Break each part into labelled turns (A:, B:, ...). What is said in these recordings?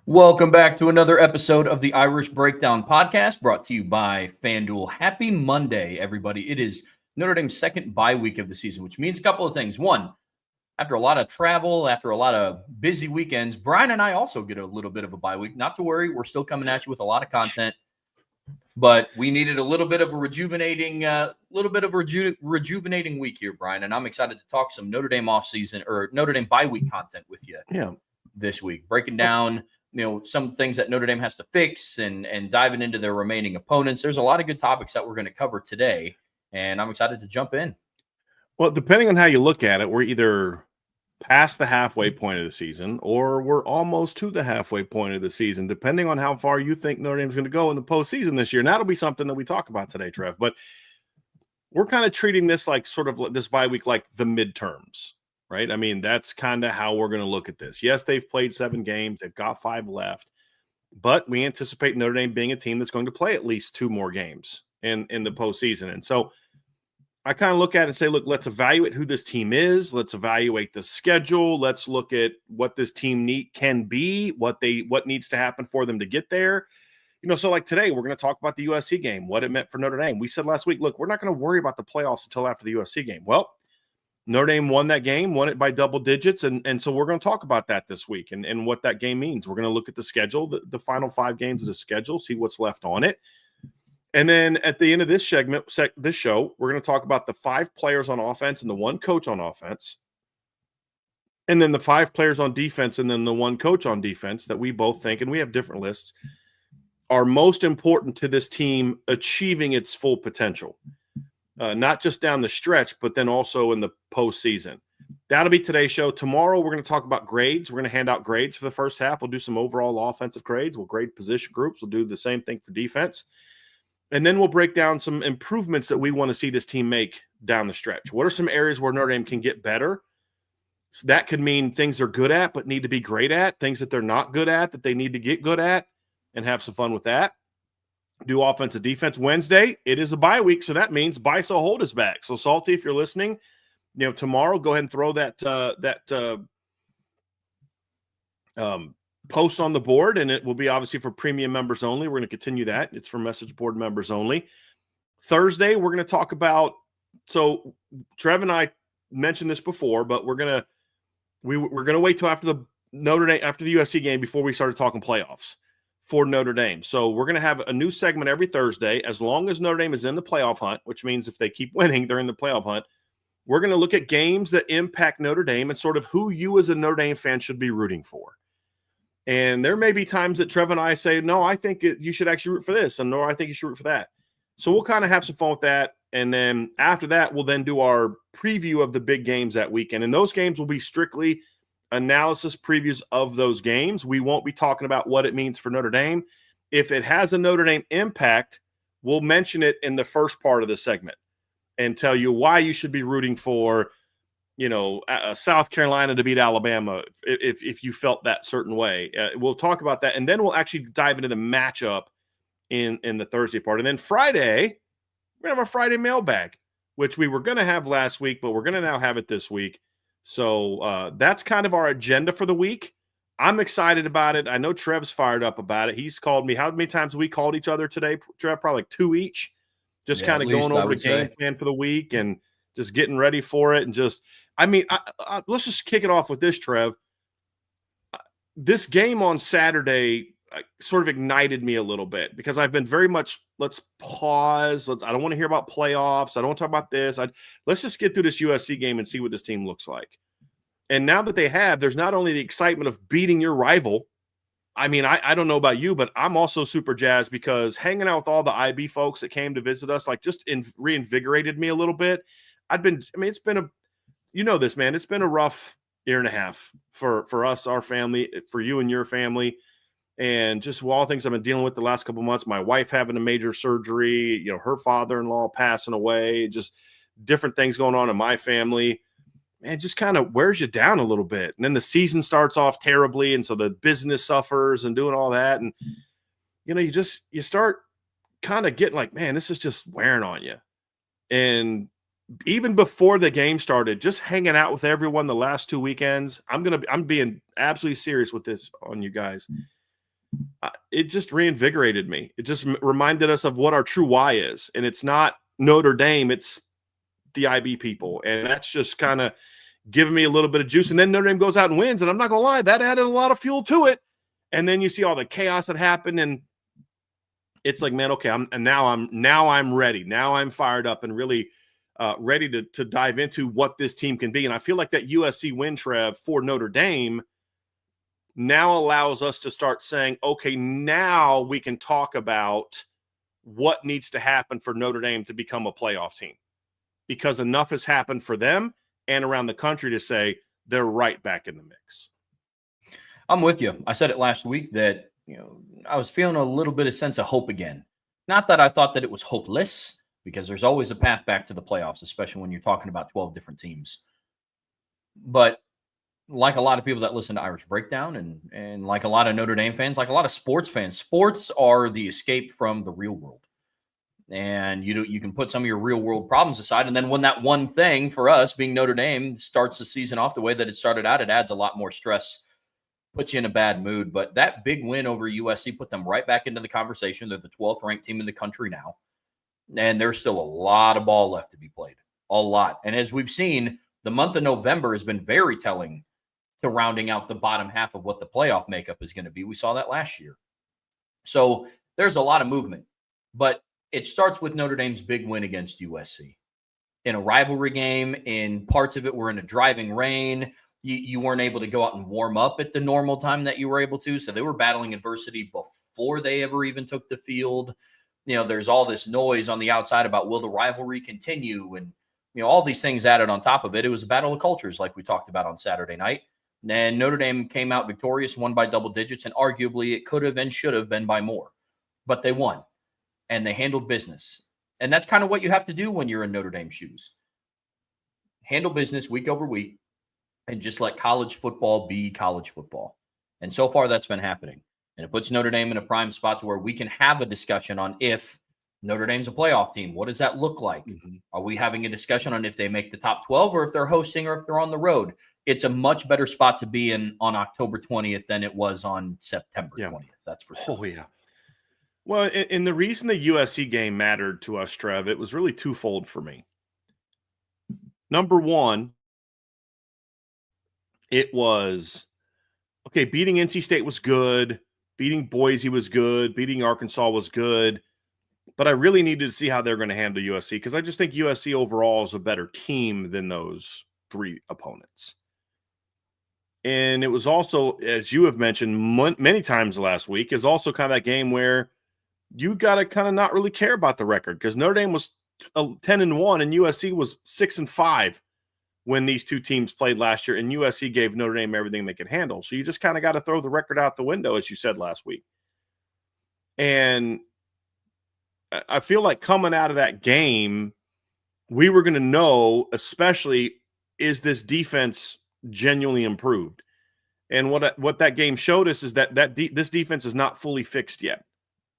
A: Welcome back to another episode of the Irish Breakdown podcast brought to you by FanDuel. Happy Monday, everybody. It is Notre Dame's second bye week of the season, which means a couple of things. One, after a lot of travel, after a lot of busy weekends, Brian and I also get a little bit of a bye week. Not to worry, we're still coming at you with a lot of content, but we needed a little bit of a rejuvenating week here, Brian. And I'm excited to talk some Notre Dame offseason or Notre Dame bye week content with you this week, breaking down some things that Notre Dame has to fix and diving into their remaining opponents. There's a lot of good topics that we're going to cover today, and I'm excited to jump in.
B: Well, depending on how you look at it, we're either past the halfway point of the season or we're almost to the halfway point of the season, depending on how far you think Notre Dame's going to go in the postseason this year. And that'll be something that we talk about today, Trev. But we're kind of treating this like sort of this bye week like the midterms, right? I mean, that's kind of how we're going to look at this. Yes, they've played 7 games. They've got 5 left. But we anticipate Notre Dame being a team that's going to play at least 2 more games in the postseason. And so I kind of look at it and say, look, let's evaluate who this team is. Let's evaluate the schedule. Let's look at what this team can be, what needs to happen for them to get there. So like today, we're going to talk about the USC game, what it meant for Notre Dame. We said last week, look, we're not going to worry about the playoffs until after the USC game. Well, Notre Dame won that game, won it by double digits, and so we're going to talk about that this week and what that game means. We're going to look at the schedule, the final 5 games of the schedule, see what's left on it. And then at the end of this segment, this show, we're going to talk about the 5 players on offense and the 1 coach on offense. And then the 5 players on defense and then the 1 coach on defense that we both think, and we have different lists, are most important to this team achieving its full potential. Not just down the stretch, but then also in the postseason. That'll be today's show. Tomorrow, we're going to talk about grades. We're going to hand out grades for the first half. We'll do some overall offensive grades. We'll grade position groups. We'll do the same thing for defense. And then we'll break down some improvements that we want to see this team make down the stretch. What are some areas where Notre Dame can get better? So that could mean things they're good at but need to be great at, things that they're not good at that they need to get good at, and have some fun with that. Do offensive defense. Wednesday, it is a bye week, so that means Biso Holt is back. So, Salty, if you're listening, tomorrow, go ahead and throw that post on the board, and it will be obviously for premium members only. We're going to continue that. It's for message board members only. Thursday, we're going to talk about – so Trev and I mentioned this before, but we're going to wait till after the USC game before we started talking playoffs for Notre Dame. So we're going to have a new segment every Thursday as long as Notre Dame is in the playoff hunt, which means if they keep winning, they're in the playoff hunt. We're going to look at games that impact Notre Dame and sort of who you as a Notre Dame fan should be rooting for. And there may be times that Trev and I say, no, I think you should actually root for this, and no, I think you should root for that. So we'll kind of have some fun with that. And then after that, we'll then do our preview of the big games that weekend. And those games will be strictly analysis previews of those games. We won't be talking about what it means for Notre Dame. If it has a Notre Dame impact, we'll mention it in the first part of the segment and tell you why you should be rooting for South Carolina to beat Alabama if you felt that certain way. We'll talk about that, and then we'll actually dive into the matchup in the Thursday part. And then Friday, we're going to have a Friday mailbag, which we were going to have last week, but we're going to now have it this week. So that's kind of our agenda for the week. I'm excited about it. I know Trev's fired up about it. He's called me. How many times have we called each other today, Trev? Probably like 2 each. Just kind of going over the game plan for the week and just getting ready for it. And just, let's just kick it off with this, Trev. This game on Saturday sort of ignited me a little bit because I've been very much, let's pause. I don't want to hear about playoffs. I don't want to talk about this. Let's just get through this USC game and see what this team looks like. And now that they have, there's not only the excitement of beating your rival. I don't know about you, but I'm also super jazzed because hanging out with all the IB folks that came to visit us, just reinvigorated me a little bit. It's been a rough year and a half for us, our family, for you and your family. And just all things I've been dealing with the last couple of months, my wife having a major surgery, her father-in-law passing away, just different things going on in my family. Man, just kind of wears you down a little bit. And then the season starts off terribly. And so the business suffers and doing all that. And, you start kind of getting like, man, this is just wearing on you. And even before the game started, just hanging out with everyone the last 2 weekends, I'm being absolutely serious with this on you guys. it just reinvigorated me. It just reminded us of what our true why is. And it's not Notre Dame, it's the IB people. And that's just kind of giving me a little bit of juice. And then Notre Dame goes out and wins. And I'm not going to lie, that added a lot of fuel to it. And then you see all the chaos that happened. And it's like, man, okay, now I'm ready. Now I'm fired up and really ready to dive into what this team can be. And I feel like that USC win, Trev, for Notre Dame now allows us to start saying, okay, now we can talk about what needs to happen for Notre Dame to become a playoff team, because enough has happened for them and around the country to say they're right back in the mix.
A: I'm with you. I said it last week that, I was feeling a little bit of sense of hope again. Not that I thought that it was hopeless, because there's always a path back to the playoffs, especially when you're talking about 12 different teams. But like a lot of people that listen to Irish Breakdown and like a lot of Notre Dame fans, like a lot of sports fans, sports are the escape from the real world. And you can put some of your real world problems aside. And then when that one thing for us being Notre Dame starts the season off the way that it started out, it adds a lot more stress, puts you in a bad mood. But that big win over USC put them right back into the conversation. They're the 12th ranked team in the country now. And there's still a lot of ball left to be played, a lot. And as we've seen, the month of November has been very telling to rounding out the bottom half of what the playoff makeup is going to be. We saw that last year. So there's a lot of movement, but it starts with Notre Dame's big win against USC in a rivalry game. In parts of it were in a driving rain. You weren't able to go out and warm up at the normal time that you were able to. So they were battling adversity before they ever even took the field. There's all this noise on the outside about will the rivalry continue? And, all these things added on top of it. It was a battle of cultures like we talked about on Saturday night. And Notre Dame came out victorious, won by double digits, and arguably it could have and should have been by more. But they won, and they handled business. And that's kind of what you have to do when you're in Notre Dame shoes. Handle business week over week and just let college football be college football. And so far that's been happening. And it puts Notre Dame in a prime spot to where we can have a discussion on if Notre Dame's a playoff team. What does that look like? Mm-hmm. Are we having a discussion on if they make the top 12 or if they're hosting or if they're on the road? It's a much better spot to be in on October 20th than it was on September 20th. That's for sure.
B: Oh, yeah. Well, and the reason the USC game mattered to us, Trev, it was really twofold for me. Number one, it was, okay, beating NC State was good. Beating Boise was good. Beating Arkansas was good. But I really needed to see how they're going to handle USC, because I just think USC overall is a better team than those three opponents. And it was also, as you have mentioned many times last week, is also kind of that game where you got to kind of not really care about the record, because Notre Dame was 10-1 and USC was 6-5 when these two teams played last year, and USC gave Notre Dame everything they could handle. So you just kind of got to throw the record out the window, as you said last week. And I feel like coming out of that game, we were going to know, especially, is this defense genuinely improved? And what that game showed us is that this defense is not fully fixed yet.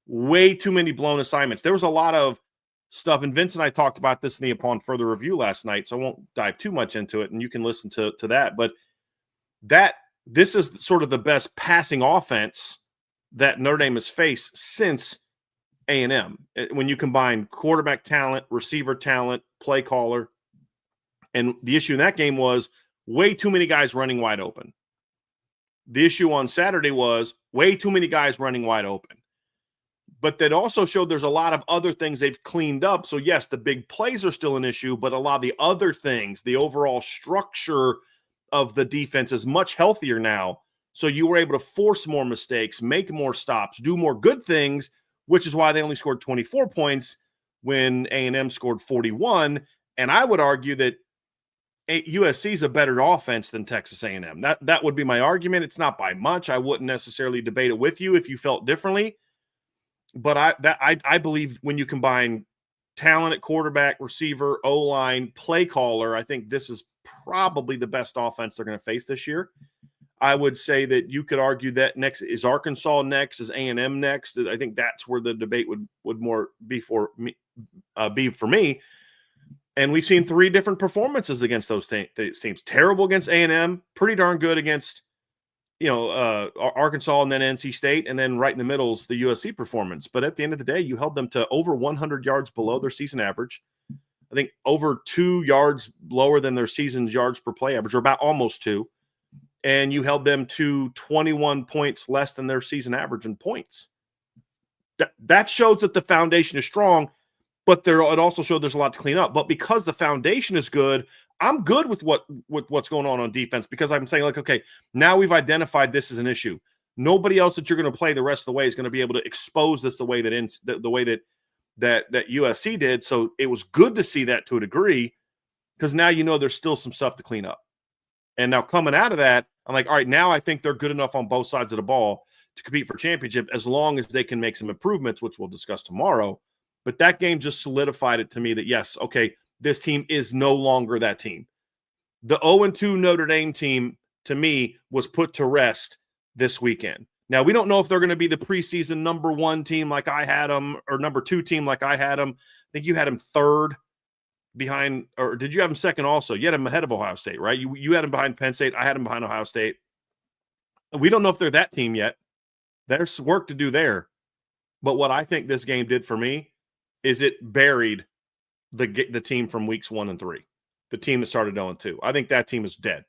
B: Way too many blown assignments. There was a lot of stuff, and Vince and I talked about this in the Upon Further review last night, so I won't dive too much into it, and you can listen to that. But this is sort of the best passing offense that Notre Dame has faced since A&M. When you combine quarterback talent, receiver talent, play caller, and the issue in that game was way too many guys running wide open. The issue on Saturday was way too many guys running wide open. But that also showed there's a lot of other things they've cleaned up. So, yes, the big plays are still an issue, but a lot of the other things, the overall structure of the defense is much healthier now. So you were able to force more mistakes, make more stops, do more good things, which is why they only scored 24 points when A&M scored 41. And I would argue that USC is a better offense than Texas A&M. That would be my argument. It's not by much. I wouldn't necessarily debate it with you if you felt differently. But I believe when you combine talent at quarterback, receiver, O-line, play caller, I think this is probably the best offense they're going to face this year. I would say that you could argue that next is Arkansas next, is A&M next. I think that's where the debate would more be for me. And we've seen three different performances against those teams. Terrible against A&M, pretty darn good against Arkansas and then NC State, and then right in the middle is the USC performance. But at the end of the day, you held them to over 100 yards below their season average. I think over 2 yards lower than their season's yards per play average, or about almost 2. And you held them to 21 points less than their season average in points. That shows that the foundation is strong, but it also showed there's a lot to clean up. But because the foundation is good, I'm good with what's going on defense, because I'm saying, like, okay, now we've identified this as an issue. Nobody else that you're going to play the rest of the way is going to be able to expose this the way that USC did. So it was good to see that to a degree, because now there's still some stuff to clean up. And now coming out of that, I'm like, all right, now I think they're good enough on both sides of the ball to compete for championship, as long as they can make some improvements, which we'll discuss tomorrow. But that game just solidified it to me that, yes, okay, this team is no longer that team. The 0-2 Notre Dame team, to me, was put to rest this weekend. Now, we don't know if they're going to be the preseason number 1 team like I had them, or number 2 team like I had them. I think you had them third behind, or did you have them second also? You had them ahead of Ohio State, right? You had them behind Penn State. I had them behind Ohio State. We don't know if they're that team yet. There's work to do there. But what I think this game did for me is it buried the team from weeks 1 and 3, the team that started 0-2. I think that team is dead.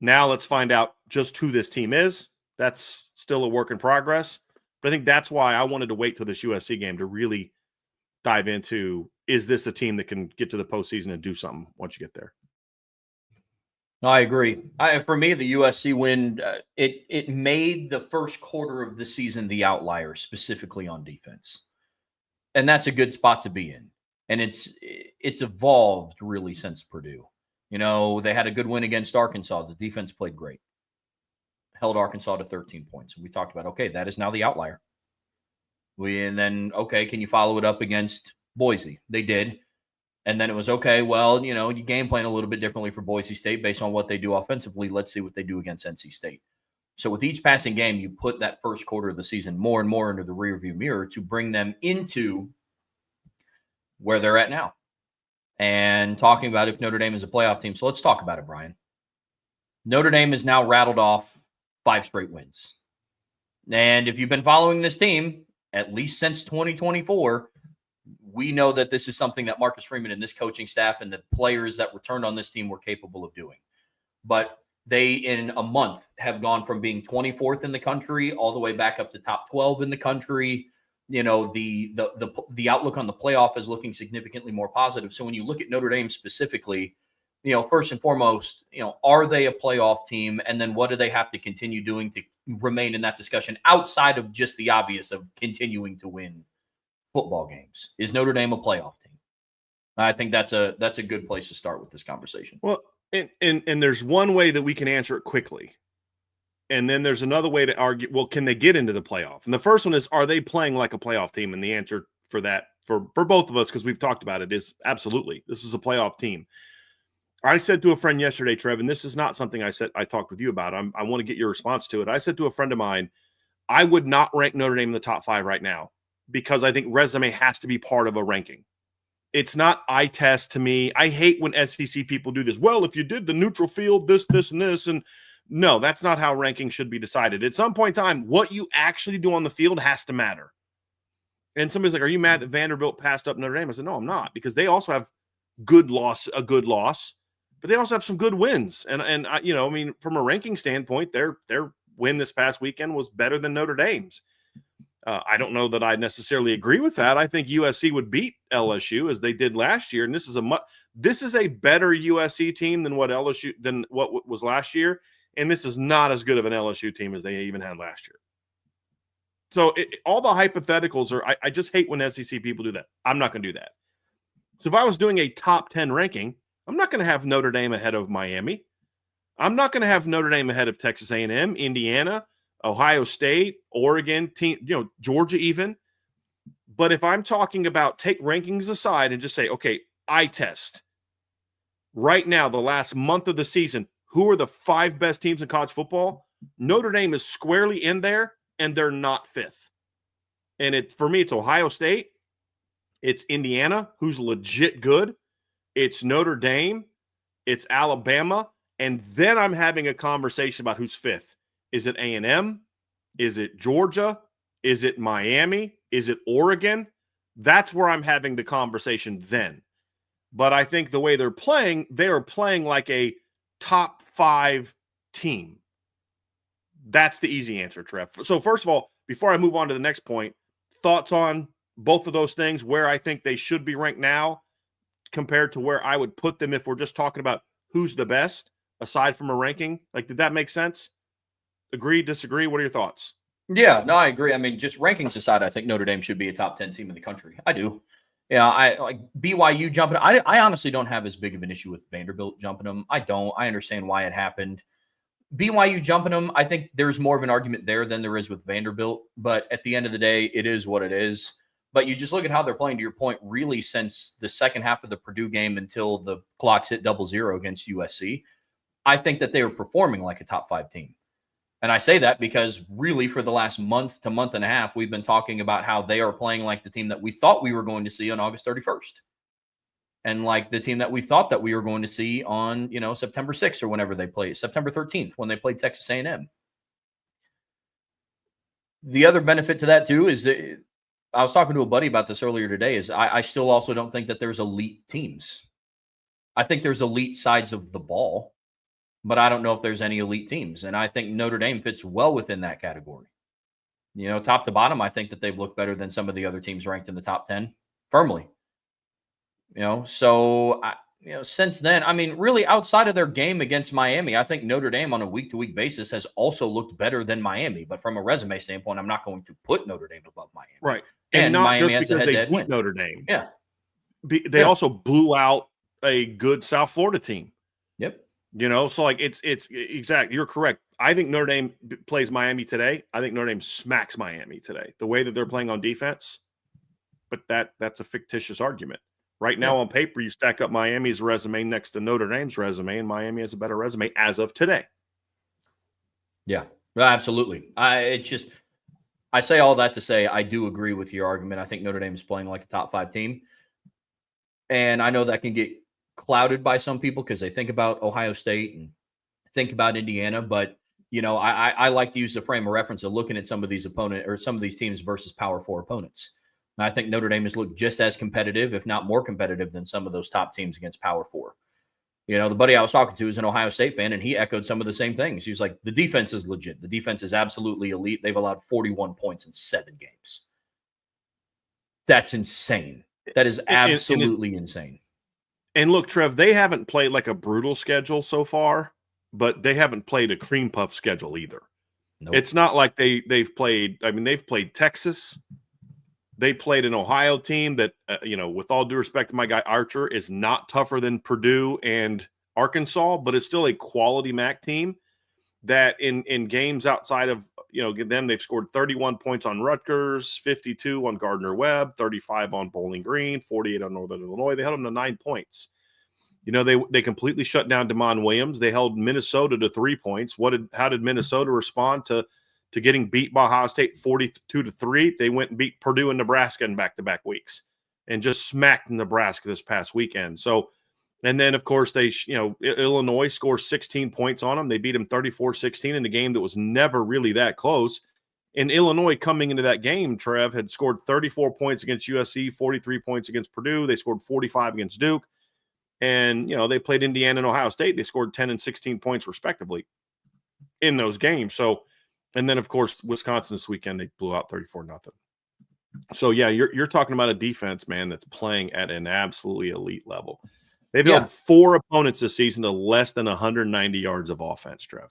B: Now let's find out just who this team is. That's still a work in progress. But I think that's why I wanted to wait till this USC game to really dive into, is this a team that can get to the postseason and do something once you get there?
A: No, I agree. For me, the USC win, it made the first quarter of the season the outlier, specifically on defense. And that's a good spot to be in. And it's evolved really since Purdue. They had a good win against Arkansas. The defense played great. Held Arkansas to 13 points. And we talked about, okay, that is now the outlier. And then, okay, can you follow it up against Boise? They did. And then it was, okay, well, you game plan a little bit differently for Boise State based on what they do offensively. Let's see what they do against NC State. So with each passing game, you put that first quarter of the season more and more into the rearview mirror to bring them into where they're at now. And talking about if Notre Dame is a playoff team. So let's talk about it, Brian. Notre Dame has now rattled off 5 straight wins. And if you've been following this team, at least since 2024, we know that this is something that Marcus Freeman and this coaching staff and the players that returned on this team were capable of doing. But they, in a month, have gone from being 24th in the country all the way back up to top 12 in the country. The outlook on the playoff is looking significantly more positive. So when you look at Notre Dame specifically, first and foremost, are they a playoff team? And then what do they have to continue doing to remain in that discussion outside of just the obvious of continuing to win football games? Is Notre Dame a playoff team? I think that's a good place to start with this conversation.
B: Well, and there's one way that we can answer it quickly. And then there's another way to argue, well, can they get into the playoff? And the first one is, are they playing like a playoff team? And the answer for that, for both of us, because we've talked about it, is absolutely. This is a playoff team. I said to a friend yesterday, Trev, and this is not something I talked with you about. I want to get your response to it. I said to a friend of mine, I would not rank Notre Dame in the top 5 right now, because I think resume has to be part of a ranking. It's not eye test to me. I hate when SEC people do this. Well, if you did the neutral field, this, and this, and no, that's not how ranking should be decided. At some point in time, what you actually do on the field has to matter. And somebody's like, are you mad that Vanderbilt passed up Notre Dame? I said, no, I'm not, because they also have a good loss, but they also have some good wins. And I mean, from a ranking standpoint, their win this past weekend was better than Notre Dame's. I don't know that I necessarily agree with that. I think USC would beat LSU as they did last year, and this is a better USC team than what was last year, and this is not as good of an LSU team as they even had last year. So all the hypotheticals are. I just hate when SEC people do that. I'm not going to do that. So if I was doing a top 10 ranking, I'm not going to have Notre Dame ahead of Miami. I'm not going to have Notre Dame ahead of Texas A&M, Indiana, Ohio State, Oregon, Georgia even. But if I'm talking about take rankings aside and just say, okay, eye test. Right now, the last month of the season, who are the 5 best teams in college football? Notre Dame is squarely in there, and they're not 5th. And for me, it's Ohio State. It's Indiana, who's legit good. It's Notre Dame. It's Alabama. And then I'm having a conversation about who's 5th. Is it A&M? Is it Georgia? Is it Miami? Is it Oregon? That's where I'm having the conversation then. But I think the way they are playing like a top 5 team. That's the easy answer, Trev. So first of all, before I move on to the next point, thoughts on both of those things, where I think they should be ranked now compared to where I would put them if we're just talking about who's the best aside from a ranking. Like, did that make sense? Agree, disagree? What are your thoughts?
A: Yeah, no, I agree. I mean, just rankings aside, I think Notre Dame should be a top 10 team in the country. I do. Yeah, I like BYU jumping. I honestly don't have as big of an issue with Vanderbilt jumping them. I don't. I understand why it happened. BYU jumping them, I think there's more of an argument there than there is with Vanderbilt. But at the end of the day, it is what it is. But you just look at how they're playing, to your point, really since the second half of the Purdue game until the clocks hit 0-0 against USC. I think that they were performing like a top 5 team. And I say that because really for the last month to month and a half, we've been talking about how they are playing like the team that we thought we were going to see on August 31st. And like the team that we thought that we were going to see on, September 6th or whenever they played, September 13th, when they played Texas A&M. The other benefit to that too is that I was talking to a buddy about this earlier today, is I still also don't think that there's elite teams. I think there's elite sides of the ball, but I don't know if there's any elite teams. And I think Notre Dame fits well within that category. Top to bottom, I think that they've looked better than some of the other teams ranked in the top 10 firmly. Since then, I mean, really outside of their game against Miami, I think Notre Dame on a week-to-week basis has also looked better than Miami. But from a resume standpoint, I'm not going to put Notre Dame above Miami.
B: Right. And not Miami just because they beat Notre Dame.
A: Yeah.
B: They also blew out a good South Florida team.
A: Yep.
B: So like it's exact. You're correct. I think Notre Dame plays Miami today. I think Notre Dame smacks Miami today. The way that they're playing on defense, but that's a fictitious argument. Right now on paper, you stack up Miami's resume next to Notre Dame's resume, and Miami has a better resume as of today.
A: Yeah, absolutely. I say all that to say I do agree with your argument. I think Notre Dame is playing like a top 5 team. And I know that can get clouded by some people because they think about Ohio State and think about Indiana. But, I like to use the frame of reference of looking at some of these opponents or some of these teams versus Power 4 opponents. And I think Notre Dame has looked just as competitive, if not more competitive, than some of those top teams against Power 4. The buddy I was talking to is an Ohio State fan, and he echoed some of the same things. He was like, the defense is legit. The defense is absolutely elite. They've allowed 41 points in 7 games. That's insane. That is absolutely insane.
B: And look, Trev, they haven't played like a brutal schedule so far, but they haven't played a cream puff schedule either. Nope. It's not like they've played. I mean, they've played Texas. They played an Ohio team that, with all due respect to my guy Archer, is not tougher than Purdue and Arkansas, but it's still a quality MAC team that in games outside of, them, they've scored 31 points on Rutgers, 52 on Gardner-Webb, 35 on Bowling Green, 48 on Northern Illinois. They held them to 9 points. They completely shut down DeMond Williams. They held Minnesota to 3 points. How did Minnesota respond to getting beat by Ohio State 42-3? They went and beat Purdue and Nebraska in back-to-back weeks and just smacked Nebraska this past weekend. So, and then, of course, Illinois scores 16 points on them. They beat them 34-16 in a game that was never really that close. And Illinois, coming into that game, Trev, had scored 34 points against USC, 43 points against Purdue. They scored 45 against Duke. And, they played Indiana and Ohio State. They scored 10 and 16 points respectively in those games. So, and then, of course, Wisconsin this weekend, they blew out 34-0. So, yeah, you're talking about a defense, man, that's playing at an absolutely elite level. They've held 4 opponents this season to less than 190 yards of offense, Trev.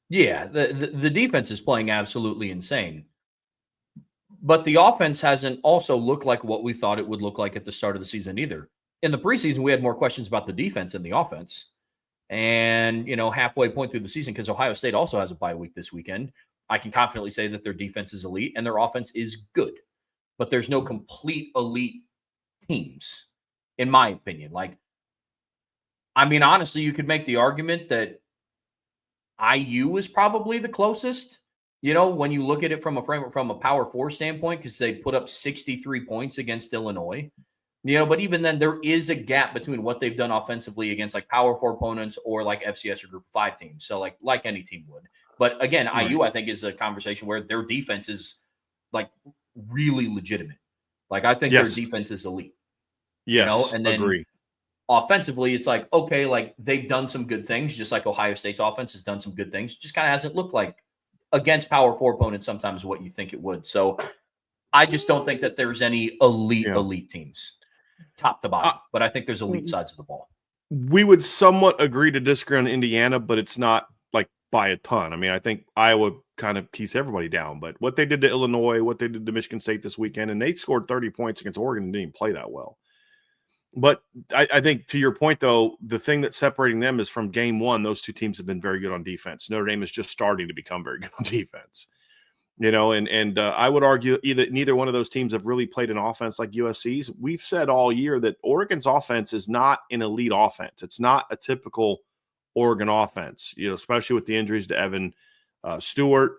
A: Yeah, the defense is playing absolutely insane. But the offense hasn't also looked like what we thought it would look like at the start of the season either. In the preseason, we had more questions about the defense than the offense. And, halfway point through the season, because Ohio State also has a bye week this weekend, I can confidently say that their defense is elite and their offense is good. But there's no complete elite teams, in my opinion. Honestly, you could make the argument that IU is probably the closest, when you look at it from a Power 4 standpoint, because they put up 63 points against Illinois. But even then, there is a gap between what they've done offensively against Power 4 opponents or FCS or Group 5 teams. So like any team would. But again,
B: Right.
A: IU, I think, is a conversation where their defense is like really legitimate. Like, I think their
B: Yes.
A: defense is elite,
B: Yes.
A: and then
B: Agree.
A: offensively, it's like, okay, like they've done some good things, just like Ohio State's offense has done some good things. Just kind of hasn't looked like against Power 4 opponents sometimes what you think it would. So I just don't think that there's any elite teams, top to bottom. But I think there's elite sides of the ball.
B: We would somewhat agree to disagree on Indiana, but it's not like by a ton. I mean, I think Iowa kind of keeps everybody down. But what they did to Illinois, what they did to Michigan State this weekend, and they scored 30 points against Oregon and didn't even play that well. But I think to your point, though, the thing that's separating them is from game one, those two teams have been very good on defense. Notre Dame is just starting to become very good on defense. And I would argue neither one of those teams have really played an offense like USC's. We've said all year that Oregon's offense is not an elite offense. It's not a typical Oregon offense, especially with the injuries to Evan Stewart.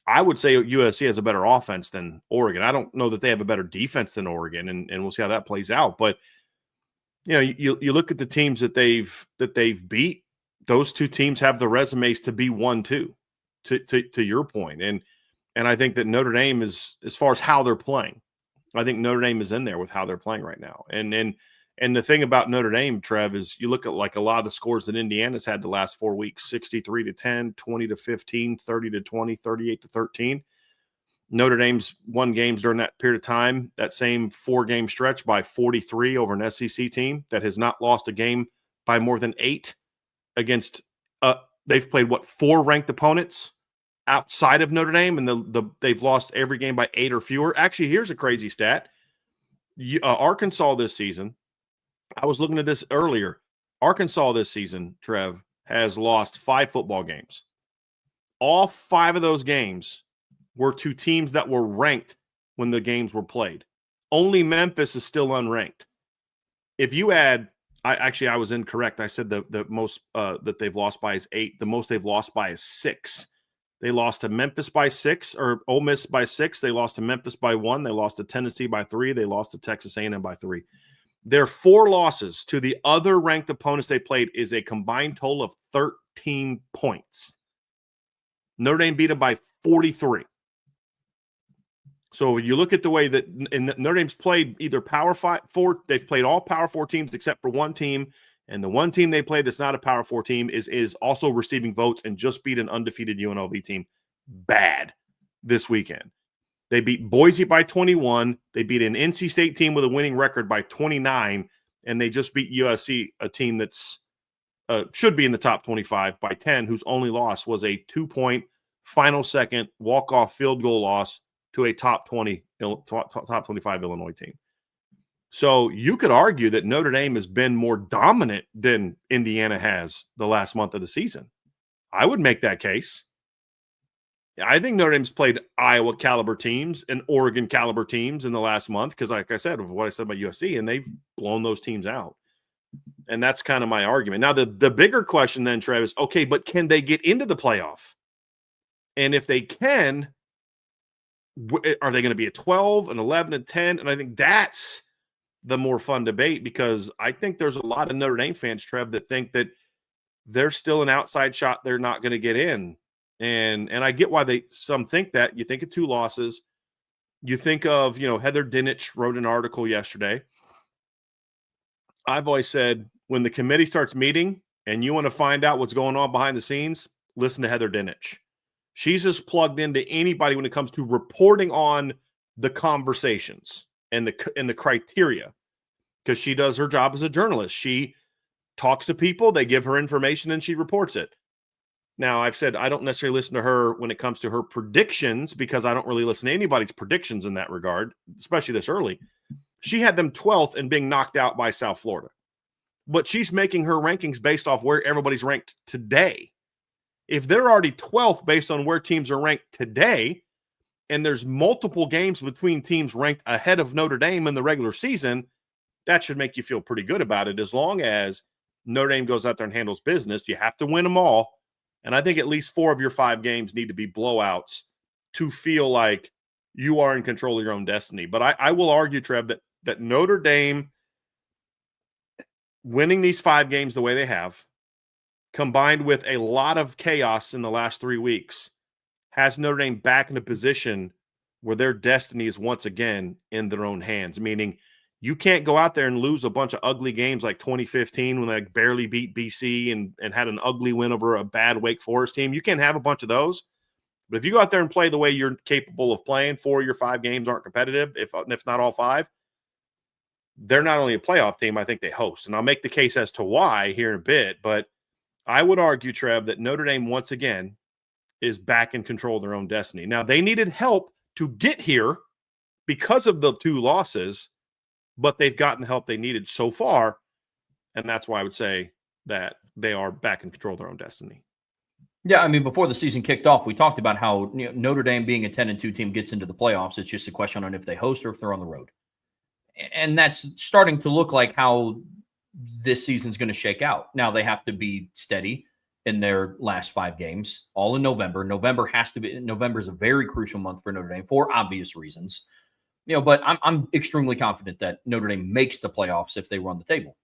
B: I would say USC has a better offense than Oregon. I don't know that they have a better defense than Oregon, and we'll see how that plays out. But you look at the teams that they've beat. Those two teams have the resumes to be 1-2. To your point, and I think that Notre Dame is, as far as how they're playing, I think Notre Dame is in there with how they're playing right now. And the thing about Notre Dame, Trev, is you look at like a lot of the scores that Indiana's had the last 4 weeks, 63-10, 20-15, 30-20, 38-13. Notre Dame's won games during that period of time, that same 4-game stretch, by 43 over an SEC team that has not lost a game by more than 8 against they've played 4 ranked opponents outside of Notre Dame, and they've lost every game by 8 or fewer. Actually, here's a crazy stat. Arkansas this season, I was looking at this earlier. Arkansas this season, Trev, has lost 5 football games. All 5 of those games were to teams that were ranked when the games were played. Only Memphis is still unranked. If you add, I was incorrect. I said the most that they've lost by is 8. The most they've lost by is 6. They lost to Memphis by 6, or Ole Miss by 6. They lost to Memphis by 1. They lost to Tennessee by 3. They lost to Texas A&M by 3. Their 4 losses to the other ranked opponents they played is a combined total of 13 points. Notre Dame beat them by 43. So you look at the way that Notre Dame's played either Power 4. They've played all Power 4 teams except for one team. And the one team they played that's not a Power 4 team is also receiving votes and just beat an undefeated UNLV team bad this weekend. They beat Boise by 21. They beat an NC State team with a winning record by 29. And they just beat USC, a team that's should be in the top 25, by 10, whose only loss was a 2-point final second walk-off field goal loss to a top 25 Illinois team. So you could argue that Notre Dame has been more dominant than Indiana has the last month of the season. I would make that case. I think Notre Dame's played Iowa caliber teams and Oregon caliber teams in the last month because, like I said, of what I said about USC, and they've blown those teams out. And that's kind of my argument. Now, the bigger question then, Trev, is, okay, but can they get into the playoff? And if they can, are they going to be a 12, an 11, and 10? And I think that's the more fun debate, because I think there's a lot of Notre Dame fans, Trev, that think that they're still an outside shot. They're not going to get in. And I get why some think that. You think of 2 losses. You think of, Heather Dinich wrote an article yesterday. I've always said, when the committee starts meeting and you want to find out what's going on behind the scenes, listen to Heather Dinich. She's just plugged into anybody when it comes to reporting on the conversations and the criteria, because she does her job as a journalist. She talks to people, they give her information, and she reports it. Now, I've said I don't necessarily listen to her when it comes to her predictions, because I don't really listen to anybody's predictions in that regard, especially this early. She had them 12th and being knocked out by South Florida. But she's making her rankings based off where everybody's ranked today. If they're already 12th based on where teams are ranked today, and there's multiple games between teams ranked ahead of Notre Dame in the regular season, that should make you feel pretty good about it, as long as Notre Dame goes out there and handles business. You have to win them all. And I think at least 4 of your 5 games need to be blowouts to feel like you are in control of your own destiny. But I will argue, Trev, that Notre Dame winning these 5 games the way they have, combined with a lot of chaos in the last 3 weeks, has Notre Dame back in a position where their destiny is once again in their own hands, meaning you can't go out there and lose a bunch of ugly games like 2015 when they barely beat BC and had an ugly win over a bad Wake Forest team. You can't have a bunch of those. But if you go out there and play the way you're capable of playing, 4 of your 5 games aren't competitive, if not all 5, they're not only a playoff team, I think they host. And I'll make the case as to why here in a bit, but I would argue, Trev, that Notre Dame once again is back in control of their own destiny. Now, they needed help to get here because of the 2 losses, but they've gotten the help they needed so far, and that's why I would say that they are back in control of their own destiny.
A: Yeah, I mean, before the season kicked off, we talked about how Notre Dame being a 10-2 team gets into the playoffs. It's just a question on if they host or if they're on the road. And that's starting to look like how this season's going to shake out. Now, they have to be steady in their last 5 games, all in November. November is a very crucial month for Notre Dame for obvious reasons. But I'm extremely confident that Notre Dame makes the playoffs if they run the table.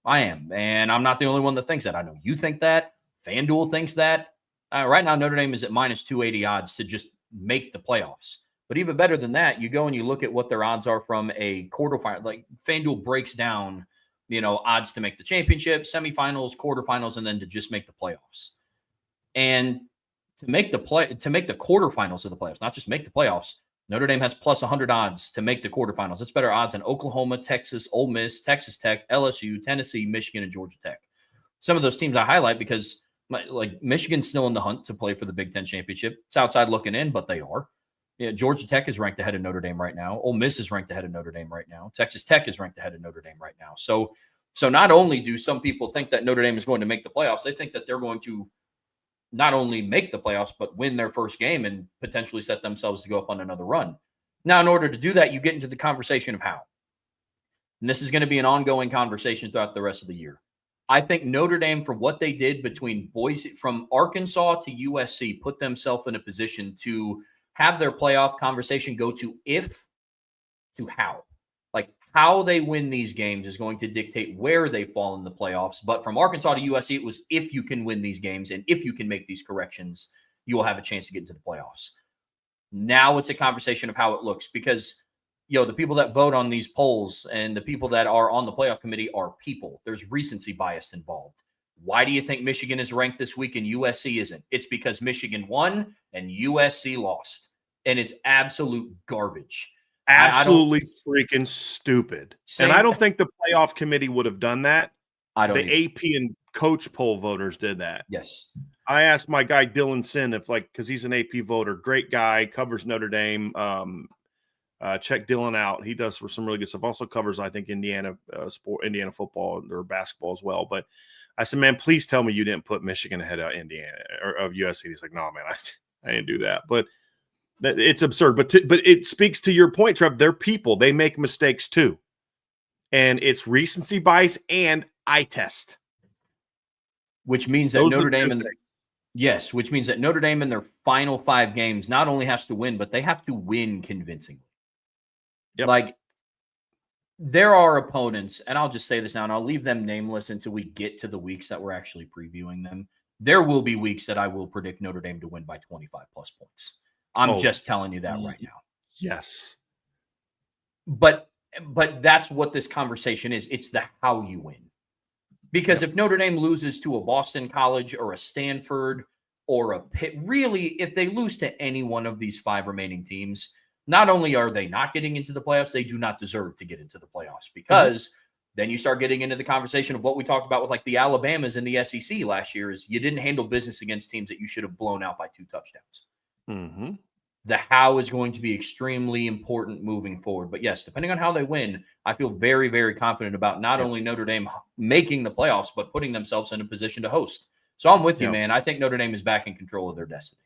A: I am. And I'm not the only one that thinks that. I know you think that. FanDuel thinks that. Right now, Notre Dame is at minus 280 odds to just make the playoffs. But even better than that, you go and you look at what their odds are from a quarterfinal. Like FanDuel breaks down, odds to make the championship, semifinals, quarterfinals, and then to just make the playoffs. And to make the quarterfinals of the playoffs, not just make the playoffs, Notre Dame has plus 100 odds to make the quarterfinals. It's better odds than Oklahoma, Texas, Ole Miss, Texas Tech, LSU, Tennessee, Michigan, and Georgia Tech. Some of those teams I highlight because like Michigan's still in the hunt to play for the Big Ten championship. It's outside looking in, but they are. Georgia Tech is ranked ahead of Notre Dame right now. Ole Miss is ranked ahead of Notre Dame right now. Texas Tech is ranked ahead of Notre Dame right now. So not only do some people think that Notre Dame is going to make the playoffs, they think that they're going to not only make the playoffs, but win their first game and potentially set themselves to go up on another run. Now, in order to do that, you get into the conversation of how. And this is going to be an ongoing conversation throughout the rest of the year. I think Notre Dame, for what they did between Boise, from Arkansas to USC, put themselves in a position to have their playoff conversation go to how. Like how they win these games is going to dictate where they fall in the playoffs. But from Arkansas to USC, it was if you can win these games and if you can make these corrections, you will have a chance to get into the playoffs. Now it's a conversation of how it looks because the people that vote on these polls and the people that are on the playoff committee are people. There's recency bias involved. Why do you think Michigan is ranked this week and USC isn't? It's because Michigan won and USC lost. And it's absolute garbage.
B: Absolutely freaking stupid. And I don't think the playoff committee would have done that. The AP and coach poll voters did that.
A: Yes.
B: I asked my guy Dylan Sin because he's an AP voter, great guy, covers Notre Dame. Check Dylan out. He does some really good stuff. Also covers, I think, Indiana football or basketball as well. But I said, man, please tell me you didn't put Michigan ahead of Indiana or of USC. He's like, no, man, I didn't do that. But it's absurd. But it speaks to your point, Trev. They're people. They make mistakes too. And it's recency bias and eye test.
A: Which means that Notre Dame which means that Notre Dame in their final 5 games not only has to win, but they have to win convincingly. Yep. Like there are opponents, and I'll just say this now, and I'll leave them nameless until we get to the weeks that we're actually previewing them. There will be weeks that I will predict Notre Dame to win by 25 plus points. I'm just telling you that right now.
B: Yes.
A: But that's what this conversation is. It's the how you win. Because if Notre Dame loses to a Boston College or a Stanford or a Pitt, really, if they lose to any one of these 5 remaining teams, not only are they not getting into the playoffs, they do not deserve to get into the playoffs because then you start getting into the conversation of what we talked about with like the Alabamas in the SEC last year is you didn't handle business against teams that you should have blown out by 2 touchdowns.
B: Mm-hmm.
A: The how is going to be extremely important moving forward. But yes, depending on how they win, I feel very, very confident about not only Notre Dame making the playoffs, but putting themselves in a position to host. So I'm with you, man. I think Notre Dame is back in control of their destiny.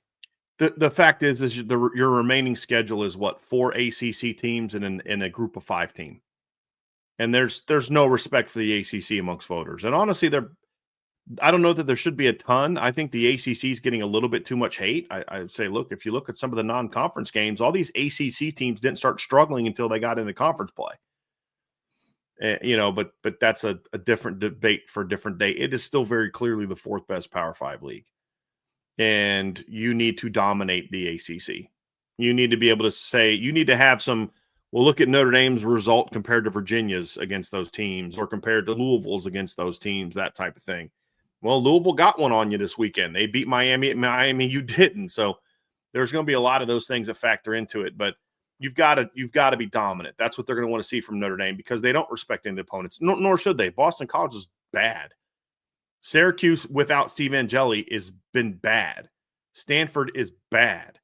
B: The fact is your remaining schedule is what, 4 ACC teams in a group of 5 team. And there's no respect for the ACC amongst voters. And honestly, I don't know that there should be a ton. I think the ACC is getting a little bit too much hate. I would say, look, if you look at some of the non-conference games, all these ACC teams didn't start struggling until they got into conference play. But that's a different debate for a different day. It is still very clearly the fourth best Power 5 league. And you need to dominate the ACC. You need to be able to say, you need to have some, well, look at Notre Dame's result compared to Virginia's against those teams or compared to Louisville's against those teams, that type of thing. Well, Louisville got one on you this weekend. They beat Miami. You didn't. So there's going to be a lot of those things that factor into it. But you've got to be dominant. That's what they're going to want to see from Notre Dame because they don't respect any of the opponents, nor should they. Boston College is bad. Syracuse without Steve Angeli has been bad. Stanford is bad.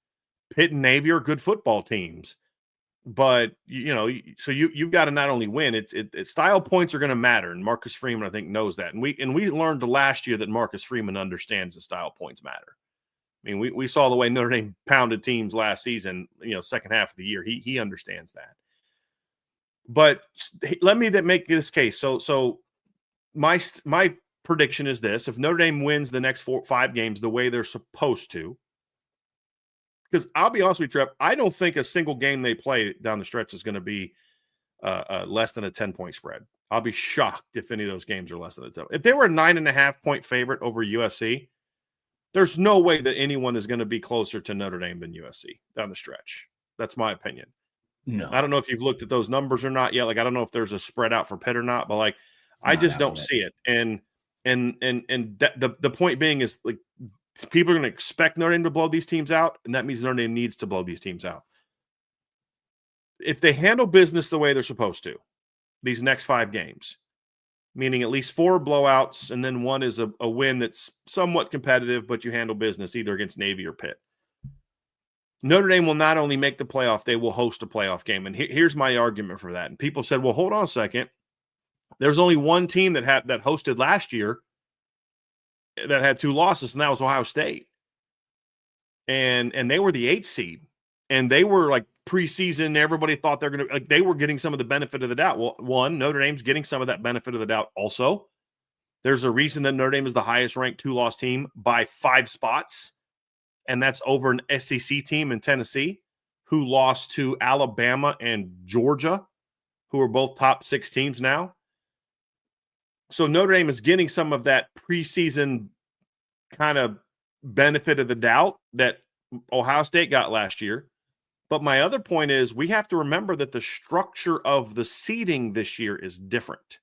B: Pitt and Navy are good football teams. But, so you've got to not only win, it's style points are going to matter. And Marcus Freeman, I think, knows that. And we learned last year that Marcus Freeman understands that style points matter. I mean, we saw the way Notre Dame pounded teams last season, second half of the year. He understands that. But let me make this case. So my prediction is this: if Notre Dame wins the next 4-5 games the way they're supposed to, because I'll be honest with you, Trev, I don't think a single game they play down the stretch is going to be less than a 10-point spread. I'll be shocked if any of those games are less than a 10. If they were a 9.5-point favorite over USC, there's no way that anyone is going to be closer to Notre Dame than USC down the stretch. That's my opinion.
A: No,
B: I don't know if you've looked at those numbers or not yet. Like, I don't know if there's a spread out for Pitt or not, but like, I just don't see it. And the point being is, like, people are going to expect Notre Dame to blow these teams out, and that means Notre Dame needs to blow these teams out. If they handle business the way they're supposed to, these next 5 games, meaning at least 4 blowouts, and then 1 is a win that's somewhat competitive, but you handle business either against Navy or Pitt, Notre Dame will not only make the playoff, they will host a playoff game. And here's my argument for that. And people said, well, hold on a second. There's only one team that hosted last year that had 2 losses, and that was Ohio State. And they were the 8th seed. And they were like preseason, everybody thought they're going to, like, they were getting some of the benefit of the doubt. Well, one, Notre Dame's getting some of that benefit of the doubt also. There's a reason that Notre Dame is the highest ranked 2-loss team by 5 spots. And that's over an SEC team in Tennessee who lost to Alabama and Georgia, who are both top 6 teams now. So Notre Dame is getting some of that preseason kind of benefit of the doubt that Ohio State got last year. But my other point is we have to remember that the structure of the seeding this year is different.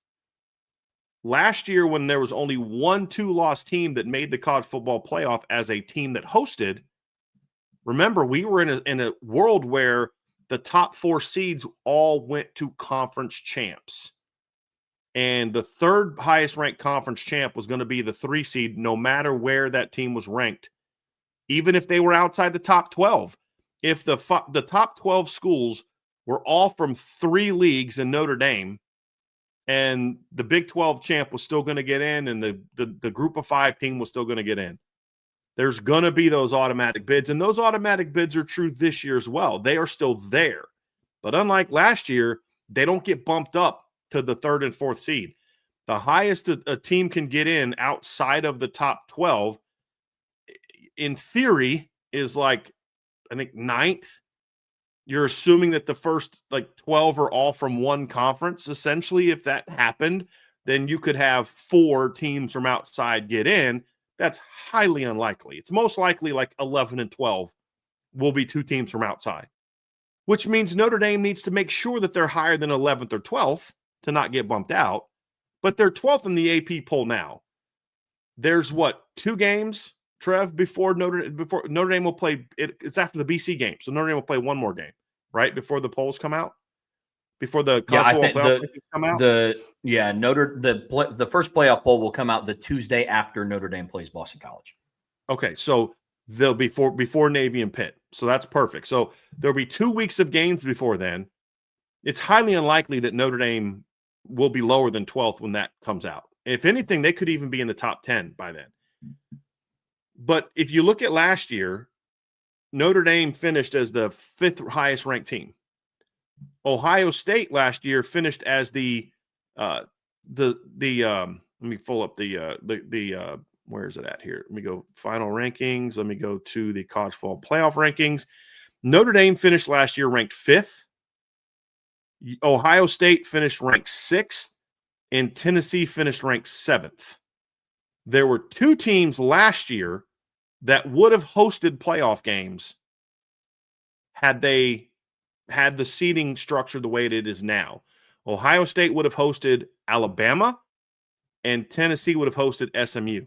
B: Last year, when there was only one 2-loss team that made the college football playoff as a team that hosted, remember, we were in a world where the top 4 seeds all went to conference champs. And the 3rd highest ranked conference champ was going to be the 3 seed, no matter where that team was ranked, even if they were outside the top 12. If the top 12 schools were all from 3 leagues in Notre Dame, and the Big 12 champ was still going to get in, and the group of 5 team was still going to get in, there's going to be those automatic bids. And those automatic bids are true this year as well. They are still there. But unlike last year, they don't get bumped up to the 3rd and 4th seed. The highest a team can get in outside of the top 12, in theory, is like, I think, 9th. You're assuming that the first 12 are all from one conference. Essentially, if that happened, then you could have 4 teams from outside get in. That's highly unlikely. It's most likely 11 and 12 will be 2 teams from outside, which means Notre Dame needs to make sure that they're higher than 11th or 12th to not get bumped out. But they're 12th in the AP poll now. There's 2 games, Trev, before Notre Dame will play. It's after the BC game, so Notre Dame will play 1 more game, right, before the polls come out, before the college football playoff come out.
A: The first playoff poll will come out the Tuesday after Notre Dame plays Boston College.
B: Okay, so they'll be before Navy and Pitt, so that's perfect. So there'll be 2 weeks of games before then. It's highly unlikely that Notre Dame will be lower than 12th when that comes out. If anything, they could even be in the top 10 by then. But if you look at last year, Notre Dame finished as the 5th highest ranked team. Ohio State last year finished as let me pull up the where is it at here? Let me go final rankings. Let me go to the college football playoff rankings. Notre Dame finished last year ranked 5th. Ohio State finished ranked 6th. and Tennessee finished ranked 7th. There were 2 teams last year that would have hosted playoff games had they had the seating structure the way it is now. Ohio State would have hosted Alabama, and Tennessee would have hosted SMU.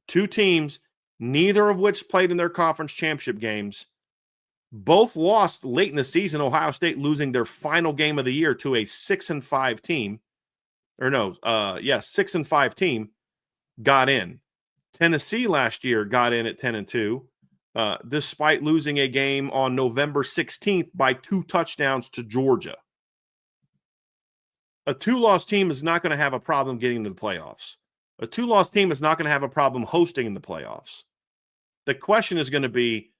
B: 2 teams, neither of which played in their conference championship games. Both lost late in the season, Ohio State losing their final game of the year to a 6-5 team. 6-5 team got in. Tennessee last year got in at 10-2, despite losing a game on November 16th by 2 touchdowns to Georgia. A 2-loss team is not going to have a problem getting into the playoffs. A 2-loss team is not going to have a problem hosting in the playoffs. The question is going to be,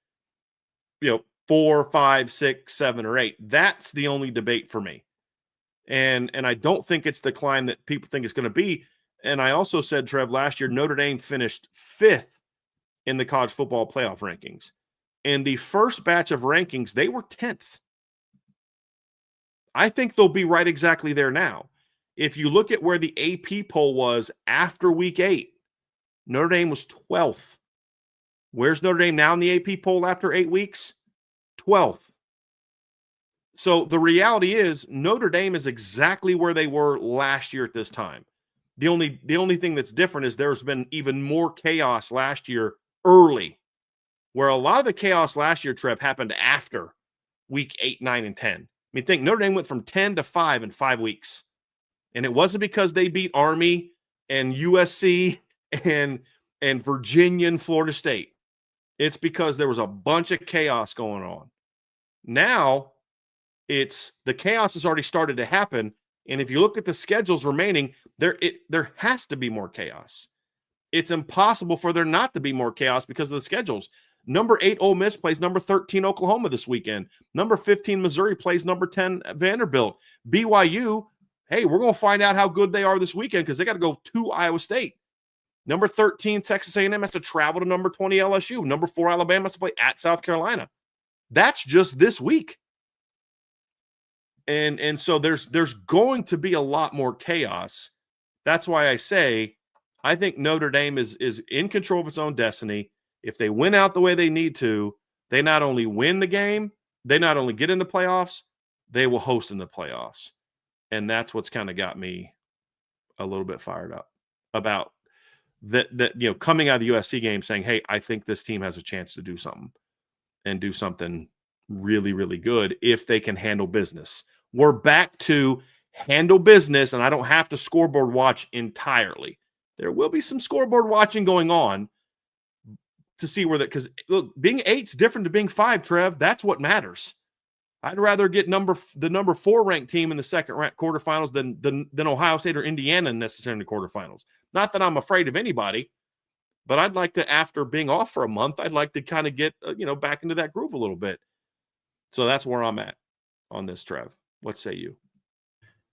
B: 4, 5, 6, 7, or 8. That's the only debate for me. And I don't think it's the climb that people think it's going to be. And I also said, Trev, last year, Notre Dame finished 5th in the college football playoff rankings. And the first batch of rankings, they were 10th. I think they'll be right exactly there now. If you look at where the AP poll was after week 8, Notre Dame was 12th. Where's Notre Dame now in the AP poll after 8 weeks? 12th. So the reality is Notre Dame is exactly where they were last year at this time. The only thing that's different is there's been even more chaos last year early, where a lot of the chaos last year, Trev, happened after week 8, 9, and 10. I mean, think Notre Dame went from 10 to 5 in 5 weeks. And it wasn't because they beat Army and USC and Virginia and Florida State. It's because there was a bunch of chaos going on. Now, the chaos has already started to happen. And if you look at the schedules remaining, there has to be more chaos. It's impossible for there not to be more chaos because of the schedules. Number 8 Ole Miss plays number 13 Oklahoma this weekend. Number 15 Missouri plays number 10 Vanderbilt. BYU, hey, we're going to find out how good they are this weekend because they got to go to Iowa State. Number 13 Texas A&M has to travel to number 20 LSU. Number 4 Alabama has to play at South Carolina. That's just this week. And so there's going to be a lot more chaos. That's why I say I think Notre Dame is in control of its own destiny. If they win out the way they need to, they not only win the game, they not only get in the playoffs, they will host in the playoffs. And that's what's kind of got me a little bit fired up about that coming out of the USC game saying, hey, I think this team has a chance to do something and do something really, really good if they can handle business. We're back to handle business, and I don't have to scoreboard watch entirely. There will be some scoreboard watching going on to see where that, because look, being 8's different to being 5, Trev. That's what matters. I'd rather get the number 4 ranked team in the second ranked quarterfinals than Ohio State or Indiana necessarily in the quarterfinals. Not that I'm afraid of anybody, but I'd like to, after being off for a month, I'd like to kind of get back into that groove a little bit. So that's where I'm at on this, Trev. What say you?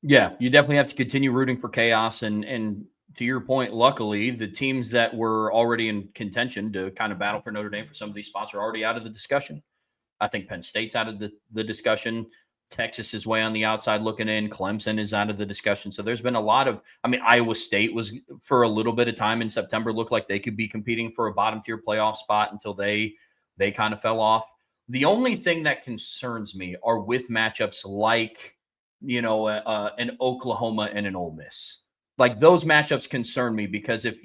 A: Yeah, you definitely have to continue rooting for chaos. And to your point, luckily, the teams that were already in contention to kind of battle for Notre Dame for some of these spots are already out of the discussion. I think Penn State's out of the discussion. Texas is way on the outside looking in. Clemson is out of the discussion. So there's been a lot of, Iowa State was for a little bit of time in September, looked like they could be competing for a bottom tier playoff spot until they kind of fell off. The only thing that concerns me are with matchups like, an Oklahoma and an Ole Miss. Like those matchups concern me because if,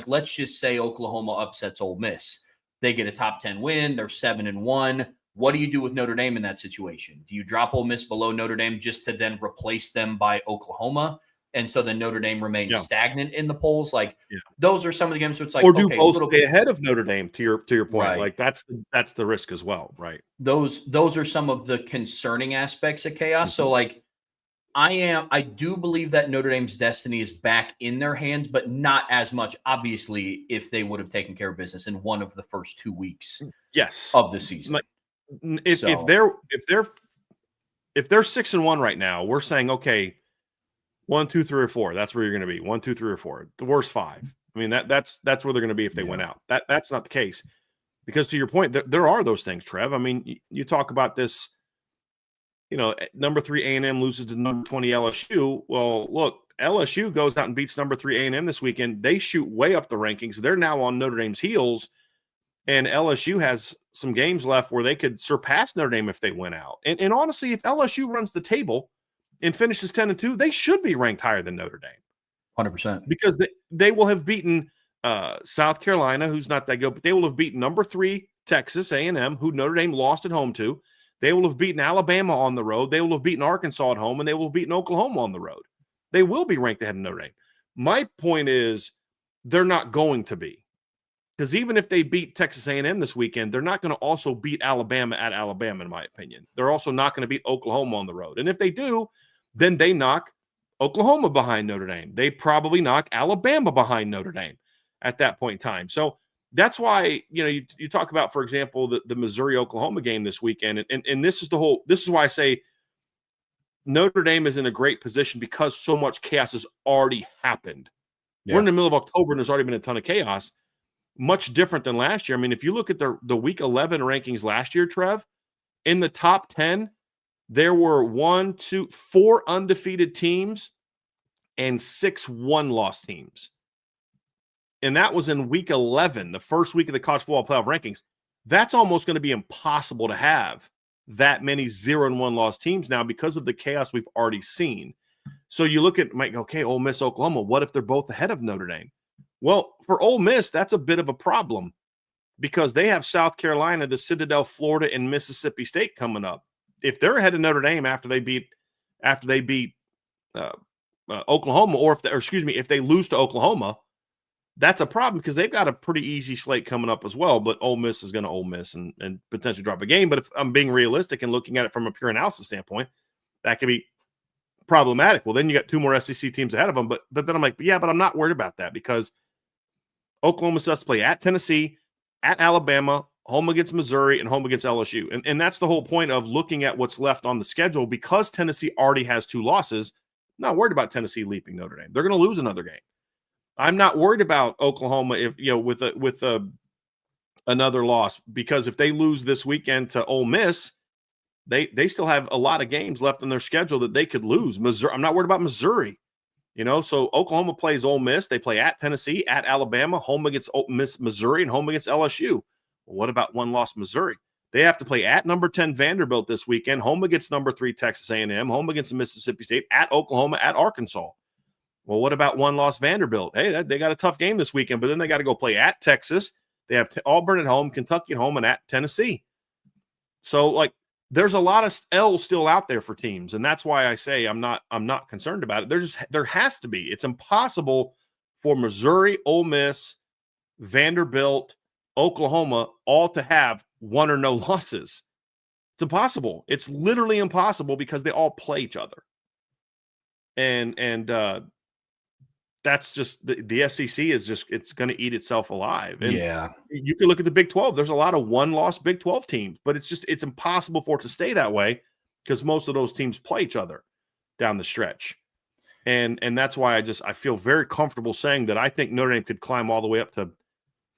A: let's just say Oklahoma upsets Ole Miss, they get a top 10 win, they're 7-1. What do you do with Notre Dame in that situation? Do you drop Ole Miss below Notre Dame just to then replace them by Oklahoma? And so then Notre Dame remains stagnant in the polls. Those are some of the games where it's like,
B: or do both stay ahead of Notre Dame to your point.
A: Right.
B: Like that's the risk as well. Right.
A: Those are some of the concerning aspects of chaos.
B: Mm-hmm.
A: So I do believe that Notre Dame's destiny is back in their hands, but not as much, obviously, if they would have taken care of business in one of the first 2 weeks of the season.
B: If they're 6-1 right now, we're saying, okay, 1, 2, 3, or 4. That's where you're going to be. 1, 2, 3, or 4. The worst 5. I mean, that's where they're going to be if they went out. That's not the case, because to your point, there are those things, Trev. I mean, you talk about this. Number 3 A&M loses to number 20 LSU. Well, look, LSU goes out and beats number 3 A&M this weekend. They shoot way up the rankings. They're now on Notre Dame's heels, and LSU has some games left where they could surpass Notre Dame if they win out. And honestly, if LSU runs the table and finishes 10-2, they should be ranked higher than Notre Dame.
A: 100%.
B: Because they will have beaten South Carolina, who's not that good, but they will have beaten number 3 Texas A&M, who Notre Dame lost at home to. They will have beaten Alabama on the road. They will have beaten Arkansas at home, and they will have beaten Oklahoma on the road. They will be ranked ahead of Notre Dame. My point is they're not going to be. Because even if they beat Texas A&M this weekend, they're not going to also beat Alabama at Alabama, in my opinion. They're also not going to beat Oklahoma on the road. And if they do, then they knock Oklahoma behind Notre Dame. They probably knock Alabama behind Notre Dame at that point in time. So that's why, you talk about, for example, the Missouri-Oklahoma game this weekend. And this is why I say Notre Dame is in a great position because so much chaos has already happened. Yeah. We're in the middle of October and there's already been a ton of chaos. Much different than last year. I mean, if you look at the week 11 rankings last year, Trev, in the top 10, there were 4 undefeated teams and 6 one-loss teams. And that was in week 11, the first week of the college football playoff rankings. That's almost going to be impossible to have that many 0-1 loss teams now because of the chaos we've already seen. So you look at, might go, okay, Ole Miss, Oklahoma, what if they're both ahead of Notre Dame? Well, for Ole Miss, that's a bit of a problem because they have South Carolina, the Citadel, Florida, and Mississippi State coming up. If they're ahead of Notre Dame after they beat Oklahoma, if they lose to Oklahoma, that's a problem because they've got a pretty easy slate coming up as well. But Ole Miss is going to Ole Miss and potentially drop a game. But if I'm being realistic and looking at it from a pure analysis standpoint, that could be problematic. Well, then you got 2 more SEC teams ahead of them. But then I'm like, yeah, but I'm not worried about that because Oklahoma still has to play at Tennessee, at Alabama, home against Missouri, and home against LSU. And that's the whole point of looking at what's left on the schedule because Tennessee already has 2 losses. I'm not worried about Tennessee leaping Notre Dame. They're going to lose another game. I'm not worried about Oklahoma if with another loss because if they lose this weekend to Ole Miss, they still have a lot of games left in their schedule that they could lose. Missouri, I'm not worried about Missouri. So Oklahoma plays Ole Miss. They play at Tennessee, at Alabama, home against Missouri, and home against LSU. Well, what about one-loss Missouri? They have to play at number 10 Vanderbilt this weekend, home against number 3 Texas A&M, home against Mississippi State, at Oklahoma, at Arkansas. Well, what about one-loss Vanderbilt? Hey, they got a tough game this weekend, but then they got to go play at Texas. They have Auburn at home, Kentucky at home, and at Tennessee. So, there's a lot of L's still out there for teams, and that's why I say I'm not concerned about it. There has to be. It's impossible for Missouri, Ole Miss, Vanderbilt, Oklahoma all to have 1 or no losses. It's impossible. It's literally impossible because they all play each other. And that's just the SEC is just it's going to eat itself alive. And
A: yeah,
B: you can look at the Big 12. There's a lot of one-loss Big 12 teams, but it's impossible for it to stay that way because most of those teams play each other down the stretch. And that's why I feel very comfortable saying that I think Notre Dame could climb all the way up to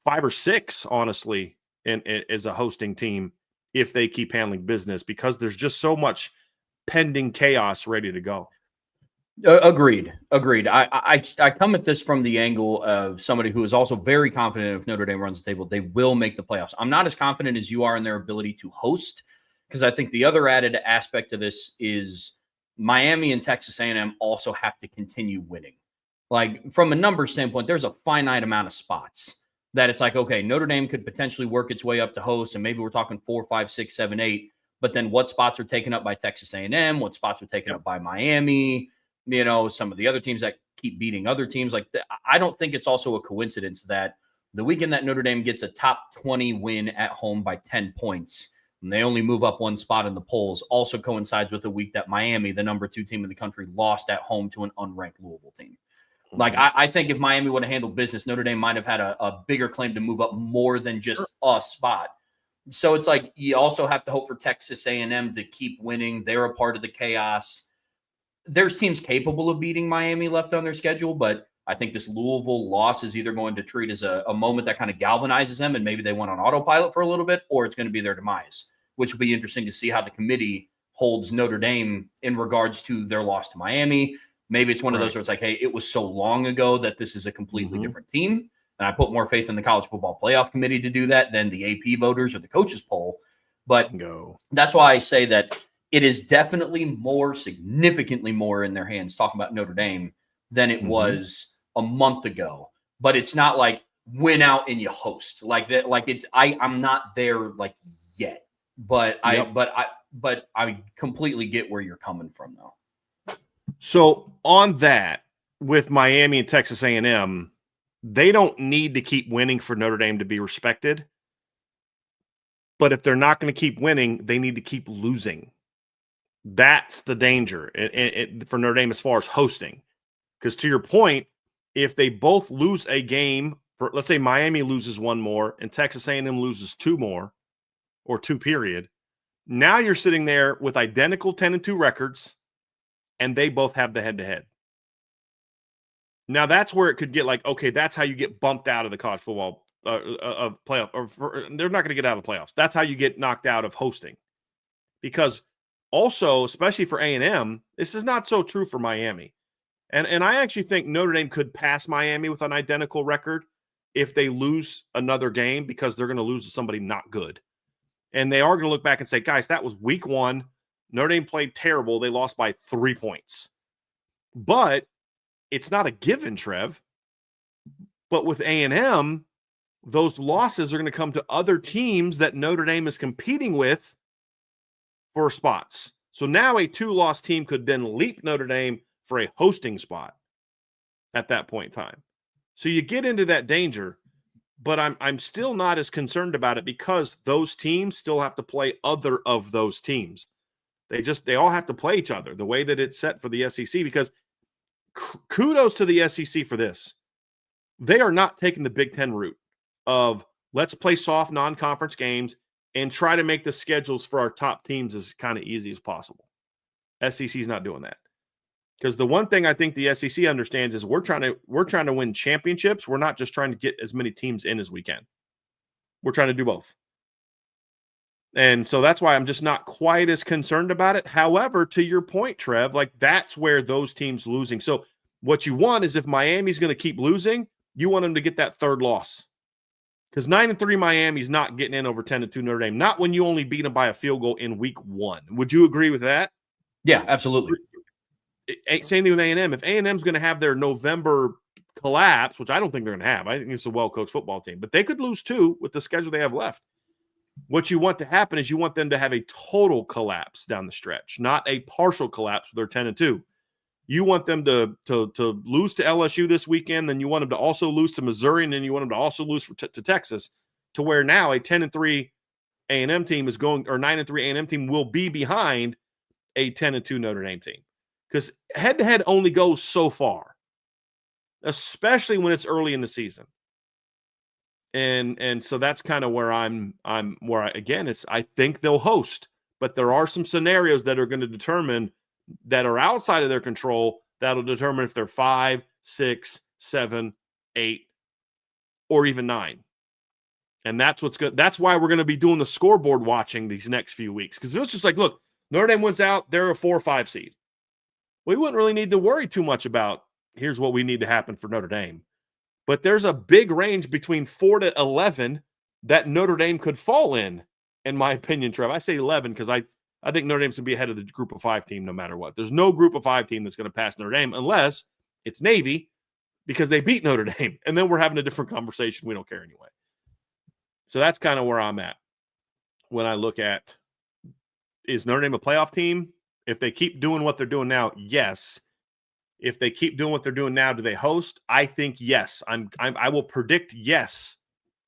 B: 5 or 6, honestly, as a hosting team if they keep handling business because there's just so much pending chaos ready to go.
A: Agreed. I come at this from the angle of somebody who is also very confident if Notre Dame runs the table, they will make the playoffs. I'm not as confident as you are in their ability to host because I think the other added aspect to this is Miami and Texas A&M also have to continue winning. From a numbers standpoint, there's a finite amount of spots that it's okay, Notre Dame could potentially work its way up to host, and maybe we're talking 4, 5, 6, 7, 8. But then what spots are taken up by Texas A&M? What spots are taken up by Miami? Some of the other teams that keep beating other teams. I don't think it's also a coincidence that the weekend that Notre Dame gets a top 20 win at home by 10 points, and they only move up 1 spot in the polls, also coincides with the week that Miami, the number 2 team in the country, lost at home to an unranked Louisville team. I think if Miami would have handled business, Notre Dame might have had a bigger claim to move up more than just a spot. So it's you also have to hope for Texas A&M to keep winning. They're a part of the chaos. There's teams capable of beating Miami left on their schedule, but I think this Louisville loss is either going to treat as a moment that kind of galvanizes them and maybe they went on autopilot for a little bit, or it's going to be their demise, which will be interesting to see how the committee holds Notre Dame in regards to their loss to Miami. Maybe it's one of
B: Right.
A: those where it's like, hey, it was so long ago that this is a completely
B: Mhm.
A: different team. And I put more faith in the college football playoff committee to do that than the AP voters or the coaches poll. But
B: Go.
A: that's why I say that it is definitely significantly more in their hands talking about Notre Dame than it
B: Mhm.
A: was a month ago. But it's not like win out and you host like that. Like I'm not there like yet, but
B: Yep.
A: I completely get where you're coming from though.
B: So on that, with Miami and Texas A&M, they don't need to keep winning for Notre Dame to be respected. But if they're not going to keep winning, they need to keep losing. That's the danger for Notre Dame as far as hosting. Because to your point, if they both lose a game, let's say Miami loses one more and Texas A&M loses two more, or two period, now you're sitting there with identical 10-2 records, and they both have the head-to-head. Now that's where it could get like, okay, that's how you get bumped out of the college football of playoff, they're not going to get out of the playoffs. That's how you get knocked out of hosting. Because also, especially for A&M, this is not so true for Miami. And I actually think Notre Dame could pass Miami with an identical record if they lose another game, because they're going to lose to somebody not good. And they are going to look back and say, guys, that was week one. Notre Dame played terrible. They lost by 3 points. But it's not a given, Trev. But with A&M, those losses are going to come to other teams that Notre Dame is competing with for spots. So now a 2-loss team could then leap Notre Dame for a hosting spot at that point in time. So you get into that danger, but I'm still not as concerned about it, because those teams still have to play other of those teams. They all have to play each other the way that it's set for the SEC, because kudos to the SEC for this. They are not taking the Big Ten route of let's play soft non-conference games and try to make the schedules for our top teams as kind of easy as possible. SEC is not doing that. Because the one thing I think the SEC understands is we're trying to win championships. We're not just trying to get as many teams in as we can. We're trying to do both. And so that's why I'm just not quite as concerned about it. However, to your point, Trev, like that's where those teams losing. So what you want is, if Miami's going to keep losing, you want them to get that third loss. Because 9-3 Miami's not getting in over 10-2 Notre Dame. Not when you only beat them by a field goal in week one. Would you agree with that?
A: Yeah, absolutely.
B: Same thing with A&M. If A&M's going to have their November collapse, which I don't think they're going to have, I think it's a well-coached football team, but they could lose two with the schedule they have left. What you want to happen is you want them to have a total collapse down the stretch, not a partial collapse with their 10-2. You want them to lose to LSU this weekend, then you want them to also lose to Missouri, and then you want them to also lose to Texas, to where now a 10-3 A&M team is going, or 9-3 A&M team will be behind a 10-2 Notre Dame team. Because head-to-head only goes so far, especially when it's early in the season. And so that's kind of where I think they'll host, but there are some scenarios that are going to determine, that are outside of their control, that'll determine if they're 5, 6, 7, 8, or even 9. And that's what's good. That's why we're going to be doing the scoreboard watching these next few weeks. Because it's just like, look, Notre Dame wins out, they're a 4 or 5 seed. We wouldn't really need to worry too much about, here's what we need to happen for Notre Dame. But there's a big range between 4 to 11 that Notre Dame could fall in my opinion, Trev. I say 11 because I think Notre Dame's going to be ahead of the group of 5 team no matter what. There's no group of 5 team that's going to pass Notre Dame unless it's Navy, because they beat Notre Dame. And then we're having a different conversation. We don't care anyway. So that's kind of where I'm at when I look at, is Notre Dame a playoff team? If they keep doing what they're doing now, yes. If they keep doing what they're doing now, do they host? I think yes. I will predict yes.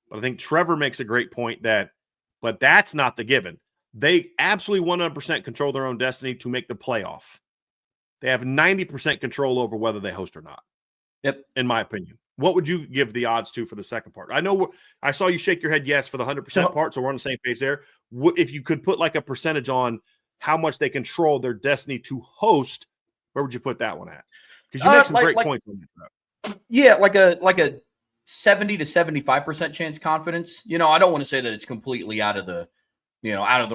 B: But I think Trevor makes a great point but that's not the given. They absolutely 100% control their own destiny to make the playoff. They have 90% control over whether they host or not.
A: Yep.
B: In my opinion. What would you give the odds to for the second part? I know I saw you shake your head yes for the 100% part, so we're on the same page there. If you could put like a percentage on how much they control their destiny to host, where would you put that one at? Because you make some great points on that.
A: Yeah, like a 70 to 75% chance confidence. I don't want to say that it's completely out of the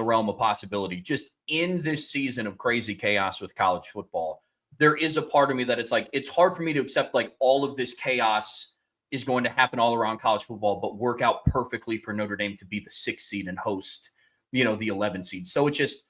A: realm of possibility. Just in this season of crazy chaos with college football, there is a part of me that it's like, it's hard for me to accept like all of this chaos is going to happen all around college football, but work out perfectly for Notre Dame to be the 6th seed and host, the 11 seed. So it's just,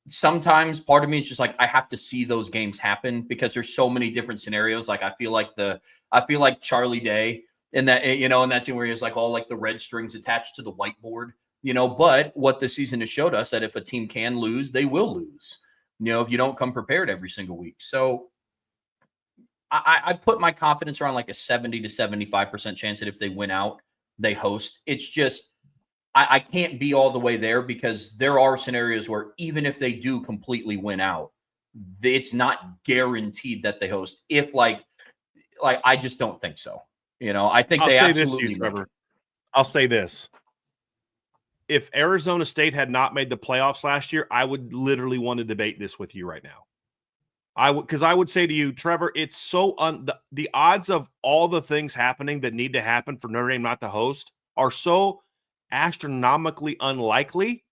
A: sometimes part of me is just like, I have to see those games happen because there's so many different scenarios. Like I feel like Charlie Day in that, in that scene where he has like all like the red strings attached to the whiteboard, but what the season has showed us that if a team can lose, they will lose, if you don't come prepared every single week. So I put my confidence around like a 70 to 75% chance that if they win out, they host. It's just, I can't be all the way there because there are scenarios where even if they do completely win out, it's not guaranteed that they host. If like I just don't think so. I think
B: I'll
A: they
B: say this to
A: absolutely
B: you, Trevor. I'll say this. If Arizona State had not made the playoffs last year, I would literally want to debate this with you right now. Because I would say to you, Trevor, it's so the odds of all the things happening that need to happen for Notre Dame not to host are so astronomically unlikely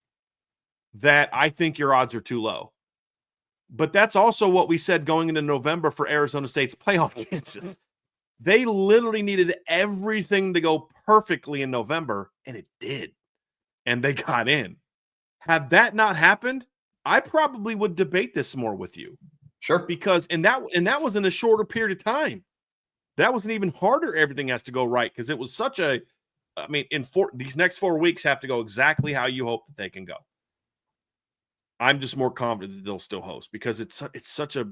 B: that I think your odds are too low. But that's also what we said going into November for Arizona State's playoff chances. They literally needed everything to go perfectly in November, and it did. And they got in. Had that not happened, I probably would debate this more with you.
A: Sure.
B: Because and that was in a shorter period of time. That was an even harder everything has to go right because it was such a these next 4 weeks have to go exactly how you hope that they can go. I'm just more confident that they'll still host because it's such a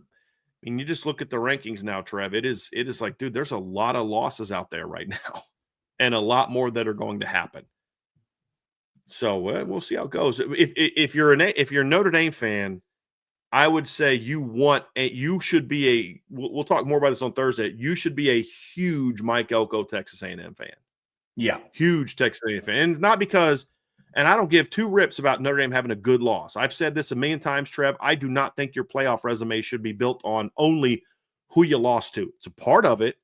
B: you just look at the rankings now, Trev. It is like, dude, there's a lot of losses out there right now and a lot more that are going to happen. So we'll see how it goes. If you're a Notre Dame fan, I would say you should be we'll talk more about this on Thursday. You should be a huge Mike Elko Texas A&M fan.
A: Yeah.
B: Huge Texas A&M fan. And not because, and I don't give two rips about Notre Dame having a good loss. I've said this a million times, Trev. I do not think your playoff resume should be built on only who you lost to. It's a part of it.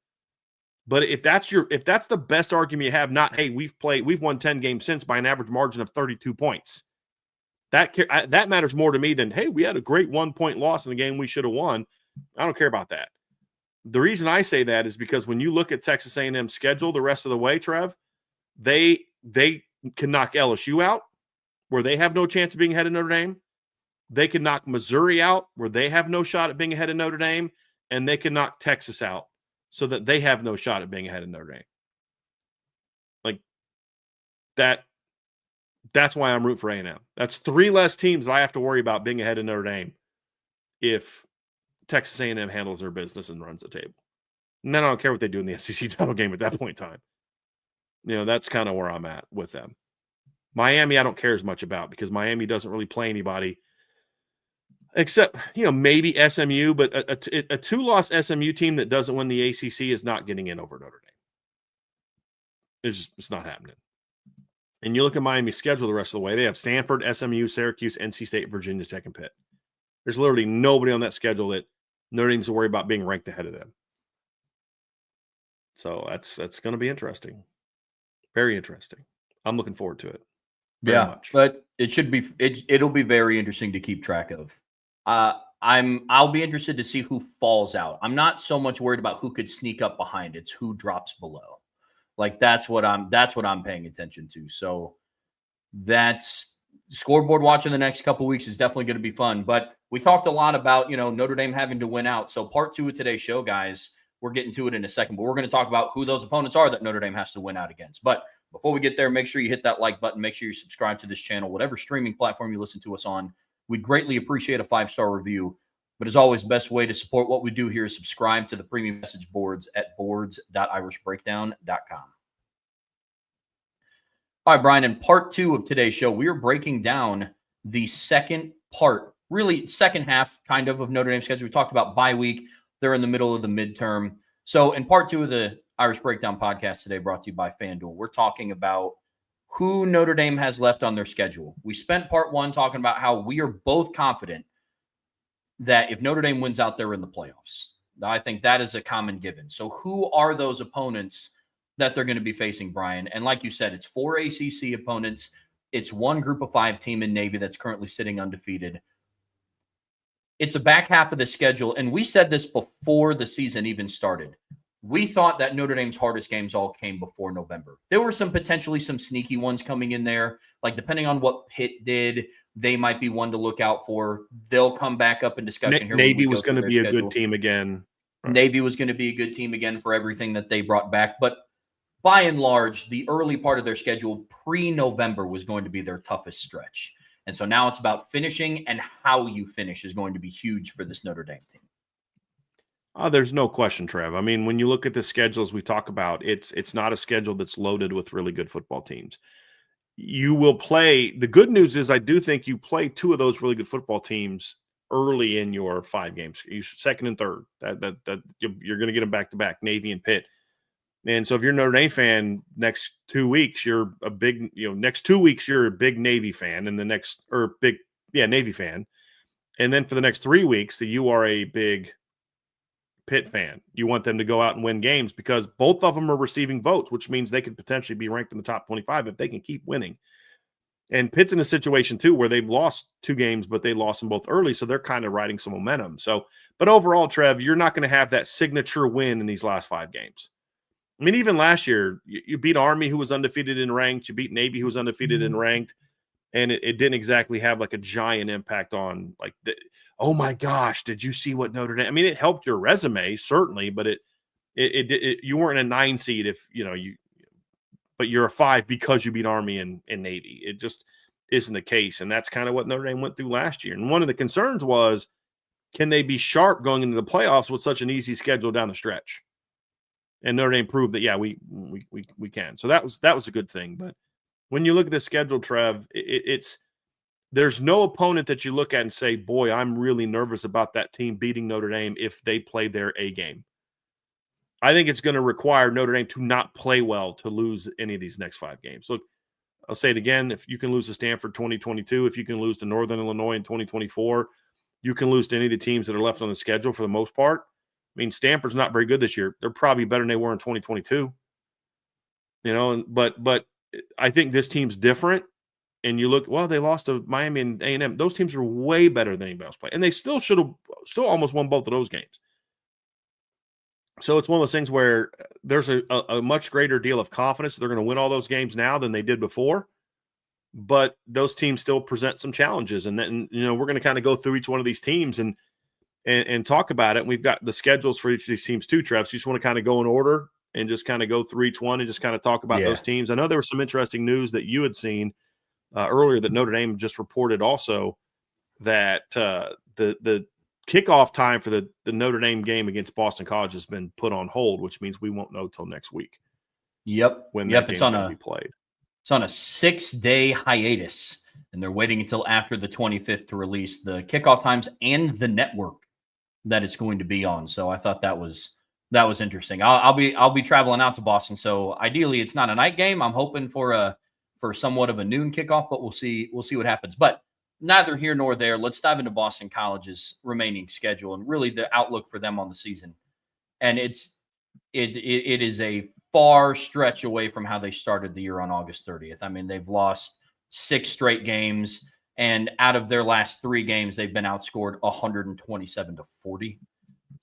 B: But if that's the best argument you have, not, hey, we've won 10 games since by an average margin of 32 points. That matters more to me than, hey, we had a great 1-point loss in the game we should have won. I don't care about that. The reason I say that is because when you look at Texas A&M's schedule the rest of the way, Trev, they can knock LSU out, where they have no chance of being ahead of Notre Dame. They can knock Missouri out, where they have no shot at being ahead of Notre Dame, and they can knock Texas out, so that they have no shot at being ahead of Notre Dame. Like that. That's why I'm rooting for A&M. That's 3 less teams that I have to worry about being ahead of Notre Dame if Texas A&M handles their business and runs the table. And then I don't care what they do in the SEC title game at that point in time. That's kind of where I'm at with them. Miami, I don't care as much about because Miami doesn't really play anybody except, maybe SMU, but a 2-loss SMU team that doesn't win the ACC is not getting in over Notre Dame. It's not happening. And you look at Miami's schedule the rest of the way, they have Stanford, SMU, Syracuse, NC State, Virginia Tech, and Pitt. There's literally nobody on that schedule that Notre Dame's to worry about being ranked ahead of them. So that's going to be interesting. Very interesting. I'm looking forward to it. Very much.
A: But it'll be very interesting to keep track of. I'll be interested to see who falls out. I'm not so much worried about who could sneak up behind. It's who drops below. Like that's what I'm paying attention to. So that's scoreboard watching the next couple of weeks is definitely going to be fun. But we talked a lot about, Notre Dame having to win out. So part 2 of today's show, guys, we're getting to it in a second, but we're going to talk about who those opponents are that Notre Dame has to win out against. But before we get there, make sure you hit that like button. Make sure you subscribe to this channel, whatever streaming platform you listen to us on. We'd greatly appreciate a 5-star review. But as always, the best way to support what we do here is subscribe to the premium message boards at boards.irishbreakdown.com. All right, Brian, in part 2 of today's show, we are breaking down the second half kind of Notre Dame schedule. We talked about bye week. They're in the middle of the midterm. So in part 2 of the Irish Breakdown podcast today, brought to you by FanDuel, we're talking about who Notre Dame has left on their schedule. We spent part 1 talking about how we are both confident that if Notre Dame wins out, they're in the playoffs. I think that is a common given. So who are those opponents that they're going to be facing, Brian? And like you said, it's 4 ACC opponents. It's 1 group of 5 team in Navy that's currently sitting undefeated. it's a back half of the schedule. And we said this before the season even started. We thought that Notre Dame's hardest games all came before November. There were potentially some sneaky ones coming in there. Like depending on what Pitt did, they might be one to look out for. They'll come back up in discussion here.
B: Navy was going to be a good team again.
A: Right. Navy was going to be a good team again for everything that they brought back. But by and large, the early part of their schedule pre-November was going to be their toughest stretch. And so now it's about finishing, and how you finish is going to be huge for this Notre Dame team.
B: There's no question, Trev. I mean, when you look at the schedules we talk about, it's not a schedule that's loaded with really good football teams. You will play. The good news is I do think you play two of those really good football teams early in your 5 games, second and third. That you're going to get them back to back, Navy and Pitt. And so if you're a Notre Dame fan, next 2 weeks, you're a big, next 2 weeks, you're a big Navy fan, and Navy fan. And then for the next 3 weeks, you are a big Pitt fan. You want them to go out and win games because both of them are receiving votes, which means they could potentially be ranked in the top 25 if they can keep winning. And Pitt's in a situation too where they've lost 2 games, but they lost them both early, so they're kind of riding some momentum. So, but overall, Trev, you're not going to have that signature win in these last 5 games. I mean, even last year, you beat Army, who was undefeated in ranked. You beat Navy, who was undefeated in ranked. And it didn't exactly have like a giant impact on oh my gosh, did you see what Notre Dame? I mean, it helped your resume, certainly, but you weren't a 9 seed but you're a 5 because you beat Army and Navy. It just isn't the case. And that's kind of what Notre Dame went through last year. And one of the concerns was, can they be sharp going into the playoffs with such an easy schedule down the stretch? And Notre Dame proved that, yeah, we can. So that was a good thing. But when you look at the schedule, Trev, there's no opponent that you look at and say, boy, I'm really nervous about that team beating Notre Dame if they play their A game. I think it's going to require Notre Dame to not play well to lose any of these next 5 games. Look, I'll say it again. If you can lose to Stanford 2022, if you can lose to Northern Illinois in 2024, you can lose to any of the teams that are left on the schedule for the most part. I mean, Stanford's not very good this year. They're probably better than they were in 2022. But I think this team's different. And you look, well, they lost to Miami and A&M. Those teams are way better than anybody else playing. And they still almost won both of those games. So it's one of those things where there's a much greater deal of confidence they're going to win all those games now than they did before. But those teams still present some challenges. And then, we're going to kind of go through each one of these teams and talk about it. And we've got the schedules for each of these teams too, Trev. So you just want to kind of go in order and just kind of go through each one and just kind of talk about those teams. I know there was some interesting news that you had seen earlier that Notre Dame just reported also that the kickoff time for the Notre Dame game against Boston College has been put on hold, which means we won't know till next week.
A: Yep.
B: When that game's going to be played.
A: It's on a 6-day hiatus, and they're waiting until after the 25th to release the kickoff times and the network that it's going to be on. So I thought that was interesting. I'll be traveling out to Boston, so ideally it's not a night game. I'm hoping for somewhat of a noon kickoff, but we'll see what happens. But neither here nor there. Let's dive into Boston College's remaining schedule and really the outlook for them on the season. And it is a far stretch away from how they started the year on August 30th. I mean, they've lost 6 straight games, and out of their last 3 games, they've been outscored 127-40.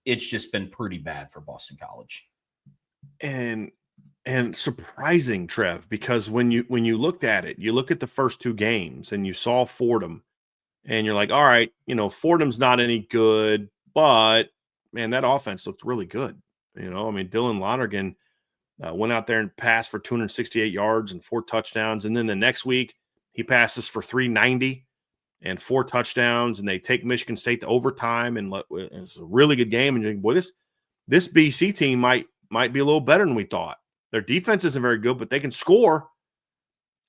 A: It's just been pretty bad for Boston College. And
B: surprising, Trev, because when you looked at it, you look at the first 2 games and you saw Fordham and you're like, all right, Fordham's not any good, but man, that offense looked really good. I mean, Dylan Lonergan went out there and passed for 268 yards and 4 touchdowns. And then the next week he passes for 390 and 4 touchdowns, and they take Michigan State to overtime. And it's a really good game. And you're like, boy, this BC team might be a little better than we thought. Their defense isn't very good, but they can score.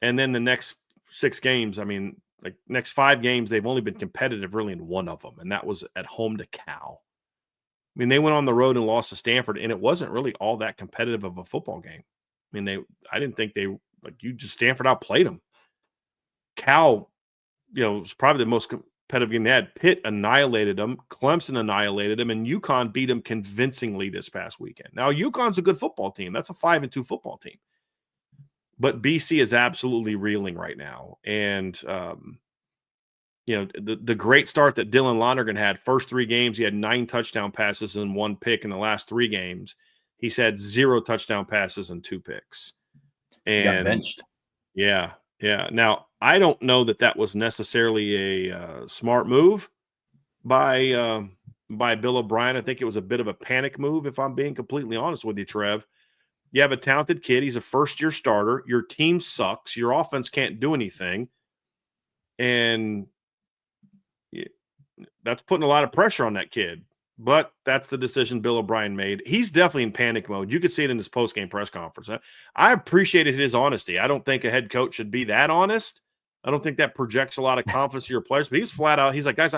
B: And then the next 6 games, I mean, like next 5 games, they've only been competitive really in 1 of them, and that was at home to Cal. I mean, they went on the road and lost to Stanford, and it wasn't really all that competitive of a football game. I mean, I didn't think Stanford outplayed them. Cal, was probably the most competitive game they had. Pitt annihilated them. Clemson annihilated them, and UConn beat them convincingly this past weekend. Now, UConn's a good football team. That's a 5-2 football team. But BC is absolutely reeling right now. And the great start that Dylan Lonergan had. First 3 games, he had 9 touchdown passes and 1 pick. In the last 3 games, he's had 0 touchdown passes and 2 picks. And
A: he got benched.
B: Yeah. Now, I don't know that was necessarily a smart move by Bill O'Brien. I think it was a bit of a panic move, if I'm being completely honest with you, Trev. You have a talented kid. He's a first-year starter. Your team sucks. Your offense can't do anything. And that's putting a lot of pressure on that kid. But that's the decision Bill O'Brien made. He's definitely in panic mode. You could see it in his post-game press conference. I appreciated his honesty. I don't think a head coach should be that honest. I don't think that projects a lot of confidence to your players. But he's flat out. He's like, guys,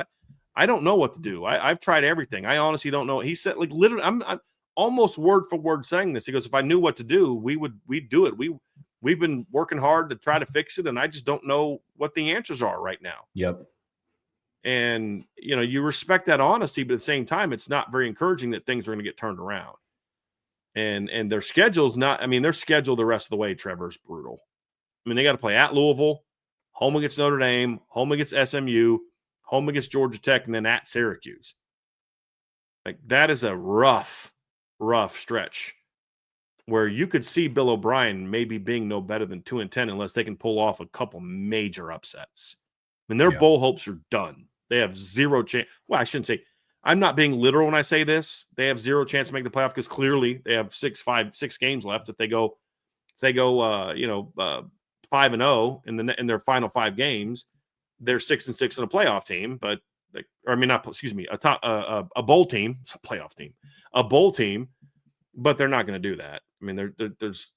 B: I don't know what to do. I've tried everything. I honestly don't know. He said, like, literally, I'm almost word for word saying this. He goes, if I knew what to do, we'd do it. We've been working hard to try to fix it, and I just don't know what the answers are right now.
A: Yep.
B: And, you respect that honesty, but at the same time, it's not very encouraging that things are going to get turned around. And their schedule's not, their schedule the rest of the way, Trevor, is brutal. They got to play at Louisville, home against Notre Dame, home against SMU, home against Georgia Tech, and then at Syracuse. Like, that is a rough stretch where you could see Bill O'Brien maybe being no better than 2-10 unless they can pull off a couple major upsets. Their bowl hopes are done. They have 0 chance. Well, I shouldn't say. I'm not being literal when I say this. They have 0 chance to make the playoff because clearly they have 6 games left. If they go 5-0 in their final 5 games, they're 6-6 in a playoff team. But a bowl team, it's a playoff team, a bowl team. But they're not going to do that. There's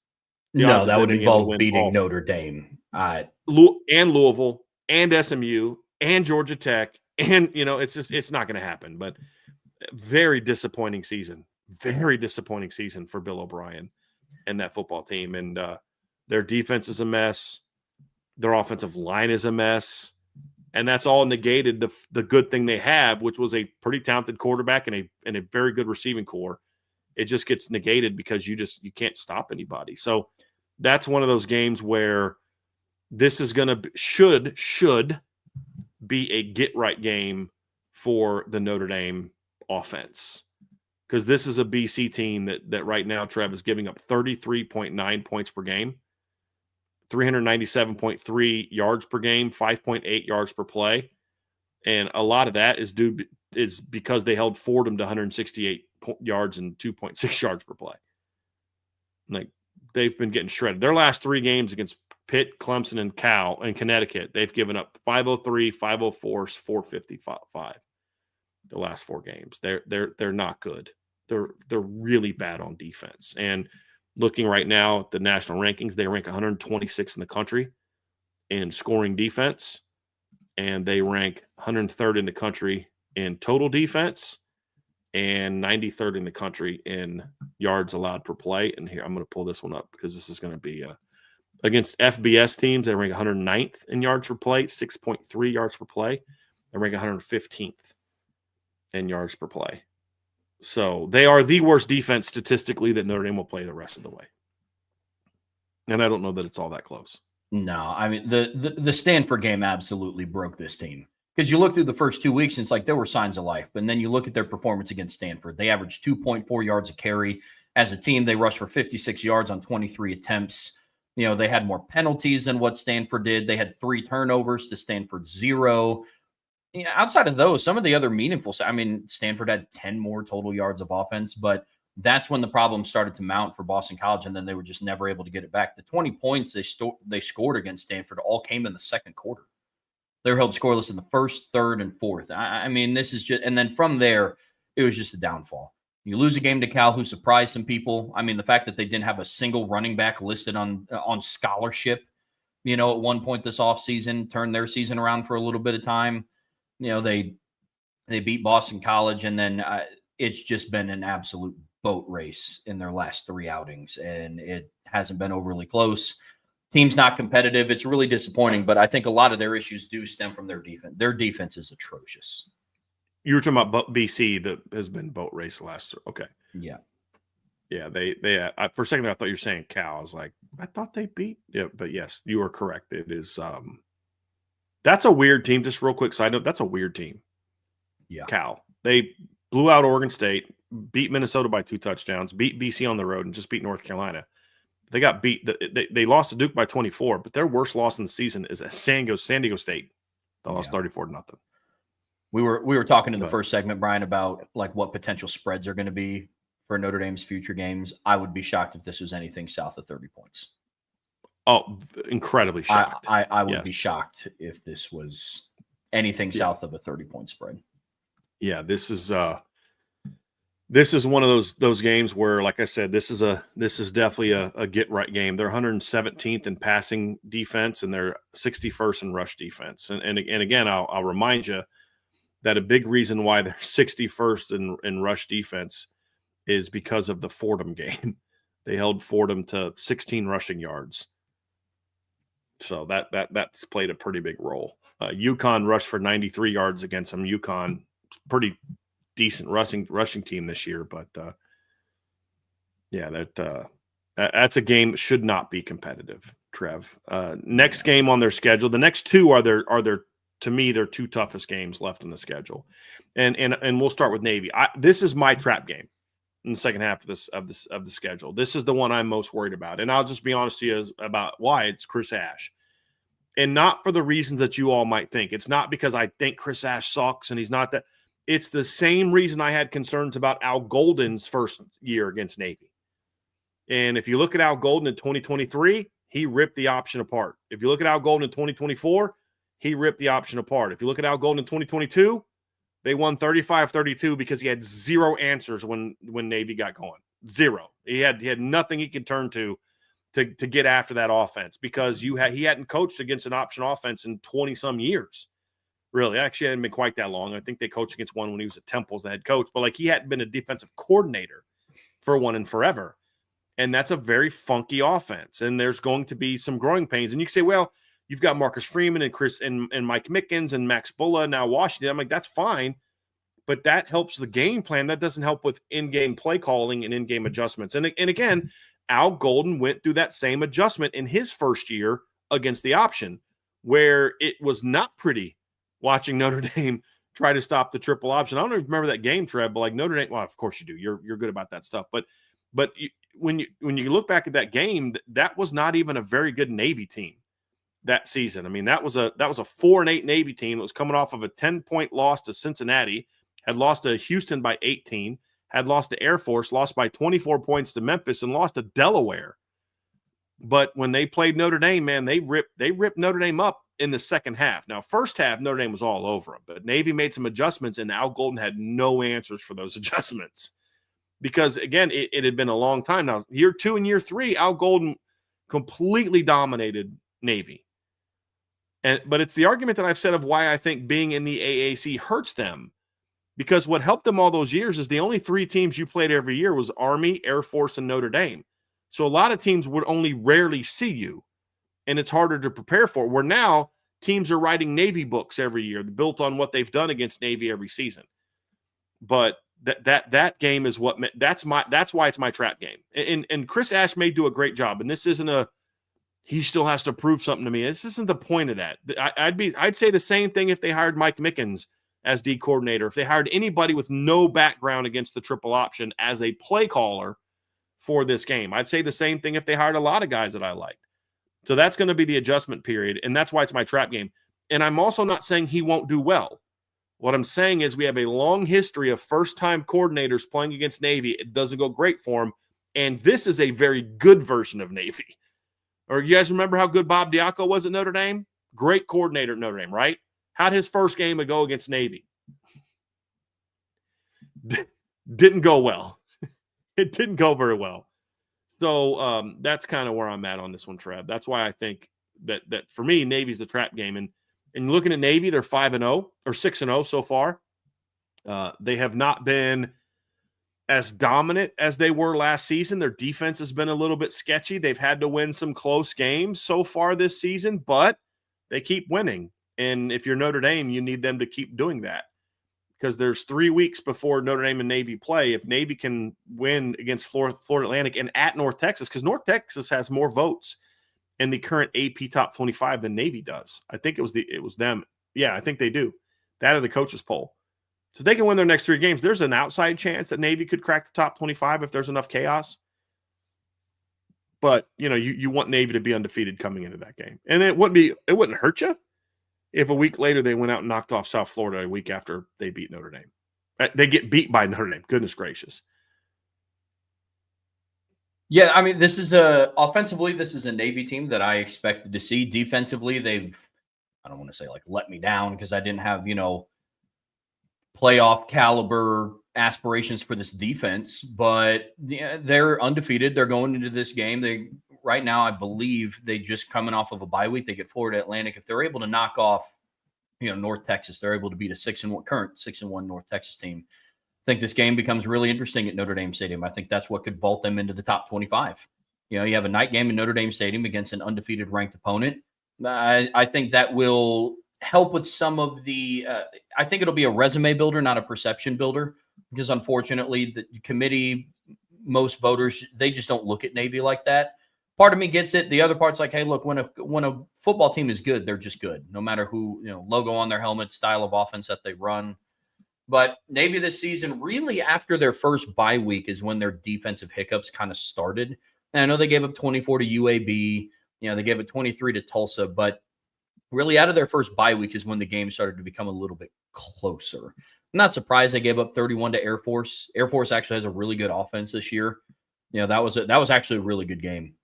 A: that would involve beating Notre Dame
B: and Louisville and SMU and Georgia Tech. And, it's not going to happen. But very disappointing season for Bill O'Brien and that football team. And their defense is a mess. Their offensive line is a mess. And that's all negated the good thing they have, which was a pretty talented quarterback and a very good receiving core. It just gets negated because you can't stop anybody. So that's one of those games where this is going to should be a get right game for the Notre Dame offense, because this is a BC team that right now, Trev, is giving up 33.9 points per game, 397.3 yards per game, 5.8 yards per play. And a lot of that is because they held Fordham to 168 yards and 2.6 yards per play. Like, they've been getting shredded. Their last 3 games against Pitt, Clemson, and Cal and Connecticut, they've given up 503, 504, 455. The last 4 games, they're not good. They're really bad on defense. And looking right now at the national rankings, they rank 126 in the country in scoring defense, and they rank 103rd in the country in total defense and 93rd in the country in yards allowed per play. And here, I'm going to pull this one up because this is going to be against FBS teams. They rank 109th in yards per play, 6.3 yards per play. They rank 115th in yards per play. So they are the worst defense statistically that Notre Dame will play the rest of the way. And I don't know that it's all that close.
A: No, the Stanford game absolutely broke this team. Because you look through the first 2 weeks, and it's like there were signs of life. But then you look at their performance against Stanford. They averaged 2.4 yards a carry. As a team, they rushed for 56 yards on 23 attempts. They had more penalties than what Stanford did. They had 3 turnovers to Stanford's 0. Outside of those, some of the other meaningful, Stanford had 10 more total yards of offense, but that's when the problems started to mount for Boston College, and then they were just never able to get it back. The 20 points they scored against Stanford all came in the second quarter. They were held scoreless in the first, third, and fourth. This is just – and then from there, it was just a downfall. You lose a game to Cal, who surprised some people. The fact that they didn't have a single running back listed on scholarship, at one point this offseason, turned their season around for a little bit of time. They beat Boston College, and then it's just been an absolute boat race in their last 3 outings, and it hasn't been overly close. Team's not competitive. It's really disappointing, but I think a lot of their issues do stem from their defense. Their defense is atrocious.
B: You were talking about BC that has been boat race the last. Okay.
A: Yeah.
B: Yeah. They for a second there, I thought you were saying Cal. I was like, I thought they beat. Yeah. But yes, you are correct. It is, That's a weird team. Just real quick side note, that's a weird team.
A: Yeah.
B: Cal. They blew out Oregon State, beat Minnesota by 2 touchdowns, beat BC on the road, and just beat North Carolina. They got beat. They lost to Duke by 24, but their worst loss in the season is at San Diego State. They lost 34-0.
A: We were talking in the first segment, Brian, about like what potential spreads are going to be for Notre Dame's future games. I would be shocked if this was anything south of 30 points.
B: Oh, incredibly shocked.
A: I would be shocked if this was anything south of a 30-point spread.
B: Yeah, this is one of those games where, like I said, this is definitely a get right game. They're 117th in passing defense and they're 61st in rush defense. And again, I'll remind you that a big reason why they're 61st in rush defense is because of the Fordham game. They held Fordham to 16 rushing yards. So that's played a pretty big role. UConn rushed for 93 yards against them. UConn, pretty decent rushing team this year, but that's a game that should not be competitive, Trev. Next game on their schedule, the next two are their to me their two toughest games left in the schedule, and we'll start with Navy. This is my trap game in the second half of the schedule. This is the one I'm most worried about, and I'll just be honest to you about why. It's Chris Ash, and not for the reasons that you all might think. It's not because I think Chris Ash sucks and he's not that. It's the same reason I had concerns about Al Golden's first year against Navy. And if you look at Al Golden in 2023, he ripped the option apart. If you look at Al Golden in 2024, he ripped the option apart. If you look at Al Golden in 2022, they won 35-32 because he had zero answers when Navy got going. Zero. He had nothing he could turn to get after that offense because he hadn't coached against an option offense in 20-some years. Really, actually, it hadn't been quite that long. I think they coached against one when he was at Temple as the head coach, but like he hadn't been a defensive coordinator for one in forever. And that's a very funky offense. And there's going to be some growing pains. And you can say, well, you've got Marcus Freeman and Chris and Mike Mickens and Max Bulla now Washington. I'm like, that's fine. But that helps the game plan. That doesn't help with in-game play calling and in-game adjustments. And again, Al Golden went through that same adjustment in his first year against the option, where it was not pretty watching Notre Dame try to stop the triple option. I don't even remember that game, Trev, but like Notre Dame, well, of course you do. You're good about that stuff. But when you look back at that game, that was not even a very good Navy team that season. I mean, that was a 4-8 Navy team that was coming off of a 10-point loss to Cincinnati, had lost to Houston by 18, had lost to Air Force, lost by 24 points to Memphis, and lost to Delaware. But when they played Notre Dame, man, they ripped Notre Dame up in the second half. Now, first half, Notre Dame was all over them, but Navy made some adjustments, and Al Golden had no answers for those adjustments because, again, it had been a long time. Now, year 2 and year 3, Al Golden completely dominated Navy. But it's the argument that I've said of why I think being in the AAC hurts them, because what helped them all those years is the only 3 teams you played every year was Army, Air Force, and Notre Dame. So a lot of teams would only rarely see you, and it's harder to prepare for. Where now teams are writing Navy books every year built on what they've done against Navy every season. But that game is that's why it's my trap game. And Chris Ash may do a great job, and this isn't he still has to prove something to me. This isn't the point of that. I'd say the same thing if they hired Mike Mickens as D coordinator, if they hired anybody with no background against the triple option as a play caller for this game. I'd say the same thing if they hired a lot of guys that I liked. So that's going to be the adjustment period, and that's why it's my trap game. And I'm also not saying he won't do well. What I'm saying is we have a long history of first-time coordinators playing against Navy. It doesn't go great for them, and this is a very good version of Navy. Or you guys remember how good Bob Diaco was at Notre Dame? Great coordinator at Notre Dame, right? How'd his first game go against Navy? Didn't go well. It didn't go very well. So that's kind of where I'm at on this one, Trev. That's why I think that for me, Navy's the trap game. And looking at Navy, they're 5-0 or 6-0 so far. They have not been as dominant as they were last season. Their defense has been a little bit sketchy. They've had to win some close games so far this season, but they keep winning. And if you're Notre Dame, you need them to keep doing that, because there's 3 weeks before Notre Dame and Navy play. If Navy can win against Florida Atlantic and at North Texas, because North Texas has more votes in the current AP top 25 than Navy does. I think it was them. Yeah, I think they do. That or the coaches poll. So they can win their next 3 games. There's an outside chance that Navy could crack the top 25 if there's enough chaos. But you want Navy to be undefeated coming into that game. And it wouldn't hurt you if a week later they went out and knocked off South Florida a week after they beat Notre Dame. They get beat by Notre Dame. Goodness gracious.
A: Yeah, I mean, offensively, this is a Navy team that I expected to see. Defensively, I don't want to say like let me down because I didn't have, playoff caliber aspirations for this defense, but they're undefeated. They're going into this game. Right now, I believe they just coming off of a bye week. They get Florida Atlantic. If they're able to knock off, North Texas, they're able to beat a current 6-1 North Texas team. I think this game becomes really interesting at Notre Dame Stadium. I think that's what could vault them into the top 25. You have a night game in Notre Dame Stadium against an undefeated ranked opponent. I think that will help with some of the I think it'll be a resume builder, not a perception builder, because unfortunately the committee, most voters, they just don't look at Navy like that. Part of me gets it. The other part's like, hey, look, when a football team is good, they're just good, no matter who, logo on their helmet, style of offense that they run. But Navy this season, really after their first bye week is when their defensive hiccups kind of started. And I know they gave up 24 to UAB. They gave it 23 to Tulsa, but really out of their first bye week is when the game started to become a little bit closer. I'm not surprised they gave up 31 to Air Force. Air Force actually has a really good offense this year. That was actually a really good game.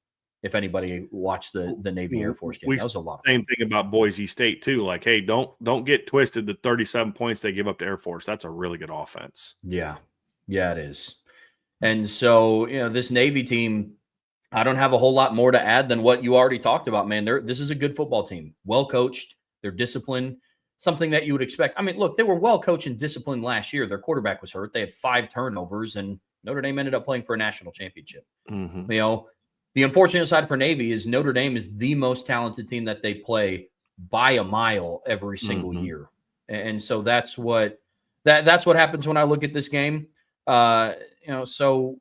A: If anybody watched the Navy Air Force game, that was a lot.
B: Same thing about Boise State too. Like, hey, don't get twisted. The 37 points they give up to Air Force, that's a really good offense.
A: Yeah, it is. And so this Navy team, I don't have a whole lot more to add than what you already talked about, man. This is a good football team, well coached. They're disciplined, something that you would expect. I mean, look, they were well coached and disciplined last year. Their quarterback was hurt. They had 5 turnovers, and Notre Dame ended up playing for a national championship.
B: Mm-hmm.
A: The unfortunate side for Navy is Notre Dame is the most talented team that they play by a mile every single year. And so that's what happens when I look at this game. So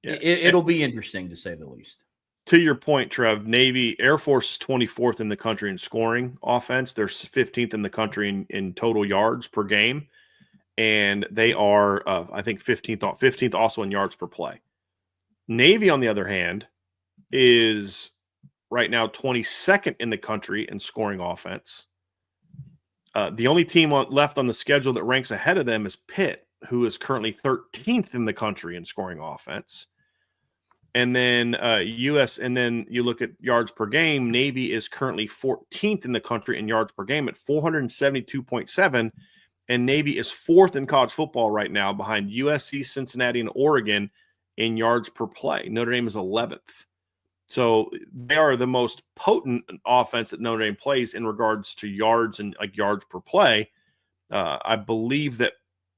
A: it'll be interesting to say the least.
B: To your point, Trev, Navy Air Force is 24th in the country in scoring offense. They're 15th in the country in total yards per game. And they are, I think, 15th also in yards per play. Navy, on the other hand, is right now 22nd in the country in scoring offense. The only team left on the schedule that ranks ahead of them is Pitt, who is currently 13th in the country in scoring offense. And then and then you look at yards per game, Navy is currently 14th in the country in yards per game at 472.7. And Navy is 4th in college football right now behind USC, Cincinnati, and Oregon in yards per play. Notre Dame is 11th. So they are the most potent offense that Notre Dame plays in regards to yards and yards per play. I believe that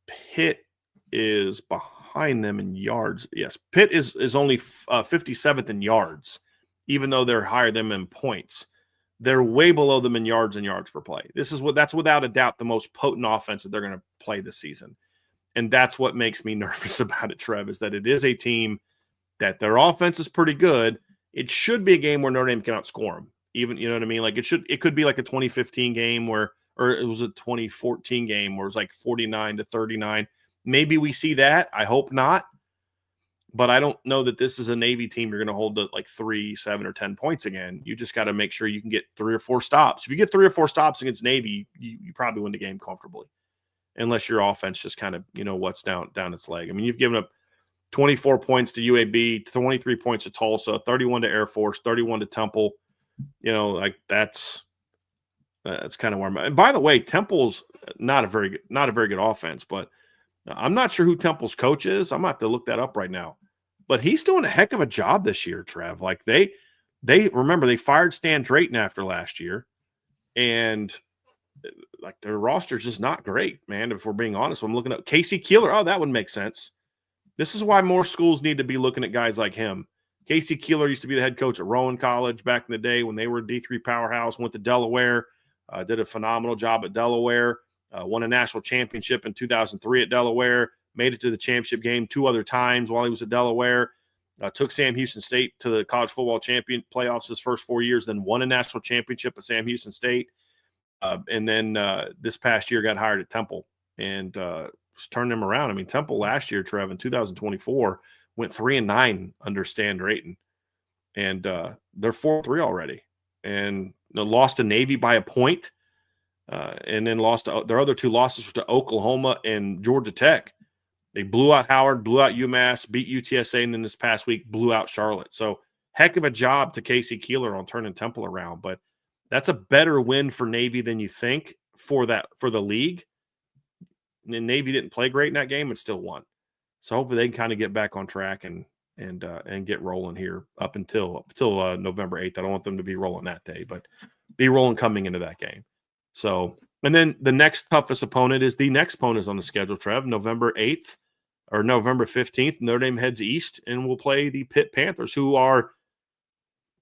B: Pitt is behind them in yards. Yes, Pitt is only 57th in yards, even though they're higher than them in points. They're way below them in yards and yards per play. That's without a doubt the most potent offense that they're going to play this season. And that's what makes me nervous about it, Trev, is that it is a team that their offense is pretty good. It should be a game where Notre Dame can outscore them. Even, you know what I mean? Like it could be like a 2015 game or it was a 2014 game where it was like 49-39. Maybe we see that. I hope not. But I don't know that this is a Navy team you're going to hold to like 3, 7, or 10 points again. You just got to make sure you can get 3 or 4 stops. If you get 3 or 4 stops against Navy, you probably win the game comfortably. Unless your offense just kind of, what's down its leg. I mean, you've given up 24 points to UAB, 23 points to Tulsa, 31 to Air Force, 31 to Temple. That's kind of where I'm at. And by the way, Temple's not a very good offense, but I'm not sure who Temple's coach is. I'm going to have to look that up right now. But he's doing a heck of a job this year, Trev. Like they remember they fired Stan Drayton after last year, and like their roster is just not great, man. If we're being honest, I'm looking at Casey Keeler. Oh, that would make sense. This is why more schools need to be looking at guys like him. Casey Keeler used to be the head coach at Rowan College back in the day when they were a D3 powerhouse, went to Delaware, did a phenomenal job at Delaware, won a national championship in 2003 at Delaware, made it to the championship game 2 other times while he was at Delaware. took Sam Houston State to the college football champion playoffs his first 4 years, then won a national championship at Sam Houston State. And then this past year got hired at Temple and turned them around. I mean, Temple last year, Trev, in 2024, went 3-9 under Stan Drayton. And they're 4-3 already. And lost to Navy by a point. And then lost their other two losses to Oklahoma and Georgia Tech. They blew out Howard, blew out UMass, beat UTSA, and then this past week blew out Charlotte. So heck of a job to Casey Keeler on turning Temple around. But that's a better win for Navy than you think for the league. And Navy didn't play great in that game and still won. So hopefully they can kind of get back on track and get rolling here up until November 8th. I don't want them to be rolling that day, but be rolling coming into that game. So, and then the next toughest opponent is the next opponent on the schedule, Trev, November 8th or November 15th. Notre Dame heads east and will play the Pitt Panthers, who are,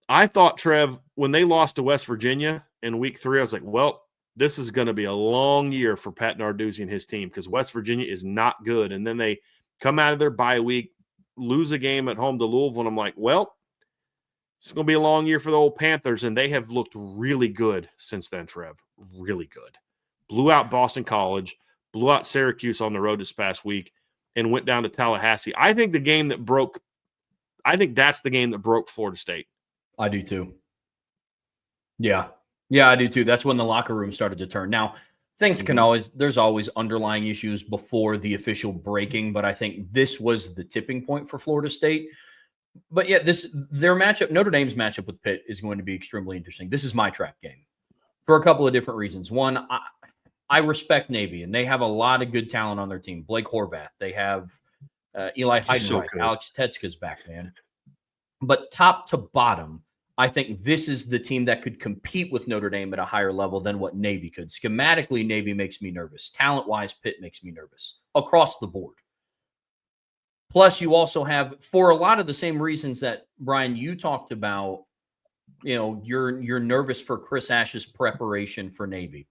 B: I thought, Trev, when they lost to West Virginia in week 3, I was like, well, this is going to be a long year for Pat Narduzzi and his team because West Virginia is not good. And then they come out of their bye week, lose a game at home to Louisville, and I'm like, well, it's going to be a long year for the old Panthers, and they have looked really good since then, Trev. Really good. Blew out Boston College, blew out Syracuse on the road this past week, and went down to Tallahassee. I think that's the game that broke Florida State.
A: I do too. Yeah, I do too. That's when the locker room started to turn. Now, things can there's always underlying issues before the official breaking, but I think this was the tipping point for Florida State. But yeah, their matchup, Notre Dame's matchup with Pitt is going to be extremely interesting. This is my trap game for a couple of different reasons. One, I respect Navy, and they have a lot of good talent on their team. Blake Horvath, they have Eli Heidenreich, Alex Tetska's back, man. But top to bottom, I think this is the team that could compete with Notre Dame at a higher level than what Navy could. Schematically, Navy makes me nervous. Talent-wise, Pitt makes me nervous across the board. Plus, you also have, for a lot of the same reasons that, Brian, you talked about, you're nervous for Chris Ash's preparation for Navy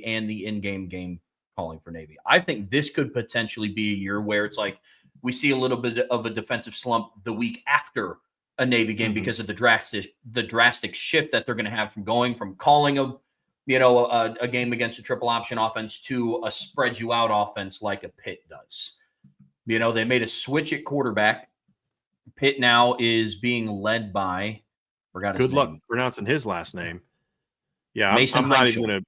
A: and the in-game game calling for Navy. I think this could potentially be a year where it's like we see a little bit of a defensive slump the week after a Navy game because of the drastic shift that they're going to have from going from calling a game against a triple option offense to a spread you out offense like a Pitt does. They made a switch at quarterback. Pitt now is being led by, forgot his name.
B: Good luck pronouncing his last name. Yeah,
A: Mason
B: I'm not
A: Heinschel.
B: even going to.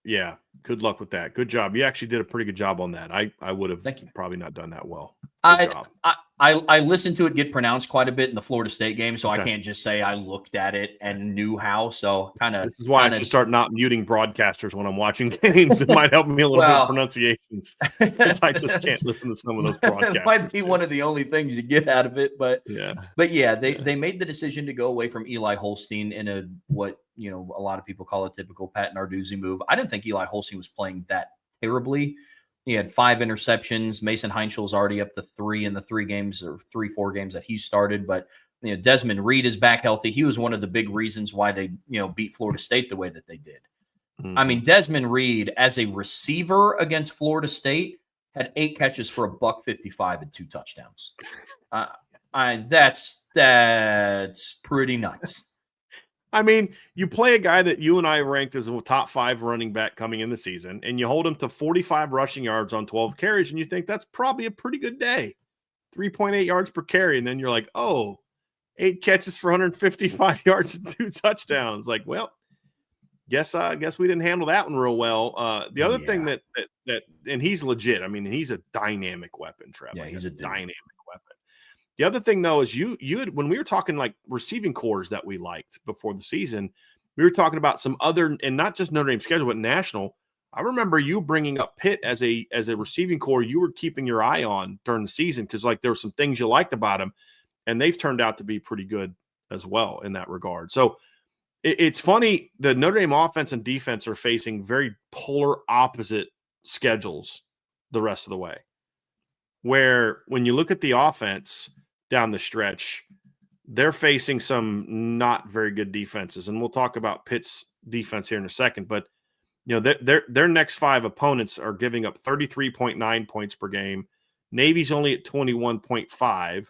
B: Yeah, good luck with that. Good job. You actually did a pretty good job on that. I would have probably not done that well. Good job.
A: I listened to it get pronounced quite a bit in the Florida State game, so I can't just say I looked at it and knew how. So
B: this is why I should start not muting broadcasters when I'm watching games. It might help me a little bit with pronunciations, because I just can't listen to some of those broadcasters.
A: It might be one of the only things you get out of it, but they made the decision to go away from Eli Holstein in a lot of people call a typical Pat Narduzzi move. I didn't think Eli Holstein was playing that terribly. He had 5 interceptions. Mason Heinschel's already up to 3 in the 4 games that he started. But Desmond Reed is back healthy. He was one of the big reasons why they beat Florida State the way that they did. I mean, Desmond Reed as a receiver against Florida State had 8 catches for $155 and 2 touchdowns. That's pretty nuts.
B: I mean, you play a guy that you and I ranked as a top 5 running back coming in the season, and you hold him to 45 rushing yards on 12 carries, and you think that's probably a pretty good day. 3.8 yards per carry, and then you're like, 8 catches for 155 yards and 2 touchdowns. Like, well, guess we didn't handle that one real well. The other thing that and he's legit. I mean, he's a dynamic weapon, Trev.
A: Yeah, he's a
B: dynamic weapon. The other thing, though, is you had, when we were talking like receiving cores that we liked before the season, we were talking about some other, and not just Notre Dame schedule, but national. I remember you bringing up Pitt as a receiving core you were keeping your eye on during the season because like there were some things you liked about him, and they've turned out to be pretty good as well in that regard. So it's funny, the Notre Dame offense and defense are facing very polar opposite schedules the rest of the way. Where when you look at the offense down the stretch, they're facing some not very good defenses. And we'll talk about Pitt's defense here in a second. But, their next 5 opponents are giving up 33.9 points per game. Navy's only at 21.5.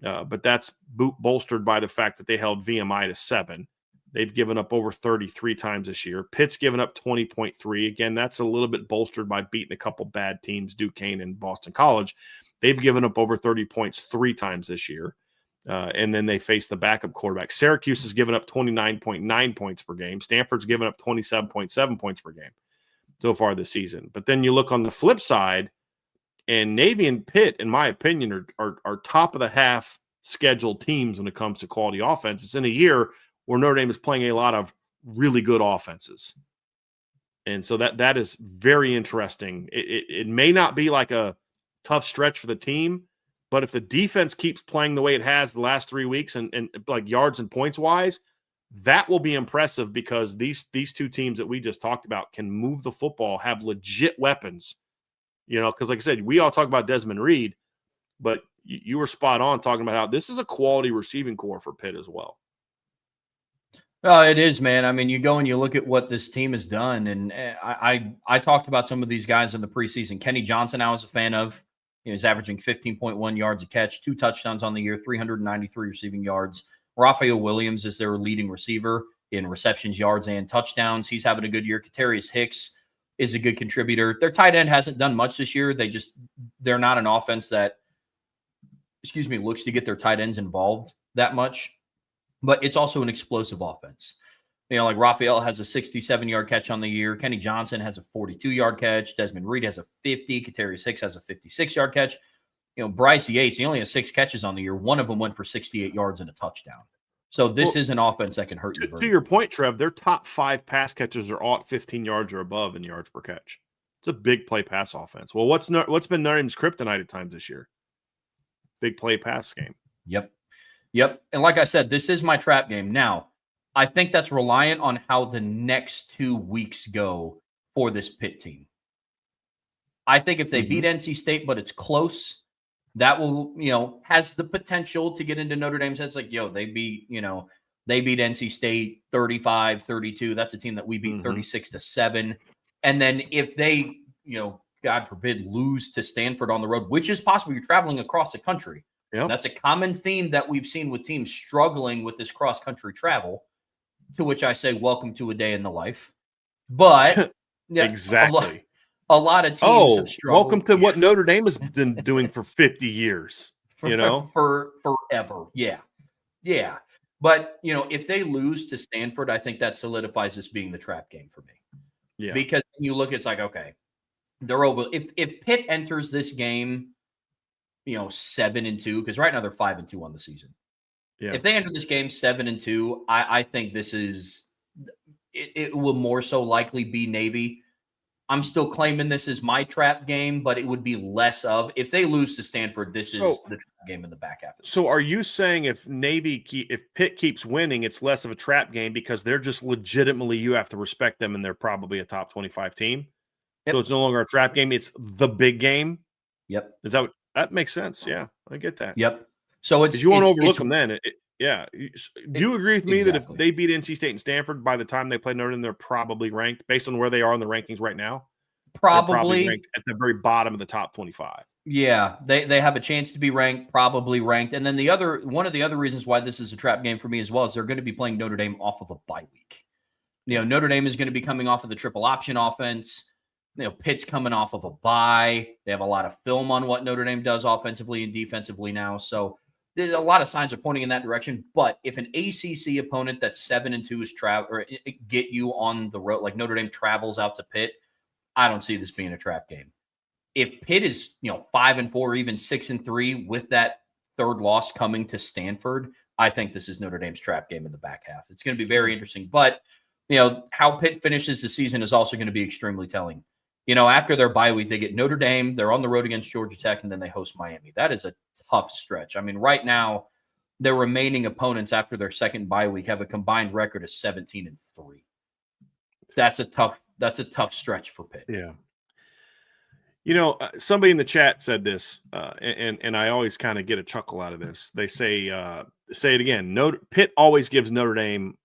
B: but that's bolstered by the fact that they held VMI to 7. They've given up over 33 times this year. Pitt's given up 20.3. Again, that's a little bit bolstered by beating a couple bad teams, Duquesne and Boston College. They've given up over 30 points 3 times this year. And then they face the backup quarterback. Syracuse has given up 29.9 points per game. Stanford's given up 27.7 points per game so far this season. But then you look on the flip side, and Navy and Pitt, in my opinion, are top of the half scheduled teams when it comes to quality offenses in a year where Notre Dame is playing a lot of really good offenses. And so that is very interesting. It may not be like a tough stretch for the team, but if the defense keeps playing the way it has the last 3 weeks and like yards and points wise, that will be impressive because these two teams that we just talked about can move the football, have legit weapons. Because like I said, we all talk about Desmond Reed, but you were spot on talking about how this is a quality receiving core for Pitt as well.
A: Oh, it is, man. I mean, you go and you look at what this team has done, and I talked about some of these guys in the preseason. Kenny Johnson, I was a fan of. He's averaging 15.1 yards a catch, 2 touchdowns on the year, 393 receiving yards. Raphael Williams is their leading receiver in receptions, yards, and touchdowns. He's having a good year. Katarius Hicks is a good contributor. Their tight end hasn't done much this year. They're not an offense that, looks to get their tight ends involved that much. But it's also an explosive offense. Like Raphael has a 67-yard catch on the year. Kenny Johnson has a 42-yard catch. Desmond Reed has a 50. Katarius Hicks has a 56-yard catch. Bryce Yates, he only has 6 catches on the year. One of them went for 68 yards and a touchdown. So this is an offense that can hurt you.
B: To your point, Trev, their top 5 pass catchers are all at 15 yards or above in yards per catch. It's a big play pass offense. Well, what's been Notre Dame's kryptonite at times this year? Big play pass game.
A: Yep. And like I said, this is my trap game. Now, I think that's reliant on how the next 2 weeks go for this Pitt team. I think if they beat NC State, but it's close, that will, has the potential to get into Notre Dame's heads. Like, they beat NC State 35-32. That's a team that we beat 36-7. And then if they, God forbid, lose to Stanford on the road, which is possible, you're traveling across the country. Yep. That's a common theme that we've seen with teams struggling with this cross-country travel, to which I say, welcome to a day in the life. But
B: exactly.
A: A lot of teams have struggled.
B: Welcome to what Notre Dame has been doing for 50 years,
A: for forever. Yeah. But, if they lose to Stanford, I think that solidifies this being the trap game for me.
B: Yeah.
A: Because you look, it's like, okay, they're over. If Pitt enters this game, 7-2, because right now they're 5-2 on the season. Yeah. If they enter this game 7-2, I think this is it will more so likely be Navy. I'm still claiming this is my trap game, but it would be less of if they lose to Stanford. This is the trap game in the back half.
B: So, are you saying if Pitt keeps winning, it's less of a trap game because they're just legitimately you have to respect them and they're probably a top 25 team? Yep. So it's no longer a trap game; it's the big game.
A: Yep.
B: Is that makes sense? Yeah, I get that.
A: Yep. So
B: you won't overlook them then. Do you agree with me that if they beat NC State and Stanford by the time they play Notre Dame, they're probably ranked based on where they are in the rankings right now?
A: Probably
B: ranked at the very bottom of the top 25.
A: Yeah, they have a chance to be ranked, probably ranked. And then one of the other reasons why this is a trap game for me as well is they're going to be playing Notre Dame off of a bye week. Notre Dame is going to be coming off of the triple option offense. Pitt's coming off of a bye. They have a lot of film on what Notre Dame does offensively and defensively now. So there's a lot of signs are pointing in that direction. But if an ACC opponent that's 7-2 is get you on the road, like Notre Dame travels out to Pitt, I don't see this being a trap game. If Pitt is 5-4 or even 6-3 with that third loss coming to Stanford, I think this is Notre Dame's trap game in the back half. It's going to be very interesting. But how Pitt finishes the season is also going to be extremely telling. After their bye week, they get Notre Dame, they're on the road against Georgia Tech, and then they host Miami. That is a tough stretch. I mean, right now, their remaining opponents after their second bye week have a combined record of 17-3. That's a tough stretch for Pitt.
B: Yeah. Somebody in the chat said this, and I always kind of get a chuckle out of this. They say it again. Pitt always gives Notre Dame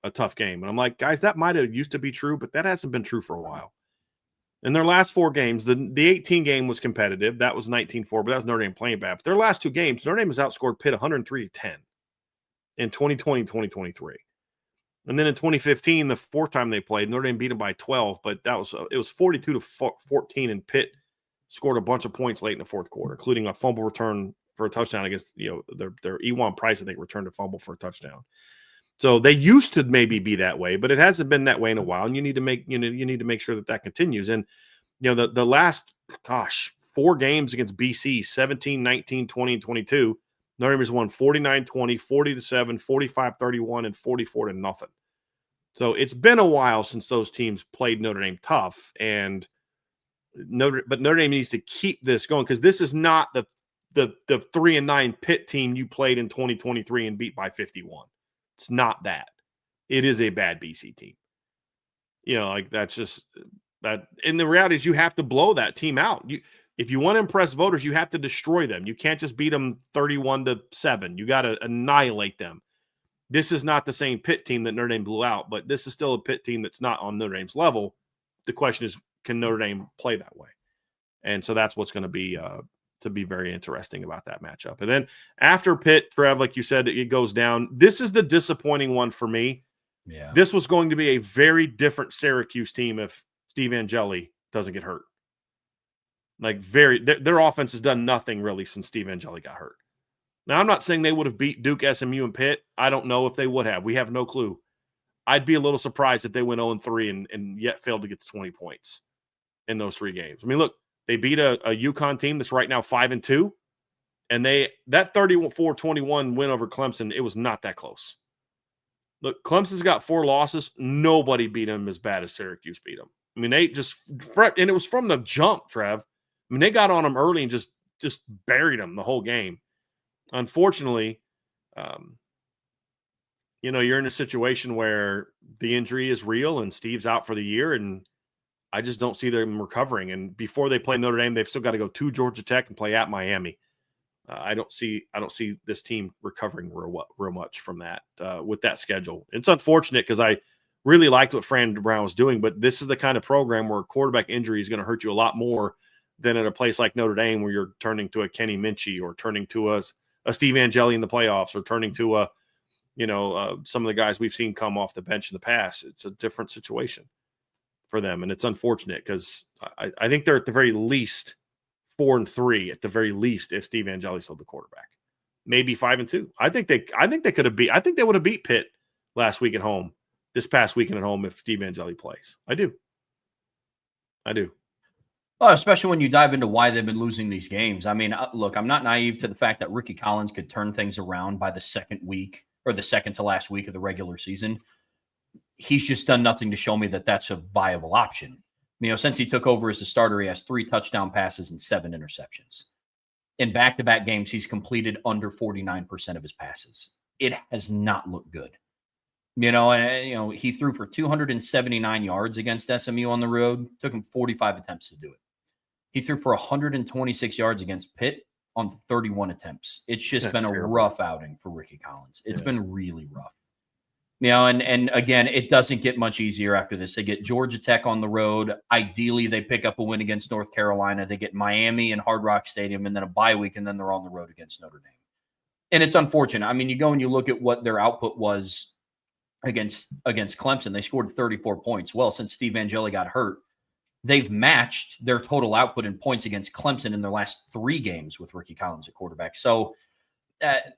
B: a tough game. And I'm like, guys, that might have used to be true, but that hasn't been true for a while. In their last 4 games, the 18 game was competitive. That was 19-4, but that was Notre Dame playing bad. But their last 2 games, Notre Dame has outscored Pitt 103-10 in 2020 and 2023. And then in 2015, the 4th time they played, Notre Dame beat them by 12, but it was 42-14, and Pitt scored a bunch of points late in the 4th quarter, including a fumble return for a touchdown against their Ewan Price. I think returned a fumble for a touchdown. So they used to maybe be that way, but it hasn't been that way in a while. And you need to make sure that continues. And the last 4 games against BC, 17, 19, 20, and 22, Notre Dame has won 49-20, 40-7, 45-31, and 44-0. So it's been a while since those teams played Notre Dame tough, but Notre Dame needs to keep this going, because this is not the 3-9 Pitt team you played in 2023 and beat by 51. It's not that. It is a bad BC team. That's just that. And the reality is, you have to blow that team out. If you want to impress voters, you have to destroy them. You can't just beat them 31-7. You got to annihilate them. This is not the same Pitt team that Notre Dame blew out, but this is still a Pitt team that's not on Notre Dame's level. The question is, can Notre Dame play that way? And so that's what's going to be very interesting about that matchup. And then after Pitt, Trev, like you said, it goes down. This is the disappointing one for me.
A: Yeah.
B: This was going to be a very different Syracuse team if Steve Angeli doesn't get hurt. Their offense has done nothing really since Steve Angeli got hurt. Now, I'm not saying they would have beat Duke, SMU, and Pitt. I don't know if they would have. We have no clue. I'd be a little surprised if they went 0-3 and yet failed to get to 20 points in those 3 games. I mean, look, they beat a UConn team that's right now 5-2, and that 34-21 win over Clemson, it was not that close. Look, Clemson's got 4 losses. Nobody beat them as bad as Syracuse beat them. I mean, and it was from the jump, Trev. I mean, they got on them early and just buried them the whole game. Unfortunately, you're in a situation where the injury is real and Steve's out for the year, and I just don't see them recovering. And before they play Notre Dame, they've still got to go to Georgia Tech and play at Miami. I don't see this team recovering real much from that with that schedule. It's unfortunate, because I really liked what Fran Brown was doing, but this is the kind of program where quarterback injury is going to hurt you a lot more than at a place like Notre Dame, where you're turning to a Kenny Minchie or turning to a Steve Angeli in the playoffs, or turning to some of the guys we've seen come off the bench in the past. It's a different situation for them, and it's unfortunate, because I think they're at the very least 4-3 at the very least if Steve Angeli's still the quarterback. Maybe 5-2. I think they could have beat. I think they would have beat Pitt last week at home, this past weekend at home, if Steve Angeli plays. I do.
A: Well, especially when you dive into why they've been losing these games. I mean, look, I'm not naive to the fact that Ricky Collins could turn things around by the second week, or the second to last week of the regular season. He's just done nothing to show me that that's a viable option. Since he took over as a starter, he has 3 touchdown passes and 7 interceptions. In back-to-back games, he's completed under 49% of his passes. It has not looked good. He threw for 279 yards against SMU on the road. Took him 45 attempts to do it. He threw for 126 yards against Pitt on 31 attempts. It's just been a rough outing for Ricky Collins. It's been really rough. And again, it doesn't get much easier after this. They get Georgia Tech on the road. Ideally, they pick up a win against North Carolina. They get Miami and Hard Rock Stadium, and then a bye week, and then they're on the road against Notre Dame. And it's unfortunate. I mean, you go and you look at what their output was against Clemson. They scored 34 points. Well, since Steve Angeli got hurt, they've matched their total output in points against Clemson in their last 3 games with Ricky Collins at quarterback. So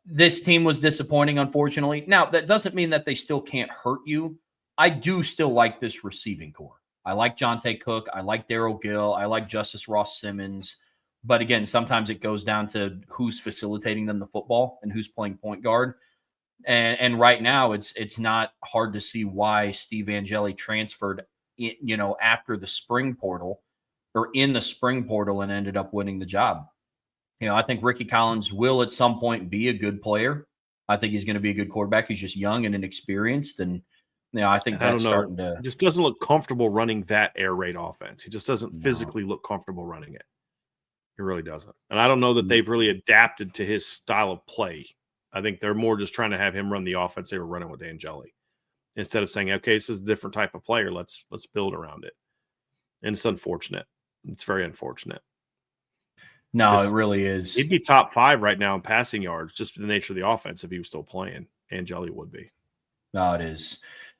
A: this team was disappointing, unfortunately. Now, that doesn't mean that they still can't hurt you. I do still like this receiving core. I like Jonte Cook. I like Darryl Gill. I like Justice Ross Simmons. But again, sometimes it goes down to who's facilitating them the football and who's playing point guard. And right now, it's not hard to see why Steve Angeli transferred, after the spring portal, or in the spring portal, and ended up winning the job. I think Ricky Collins will at some point be a good player. I think he's going to be a good quarterback. He's just young and inexperienced, and I think that's starting to.
B: He just doesn't look comfortable running that air raid offense. He just doesn't physically look comfortable running it. He really doesn't. And I don't know that they've really adapted to his style of play. I think they're more just trying to have him run the offense they were running with Angeli, instead of saying, okay, this is a different type of player. Let's build around it. And it's unfortunate. It's very unfortunate.
A: No, it really is.
B: He'd be top 5 right now in passing yards, just the nature of the offense if he was still playing. Angeli would be.
A: No, it is.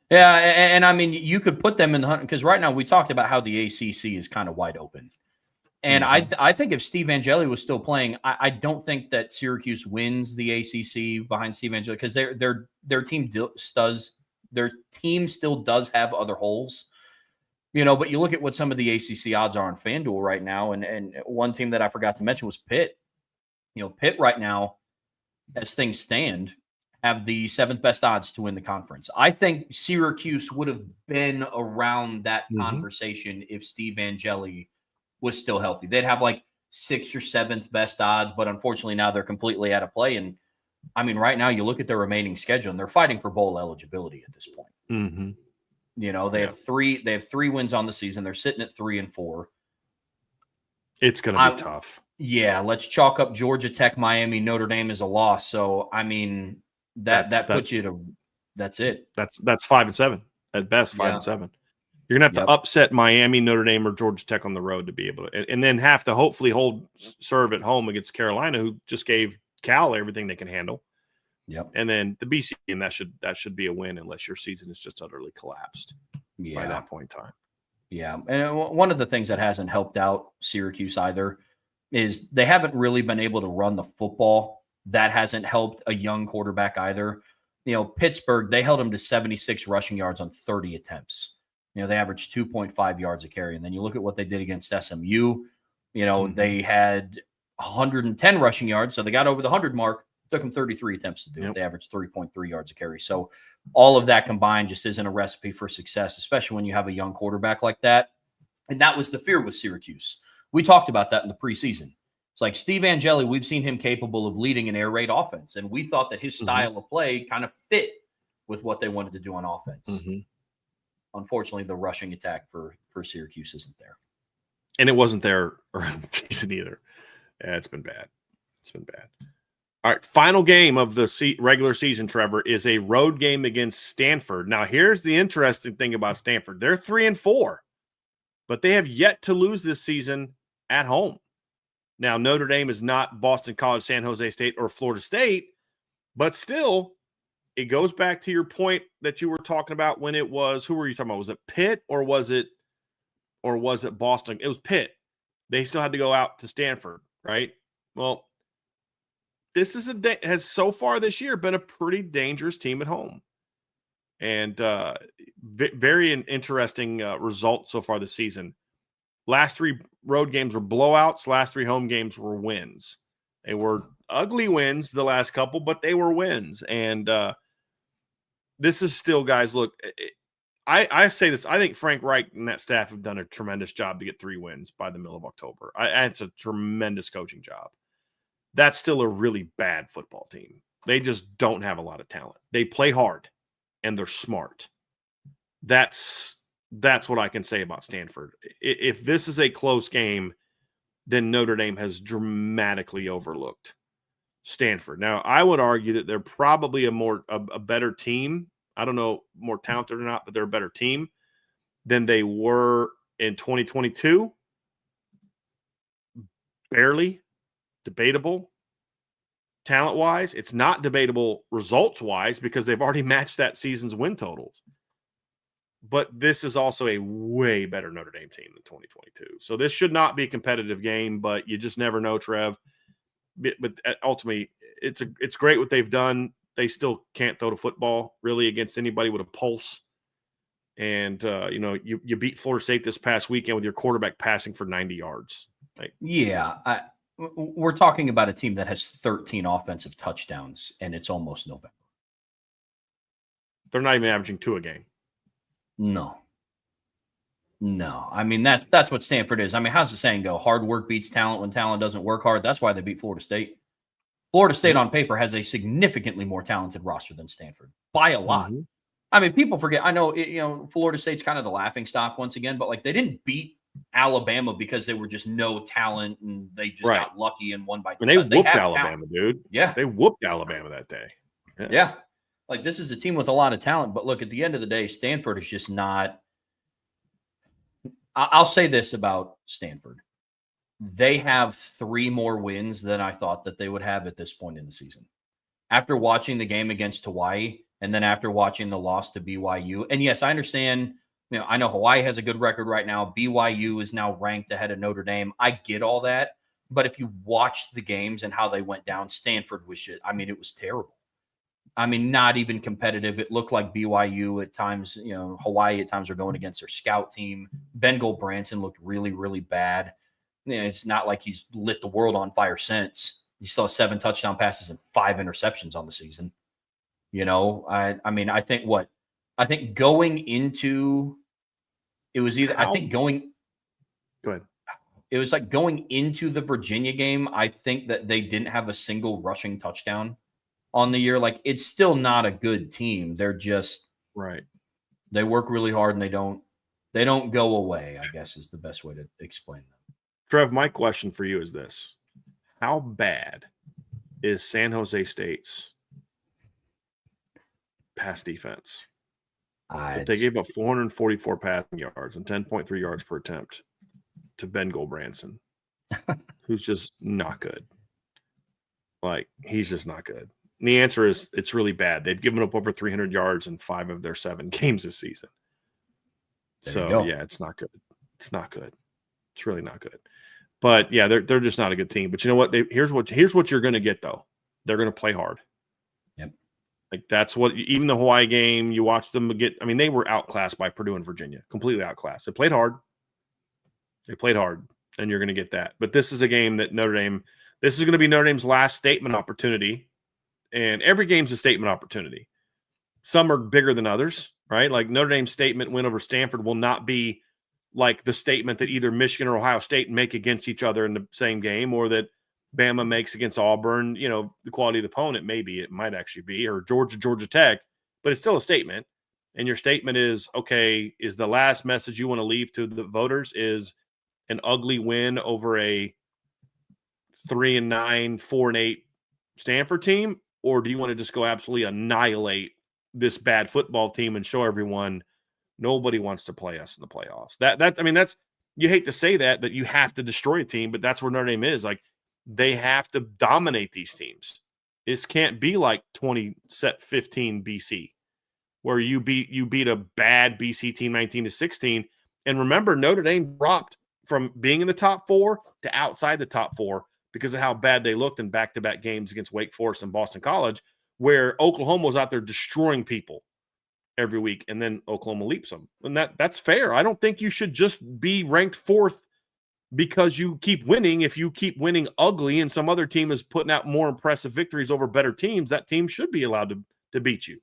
A: Yeah, and I mean, you could put them in the hunt because right now we talked about how the ACC is kind of wide open. And I think if Steve Angeli was still playing, I don't think that Syracuse wins the ACC behind Steve Angeli because their team still does have other holes, But you look at what some of the ACC odds are on FanDuel right now, and one team that I forgot to mention was Pitt. Pitt right now, as things stand, have the 7th best odds to win the conference. I think Syracuse would have been around that conversation if Steve Angeli was still healthy. They'd have like 6th or 7th best odds, but unfortunately now they're completely out of play. And I mean, right now you look at their remaining schedule and they're fighting for bowl eligibility at this point. They have 3 wins on the season. They're sitting at 3-4.
B: It's going to be tough.
A: Yeah, let's chalk up Georgia Tech, Miami, Notre Dame as a loss. So I mean, that puts you to that's it.
B: That's 5-7 at best. 5-7. You're gonna have to upset Miami, Notre Dame, or Georgia Tech on the road to be able to, and then have to hopefully serve at home against Carolina, who just gave Cal everything they can handle.
A: Yep.
B: And then the BC, and that should be a win unless your season is just utterly collapsed by that point in time.
A: Yeah, and one of the things that hasn't helped out Syracuse either is they haven't really been able to run the football. That hasn't helped a young quarterback either. Pittsburgh, they held him to 76 rushing yards on 30 attempts. They averaged 2.5 yards a carry. And then you look at what they did against SMU. They had 110 rushing yards. So they got over the 100 mark. Took them 33 attempts to do it. They averaged 3.3 yards a carry. So all of that combined just isn't a recipe for success, especially when you have a young quarterback like that. And that was the fear with Syracuse. We talked about that in the preseason. It's like Steve Angeli, we've seen him capable of leading an air raid offense. And we thought that his style of play kind of fit with what they wanted to do on offense. Unfortunately, the rushing attack for Syracuse isn't there. And
B: it wasn't there early in the season either. Yeah, it's been bad. All right, final game of the regular season, Trevor, is a road game against Stanford. Now, here's the interesting thing about Stanford. They're 3-4, but they have yet to lose this season at home. Now, Notre Dame is not Boston College, San Jose State, or Florida State, but still, it goes back to your point that you were talking about when it was, who were you talking about? Was it Pitt or was it Boston? It was Pitt. They still had to go out to Stanford, right? Well, this has so far this year been a pretty dangerous team at home. And very interesting result so far this season. Last 3 road games were blowouts. Last 3 home games were wins. They were ugly wins the last couple, but they were wins. And this is still, guys, look, I say this. I think Frank Reich and that staff have done a tremendous job to get 3 wins by the middle of October. It's a tremendous coaching job. That's still a really bad football team. They just don't have a lot of talent. They play hard, and they're smart. That's what I can say about Stanford. If this is a close game, then Notre Dame has dramatically overlooked Stanford. Now, I would argue that they're probably a better team. I don't know more talented or not, but they're a better team than they were in 2022. Barely. Debatable talent-wise. It's not debatable results-wise because they've already matched that season's win totals. But this is also a way better Notre Dame team than 2022. So this should not be a competitive game, but you just never know, Trev. But ultimately, it's great what they've done. They still can't throw the football really against anybody with a pulse. And, you beat Florida State this past weekend with your quarterback passing for 90 yards.
A: We're talking about a team that has 13 offensive touchdowns, and it's almost November.
B: They're not even averaging 2 a game.
A: No. I mean, that's what Stanford is. I mean, how's the saying go? Hard work beats talent when talent doesn't work hard. That's why they beat Florida State. Florida State on paper has a significantly more talented roster than Stanford by a lot. I mean, people forget. I know, Florida State's kind of the laughing stock once again, but like they didn't beat Alabama because they were just no talent and they just got lucky and won by 2.
B: And they whooped Alabama, dude.
A: Yeah.
B: They whooped Alabama that day.
A: Yeah. Like this is a team with a lot of talent, but look, at the end of the day, Stanford is just not I'll say this about Stanford. They have 3 more wins than I thought that they would have at this point in the season. After watching the game against Hawaii and then after watching the loss to BYU. And yes, I understand, I know Hawaii has a good record right now. BYU is now ranked ahead of Notre Dame. I get all that. But if you watch the games and how they went down, Stanford was shit. I mean, it was terrible. I mean, not even competitive. It looked like BYU at times, Hawaii at times are going against their scout team. Ben Branson looked really, really bad. It's not like he's lit the world on fire since. He still has 7 touchdown passes and 5 interceptions on the season. I think going into it was either
B: How?
A: I think going
B: Go ahead.
A: It was like going into the Virginia game, I think that they didn't have a single rushing touchdown on the year. Like, it's still not a good team. They're just
B: right.
A: They work really hard and they don't go away, I guess is the best way to explain them.
B: Trev, my question for you is this. How bad is San Jose State's pass defense? They gave up 444 passing yards and 10.3 yards per attempt to Ben Branson, who's just not good. Like, he's just not good. And the answer is it's really bad. They've given up over 300 yards in 5 of their 7 games this season. So, yeah, it's not good. It's not good. It's really not good. But, yeah, they're just not a good team. But you know what? Here's what you're going to get, though. They're going to play hard.
A: Yep.
B: Like, that's what – even the Hawaii game, you watch them get – I mean, they were outclassed by Purdue and Virginia. Completely outclassed. They played hard. And you're going to get that. But this is a game that Notre Dame – this is going to be Notre Dame's last statement opportunity. And every game's a statement opportunity. Some are bigger than others, right? Like, Notre Dame's statement win over Stanford will not be like the statement that either Michigan or Ohio State make against each other in the same game, or that Bama makes against Auburn. The quality of the opponent, maybe it might actually be, or Georgia Tech, but it's still a statement. And your statement is, okay, is the last message you want to leave to the voters is an ugly win over a 3-9, 4-8 Stanford team? Or do you want to just go absolutely annihilate this bad football team and show everyone nobody wants to play us in the playoffs? That's you hate to say that you have to destroy a team, but that's where Notre Dame is. Like, they have to dominate these teams. This can't be like 2015 BC, where you beat a bad BC team 19-16. And remember, Notre Dame dropped from being in the top 4 to outside the top 4 because of how bad they looked in back-to-back games against Wake Forest and Boston College, where Oklahoma was out there destroying people every week, and then Oklahoma leaps them. And that's fair. I don't think you should just be ranked 4th because you keep winning. If you keep winning ugly and some other team is putting out more impressive victories over better teams, that team should be allowed to beat you.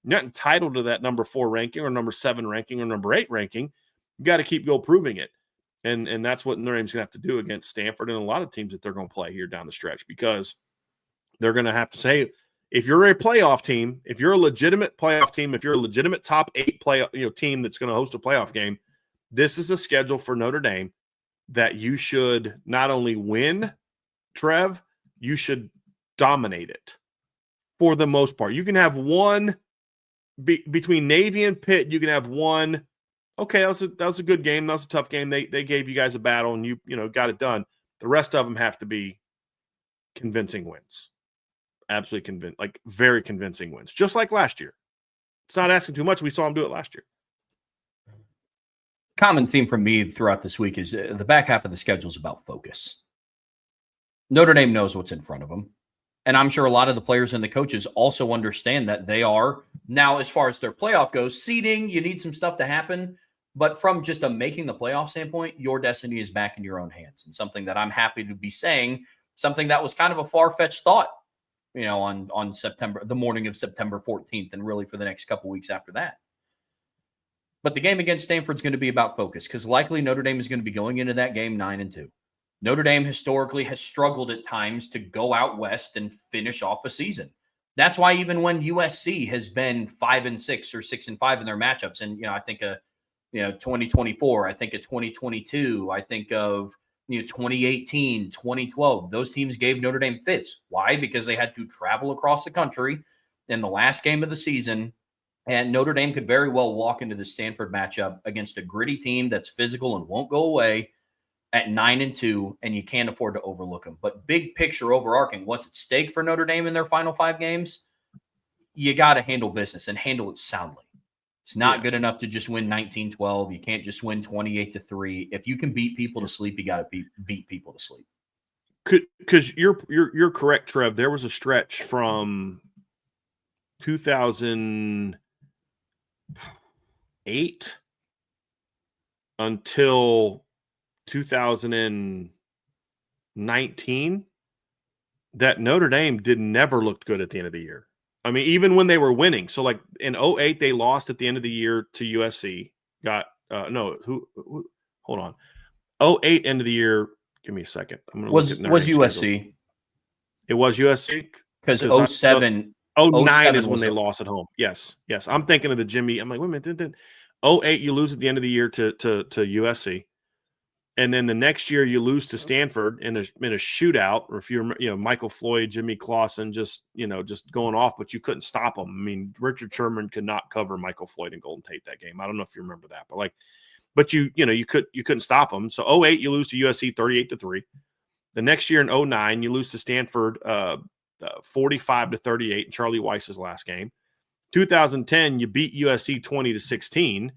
B: You're not entitled to that number 4 ranking or number 7 ranking or number 8 ranking. You got to keep proving it. And that's what Notre Dame's going to have to do against Stanford and a lot of teams that they're going to play here down the stretch, because they're going to have to say, if you're a playoff team, if you're a legitimate playoff team, if you're a legitimate top 8 team that's going to host a playoff game, this is a schedule for Notre Dame that you should not only win, Trev, you should dominate it for the most part. You can have one between Navy and Pitt. You can have one. Okay, that was a good game. That was a tough game. They gave you guys a battle, and you got it done. The rest of them have to be convincing wins. Absolutely very convincing wins. Just like last year. It's not asking too much. We saw them do it last year.
A: Common theme for me throughout this week is the back half of the schedule is about focus. Notre Dame knows what's in front of them. And I'm sure a lot of the players and the coaches also understand that they are now, as far as their playoff goes, seeding, you need some stuff to happen. But from just a making the playoff standpoint, your destiny is back in your own hands. And something that I'm happy to be saying, something that was kind of a far-fetched thought, on the morning of September 14th, and really for the next couple weeks after that. But the game against Stanford is going to be about focus, because likely Notre Dame is going to be going into that game 9-2. Notre Dame historically has struggled at times to go out west and finish off a season. That's why even when USC has been 5-6 or 6-5 in their matchups, and I think 2024, I think of 2022, I think of 2018, 2012, those teams gave Notre Dame fits. Why? Because they had to travel across the country in the last game of the season And Notre Dame could very well walk into the Stanford matchup against a gritty team that's physical and won't go away at 9-2, and you can't afford to overlook them. But big picture, overarching, what's at stake for Notre Dame in their final 5 games? You got to handle business and handle it soundly. It's not good enough to just win 19-12. You can't just win 28-3. If you can beat people to sleep, you got to beat people to sleep.
B: Because you're correct, Trev. There was a stretch from 2008 until 2019 that Notre Dame never looked good at the end of the year. I mean, even when they were winning. So, like in 2008, they lost at the end of the year to USC. Hold on. 2008 end of the year. Give me a second. I'm going to look at
A: was USC.
B: Schedule. It was USC
A: because 07.
B: 09 is when they lost at home. Yes. I'm thinking of the Jimmy. I'm like, wait a minute. 08, you lose at the end of the year to USC. And then the next year you lose to Stanford in a shootout, or if you remember, Michael Floyd, Jimmy Clausen, just going off, but you couldn't stop them. I mean, Richard Sherman could not cover Michael Floyd and Golden Tate that game. I don't know if you remember that, but you couldn't stop them. So 08, you lose to USC 38-3. The next year in 09, you lose to Stanford 45-38 in Charlie Weiss's last game. 2010, you beat USC 20-16.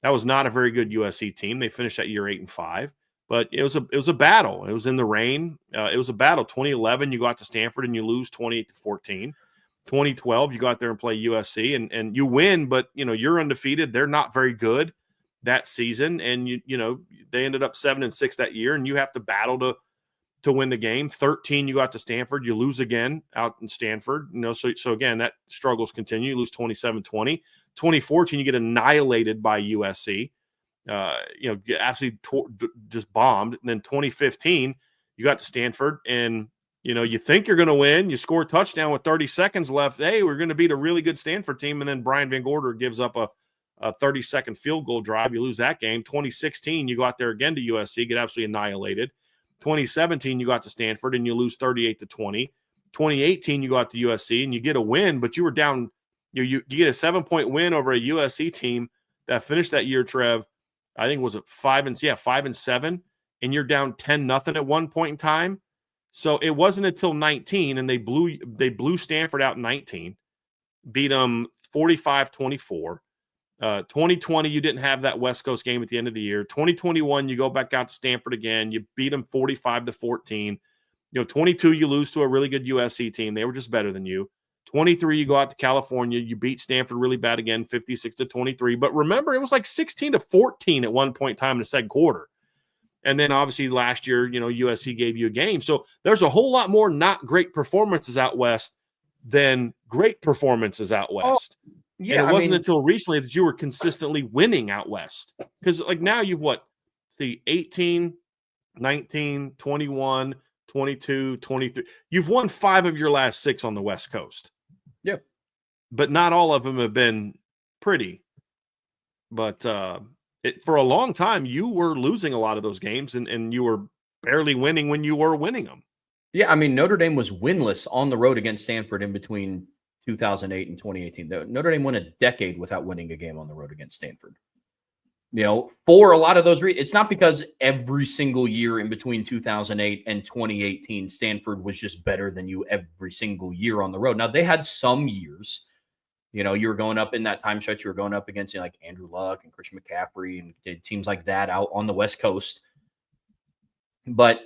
B: That was not a very good USC team. They finished that year 8-5. But it was a battle. It was in the rain. It was a battle. 2011, you go out to Stanford and you lose 28-14. 2012, you go out there and play USC and you win, but you're undefeated. They're not very good that season, and they ended up 7-6 that year, and you have to battle to win the game. 13, you go out to Stanford, you lose again out in Stanford. So again, that struggles continue. You lose 27-20. 2014, you get annihilated by USC. Absolutely just bombed. And then 2015, you got to Stanford, and you think you're going to win. You score a touchdown with 30 seconds left. Hey, we're going to beat a really good Stanford team, and then Brian Van Gorder gives up a 30-second field goal drive. You lose that game. 2016, you go out there again to USC, get absolutely annihilated. 2017, you got to Stanford, and you lose 38-20. 2018, you go out to USC, and you get a win, but you were down. You get a 7-point win over a USC team that finished that year, Trev. I think was it 5-7, and you're down 10-0 at one point in time. So it wasn't until 19, and they blew Stanford out in 19, beat them 45-24. 2020, you didn't have that West Coast game at the end of the year. 2021, you go back out to Stanford again. You beat them 45-14. 22, you lose to a really good USC team. They were just better than you. 23, you go out to California. You beat Stanford really bad again, 56-23. But remember, it was like 16-14 at one point in time in the second quarter. And then obviously last year, USC gave you a game. So there's a whole lot more not great performances out West than great performances out West. Oh, yeah, and it wasn't until recently that you were consistently winning out West. Because like now you've 18, 19, 21, 22, 23. You've won 5 of your last 6 on the West Coast.
A: Yep.
B: But not all of them have been pretty. But for a long time, you were losing a lot of those games, and you were barely winning when you were winning them.
A: Yeah, Notre Dame was winless on the road against Stanford in between 2008 and 2018. Notre Dame went a decade without winning a game on the road against Stanford. For a lot of those reasons, it's not because every single year in between 2008 and 2018, Stanford was just better than you every single year on the road. Now, they had some years, you were going up in that time stretch, you were going up against like Andrew Luck and Christian McCaffrey and teams like that out on the West Coast. But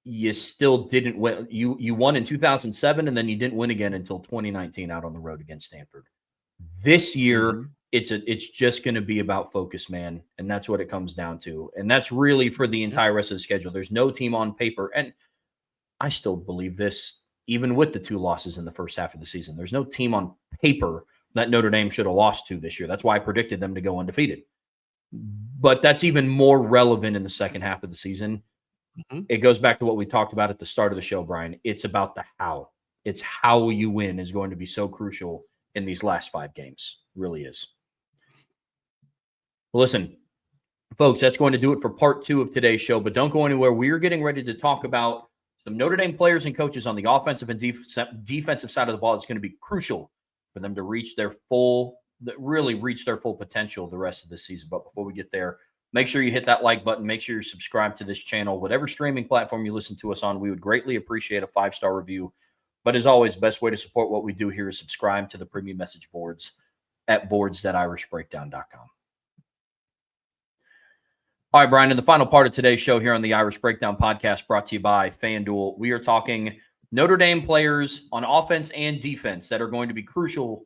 A: you still didn't win. You won in 2007, and then you didn't win again until 2019 out on the road against Stanford. This year, it's just going to be about focus, man. And that's what it comes down to. And that's really for the entire rest of the schedule. There's no team on paper. And I still believe this, even with the 2 losses in the first half of the season. There's no team on paper that Notre Dame should have lost to this year. That's why I predicted them to go undefeated. But that's even more relevant in the second half of the season. Mm-hmm. It goes back to what we talked about at the start of the show, Brian. It's about the how. It's how you win is going to be so crucial in these last 5 games. It really is. Well, listen, folks, that's going to do it for part 2 of today's show. But don't go anywhere. We're getting ready to talk about some Notre Dame players and coaches on the offensive and defensive side of the ball. It's going to be crucial for them to reach their full really reach their full potential the rest of the season. But before we get there, make sure you hit that like button. Make sure you're subscribed to this channel. Whatever streaming platform you listen to us on, we would greatly appreciate a 5-star review. But as always, best way to support what we do here is subscribe to the premium message boards at boards.irishbreakdown.com. All right, Brian, in the final part of today's show here on the Irish Breakdown podcast brought to you by FanDuel, we are talking Notre Dame players on offense and defense that are going to be crucial.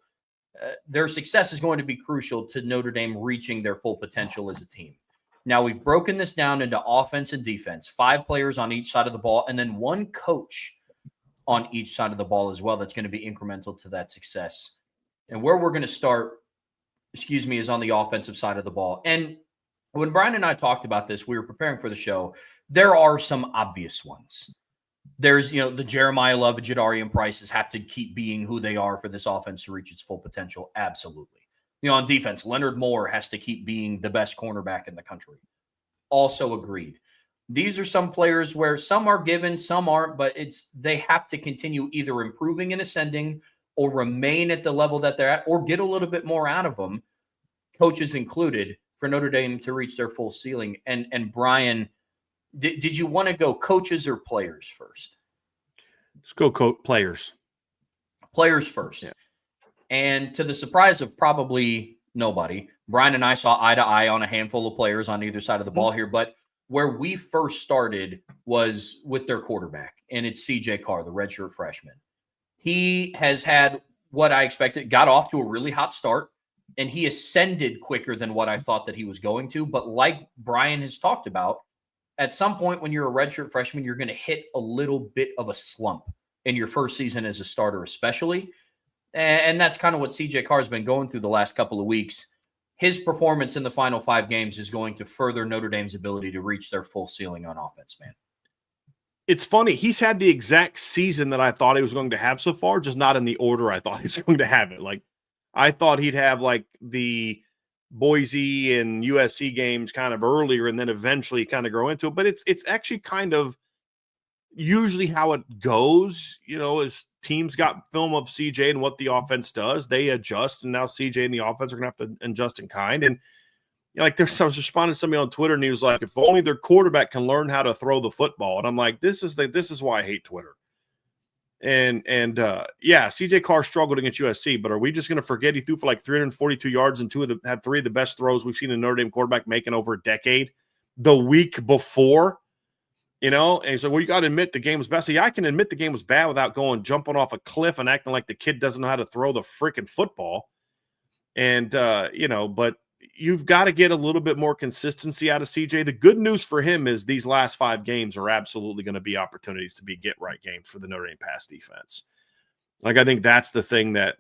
A: Their success is going to be crucial to Notre Dame reaching their full potential as a team. Now, we've broken this down into offense and defense, 5 players on each side of the ball, and then 1 coach on each side of the ball as well that's going to be incremental to that success. And where we're going to start, is on the offensive side of the ball. And when Brian and I talked about this, we were preparing for the show, there are some obvious ones. There's, the Jeremiah Love and Jadarian Prices have to keep being who they are for this offense to reach its full potential. Absolutely. On defense, Leonard Moore has to keep being the best cornerback in the country. Also agreed. These are some players where some are given, some aren't, but they have to continue either improving and ascending or remain at the level that they're at or get a little bit more out of them, coaches included, for Notre Dame to reach their full ceiling. And Brian, did you want to go coaches or players first?
B: Let's go players.
A: Players first.
B: Yeah.
A: And to the surprise of probably nobody, Brian and I saw eye to eye on a handful of players on either side of the ball here. But where we first started was with their quarterback, and it's CJ Carr, the redshirt freshman. He has had what I expected, got off to a really hot start, and he ascended quicker than what I thought that he was going to. But like Brian has talked about, at some point when you're a redshirt freshman, you're going to hit a little bit of a slump in your first season as a starter, especially. And that's kind of what CJ Carr has been going through the last couple of weeks. His performance in the final 5 games is going to further Notre Dame's ability to reach their full ceiling on offense, man.
B: It's funny. He's had the exact season that I thought he was going to have so far, just not in the order I thought he was going to have it. Like, I thought he'd have like the Boise and USC games kind of earlier and then eventually kind of grow into it. But it's actually kind of usually how it goes, as teams got film of CJ and what the offense does, they adjust. And now CJ and the offense are going to have to adjust in kind. And I was responding to somebody on Twitter and he was like, if only their quarterback can learn how to throw the football. And I'm like, this is why I hate Twitter. And CJ Carr struggled against USC, but are we just going to forget he threw for like 342 yards and had 3 of the best throws we've seen a Notre Dame quarterback make in over a decade the week before, and so, well, you got to admit the game was bad. So yeah, I can admit the game was bad without jumping off a cliff and acting like the kid doesn't know how to throw the freaking football. And, but you've got to get a little bit more consistency out of CJ. The good news for him is these last 5 games are absolutely going to be opportunities to be get-right games for the Notre Dame pass defense. Like, I think that's the thing that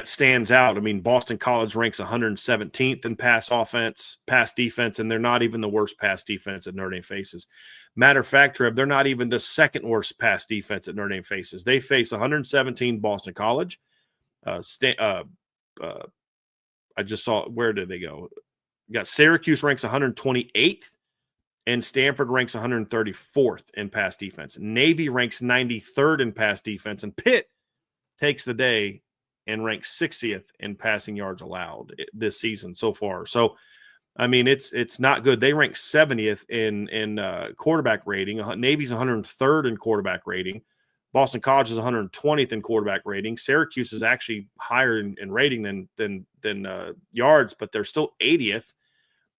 B: stands out. I mean, Boston College ranks 117th in pass defense, and they're not even the worst pass defense that Notre Dame faces. Matter of fact, Trev, they're not even the second worst pass defense that Notre Dame faces. They face 117 Boston College. I just saw, where did they go? You got Syracuse ranks 128th, and Stanford ranks 134th in pass defense. Navy ranks 93rd in pass defense, and Pitt takes the day and ranks 60th in passing yards allowed this season so far. So, I mean, it's not good. They rank 70th in quarterback rating. Navy's 103rd in quarterback rating. Boston College is 120th in quarterback rating. Syracuse is actually higher in rating than yards, but they're still 80th.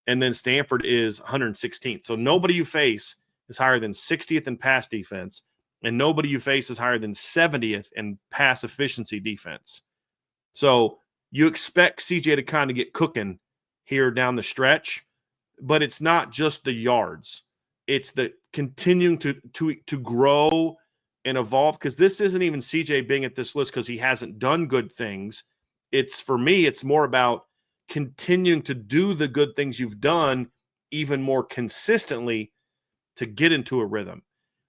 B: And then Stanford is 116th. So nobody you face is higher than 60th in pass defense, and nobody you face is higher than 70th in pass efficiency defense. So you expect CJ to kind of get cooking here down the stretch, but it's not just the yards. It's the continuing to grow and evolve, because this isn't even CJ being at this list because he hasn't done good things. For me, it's more about continuing to do the good things you've done even more consistently to get into a rhythm.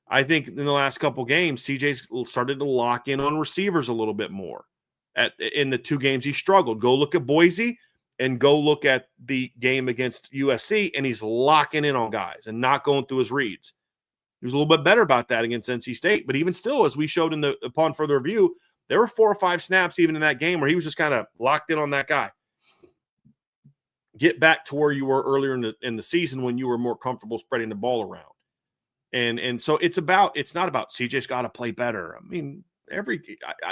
B: I think in the last couple games, CJ's started to lock in on receivers a little bit more. In the 2 games he struggled. Go look at Boise and go look at the game against USC, and he's locking in on guys and not going through his reads. He was a little bit better about that against NC State, but even still, as we showed upon further review, There were 4 or 5 snaps even in that game where he was just kind of locked in on that guy. Get back to where you were earlier in the season when you were more comfortable spreading the ball around. And so it's not about CJ's got to play better. I mean,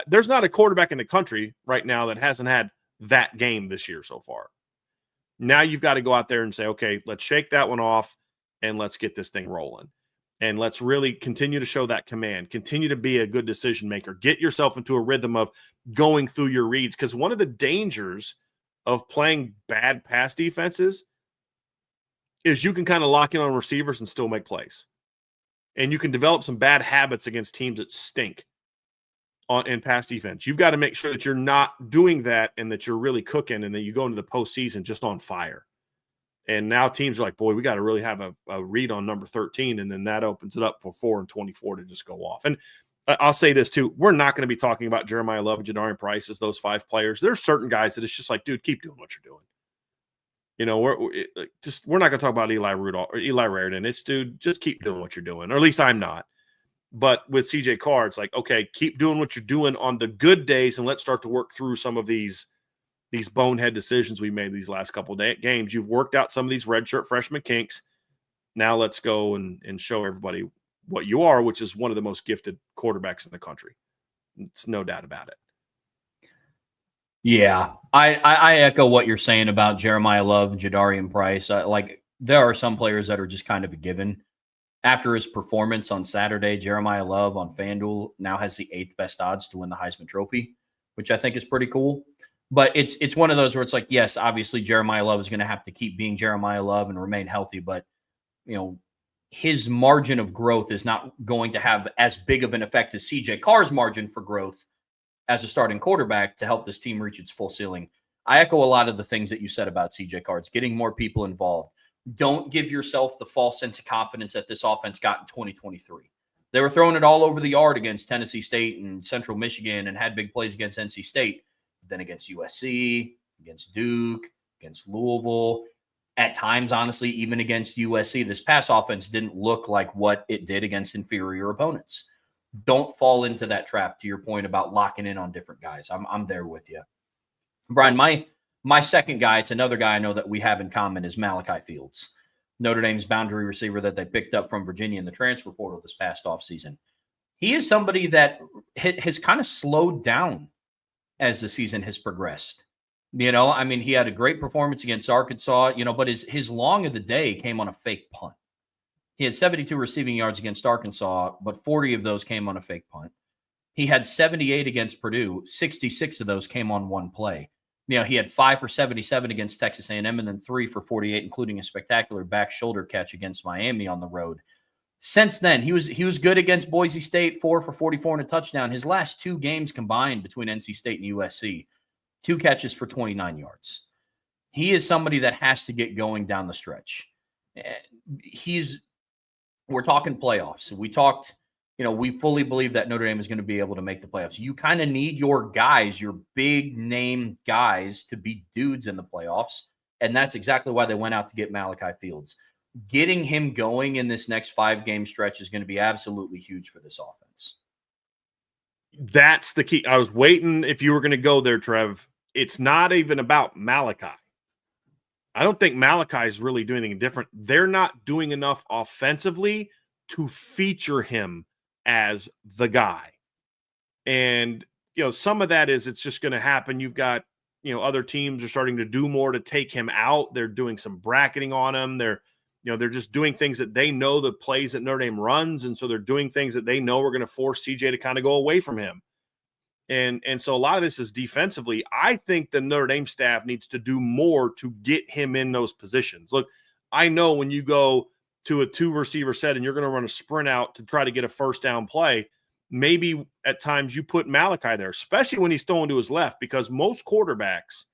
B: there's not a quarterback in the country right now that hasn't had that game this year so far. Now you've got to go out there and say, okay, let's shake that one off and let's get this thing rolling. And let's really continue to show that command, continue to be a good decision maker, get yourself into a rhythm of going through your reads. Because one of the dangers of playing bad pass defenses is you can kind of lock in on receivers and still make plays. And you can develop some bad habits against teams that stink in pass defense. You've got to make sure that you're not doing that and that you're really cooking and that you go into the postseason just on fire. And now teams are like, boy, we got to really have a read on number 13, and then that opens it up for 4 and 24 to just go off. And I'll say this too. We're not going to be talking about Jeremiah Love and Jadarian Price as those 5 players. There's certain guys that it's just like, dude, keep doing what you're doing. You know, we're not going to talk about Eli Rudolph or Eli Raridan. It's, dude, just keep doing what you're doing, or at least I'm not. But with CJ Carr, it's like, okay, keep doing what you're doing on the good days, and let's start to work through some of these bonehead decisions we made these last couple of games. You've worked out some of these redshirt freshman kinks. Now let's go and show everybody what you are, which is one of the most gifted quarterbacks in the country. It's no doubt about it.
A: Yeah, I echo what you're saying about Jeremiah Love, Jadarian Price. Like, there are some players that are just kind of a given. After his performance on Saturday, Jeremiah Love on FanDuel now has the 8th best odds to win the Heisman Trophy, which I think is pretty cool. But it's one of those where it's like, yes, obviously Jeremiah Love is going to have to keep being Jeremiah Love and remain healthy, but you know, his margin of growth is not going to have as big of an effect as CJ Carr's margin for growth as a starting quarterback to help this team reach its full ceiling. I echo a lot of the things that you said about CJ Carr. It's getting more people involved. Don't give yourself the false sense of confidence that this offense got in 2023. They were throwing it all over the yard against Tennessee State and Central Michigan and had big plays against NC State. Then against USC, against Duke, against Louisville, at times, honestly, even against USC, this pass offense didn't look like what it did against inferior opponents. Don't fall into that trap, to your point about locking in on different guys. I'm there with you. Brian, my second guy, it's another guy I know that we have in common, is Malachi Fields, Notre Dame's boundary receiver that they picked up from Virginia in the transfer portal this past offseason. He is somebody that has kind of slowed down as the season has progressed. You know, I mean, he had a great performance against Arkansas, you know, but his long of the day came on a fake punt. He had 72 receiving yards against Arkansas, but 40 of those came on a fake punt. He had 78 against Purdue. 66 of those came on one play. You know, he had 5 for 77 against Texas A&M and then 3 for 48, including a spectacular back shoulder catch against Miami on the road. Since then, he was good against Boise State, 4 for 44 and a touchdown. His last 2 games combined between NC State and USC, 2 catches for 29 yards. He is somebody that has to get going down the stretch. We're talking playoffs. We talked, you know, we fully believe that Notre Dame is going to be able to make the playoffs. You kind of need your guys, your big name guys, to be dudes in the playoffs. And that's exactly why they went out to get Malachi Fields. Getting him going in this next 5-game stretch is going to be absolutely huge for this offense.
B: That's the key. I was waiting if you were going to go there, Trev. It's not even about Malachi. I don't think Malachi is really doing anything different. They're not doing enough offensively to feature him as the guy. And, you know, some of that is it's just going to happen. You've got, you know, other teams are starting to do more to take him out. They're doing some bracketing on him. They're just doing things that they know the plays that Notre Dame runs. And so they're doing things that they know are going to force CJ to kind of go away from him. And so a lot of this is defensively. I think the Notre Dame staff needs to do more to get him in those positions. Look, I know when you go to a 2-receiver set and you're going to run a sprint out to try to get a first down play, maybe at times you put Malachi there, especially when he's throwing to his left, because most quarterbacks,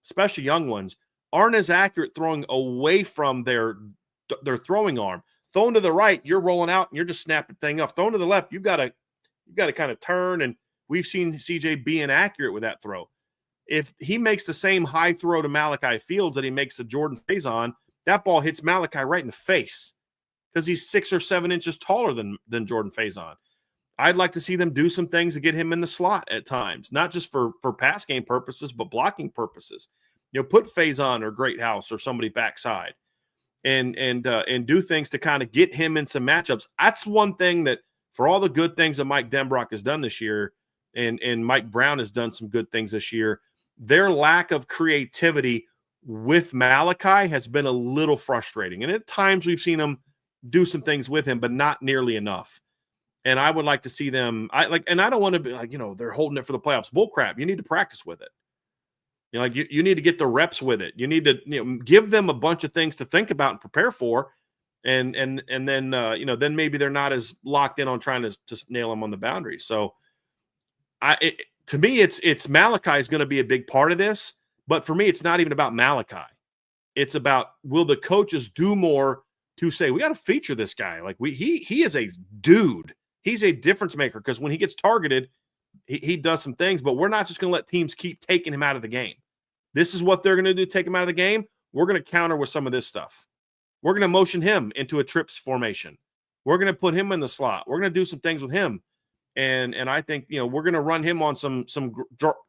B: especially young ones, aren't as accurate throwing away from their throwing arm. Throwing to the right, you're rolling out and you're just snapping the thing off. Throwing to the left, you've got to kind of turn, and we've seen CJ be inaccurate with that throw. If he makes the same high throw to Malachi Fields that he makes to Jordan Faison, that ball hits Malachi right in the face because he's 6 or 7 inches taller than Jordan Faison. I'd like to see them do some things to get him in the slot at times, not just for pass game purposes, but blocking purposes. Put Faison or Greathouse or somebody backside and do things to kind of get him in some matchups. That's one thing that, for all the good things that Mike Denbrock has done this year, and Mike Brown has done some good things this year, their lack of creativity with Malachi has been a little frustrating. And at times we've seen them do some things with him, but not nearly enough. And I would like to see them. And I don't want to be like, they're holding it for the playoffs. Bull crap. You need to practice with it. You need to get the reps with it. You need to, give them a bunch of things to think about and prepare for. And then, then maybe they're not as locked in on trying to just nail them on the boundary. So to me, it's Malachi is going to be a big part of this. But for me, it's not even about Malachi. It's about, will the coaches do more to say, we got to feature this guy. Like he is a dude. He's a difference maker, because when he gets targeted, he does some things, but we're not just going to let teams keep taking him out of the game. This is what they're going to do, take him out of the game. We're going to counter with some of this stuff. We're going to motion him into a trips formation. We're going to put him in the slot. We're going to do some things with him. And I think, we're going to run him on some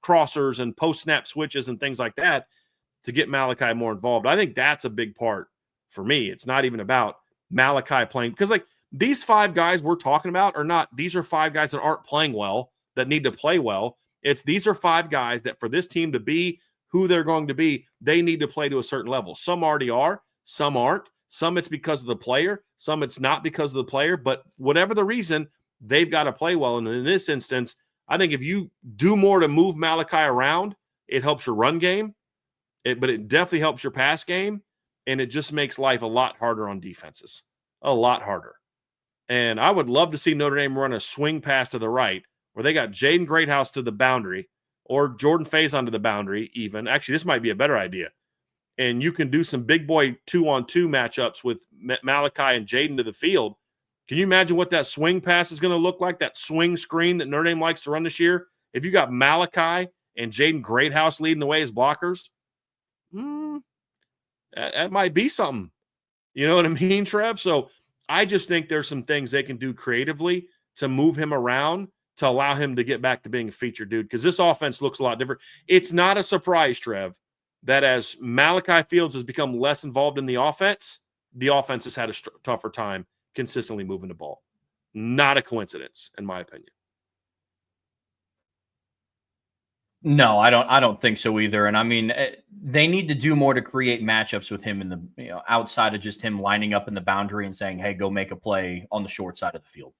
B: crossers and post-snap switches and things like that to get Malachi more involved. I think that's a big part for me. It's not even about Malachi playing, because these 5 guys we're talking about are not, these are 5 guys that aren't playing well, that need to play well. These are 5 guys that, for this team to be who they're going to be, they need to play to a certain level. Some already are, some aren't. Some it's because of the player, some it's not because of the player, but whatever the reason, they've got to play well. And in this instance, I think if you do more to move Malachi around, it helps your run game, but it definitely helps your pass game, and it just makes life a lot harder on defenses, a lot harder. And I would love to see Notre Dame run a swing pass to the right where they got Jaden Greathouse to the boundary, or Jordan Faison to the boundary even. Actually, this might be a better idea. And you can do some big boy 2-on-2 matchups with Malachi and Jaden to the field. Can you imagine what that swing pass is going to look like, that swing screen that Notre Dame likes to run this year? If you got Malachi and Jaden Greathouse leading the way as blockers, that might be something. You know what I mean, Trev? So I just think there's some things they can do creatively to move him around, to allow him to get back to being a featured dude, because this offense looks a lot different. It's not a surprise, Trev, that as Malachi Fields has become less involved in the offense has had a tougher time consistently moving the ball. Not a coincidence, in my opinion.
A: No, I don't think so either. And I mean, they need to do more to create matchups with him in the, outside of just him lining up in the boundary and saying, hey, go make a play on the short side of the field.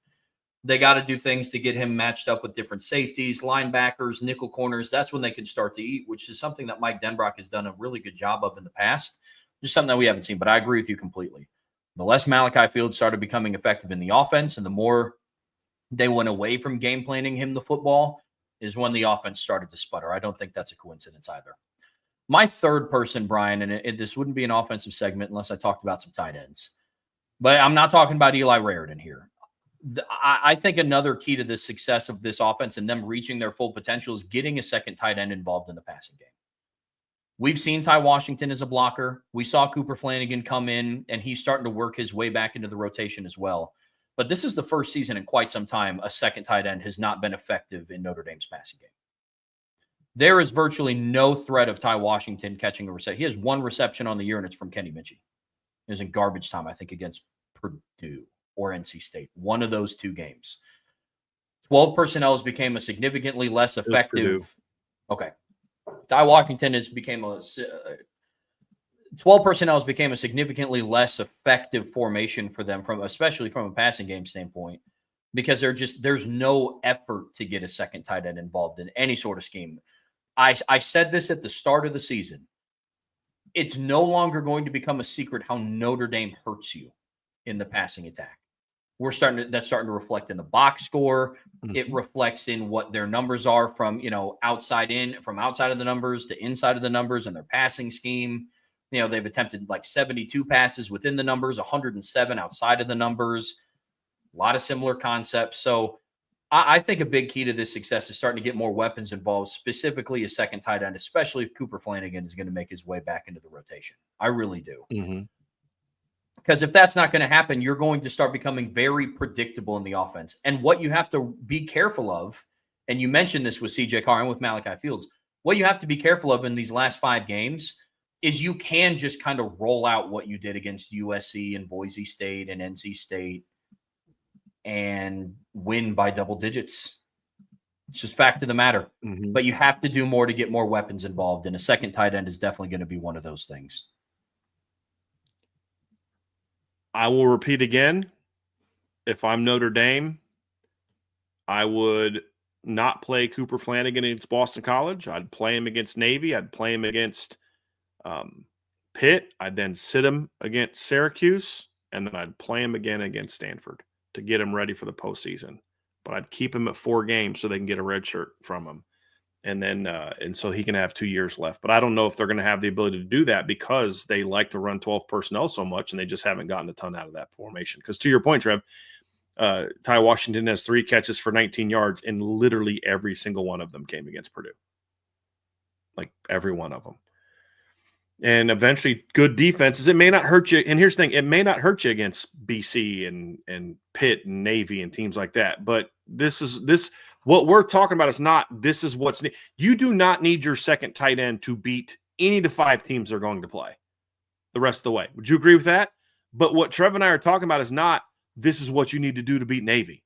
A: They got to do things to get him matched up with different safeties, linebackers, nickel corners. That's when they can start to eat, which is something that Mike Denbrock has done a really good job of in the past. Just something that we haven't seen, but I agree with you completely. The less Malachi Fields started becoming effective in the offense, and the more they went away from game planning him the football, is when the offense started to sputter. I don't think that's a coincidence either. My third person, Brian, and this wouldn't be an offensive segment unless I talked about some tight ends, but I'm not talking about Eli Raridan here. I think another key to the success of this offense and them reaching their full potential is getting a second tight end involved in the passing game. We've seen Ty Washington as a blocker. We saw Cooper Flanagan come in, and he's starting to work his way back into the rotation as well. But this is the first season in quite some time a second tight end has not been effective in Notre Dame's passing game. There is virtually no threat of Ty Washington catching a reception. He has 1 reception on the year, and it's from Kenny Minchie. It was in garbage time, I think, against Purdue or NC State. One of those 2 games. 12 personnel became a significantly less effective. Okay. Ty Washington has became 12 personnel became a significantly less effective formation for them, especially from a passing game standpoint, because there's no effort to get a second tight end involved in any sort of scheme. I said this at the start of the season. It's no longer going to become a secret how Notre Dame hurts you in the passing attack. That's starting to reflect in the box score. Mm-hmm. It reflects in what their numbers are from outside of the numbers to inside of the numbers and their passing scheme. They've attempted like 72 passes within the numbers, 107 outside of the numbers. A lot of similar concepts. So I think a big key to this success is starting to get more weapons involved, specifically a second tight end, especially if Cooper Flanagan is going to make his way back into the rotation. I really do.
B: Mm-hmm.
A: Because if that's not going to happen, you're going to start becoming very predictable in the offense. And what you have to be careful of, and you mentioned this with CJ Carr and with Malachi Fields, what you have to be careful of in these last 5 games is you can just kind of roll out what you did against USC and Boise State and NC State and win by double digits. It's just fact of the matter.
B: Mm-hmm.
A: But you have to do more to get more weapons involved, and a second tight end is definitely going to be one of those things.
B: I will repeat again. If I'm Notre Dame, I would not play Cooper Flanagan against Boston College. I'd play him against Navy. I'd play him against Pitt. I'd then sit him against Syracuse, and then I'd play him again against Stanford to get him ready for the postseason. But I'd keep him at 4 games so they can get a red shirt from him. And then and so he can have 2 years left. But I don't know if they're going to have the ability to do that because they like to run 12 personnel so much, and they just haven't gotten a ton out of that formation. Because to your point, Trev, Ty Washington has 3 catches for 19 yards, and literally every single one of them came against Purdue. Like every one of them. And eventually good defenses. It may not hurt you. And here's the thing. It may not hurt you against BC and Pitt and Navy and teams like that. But what we're talking about is not this is what's you do not need your second tight end to beat any of the 5 teams they're going to play the rest of the way. Would you agree with that? But what Trev and I are talking about is not this is what you need to do to beat Navy.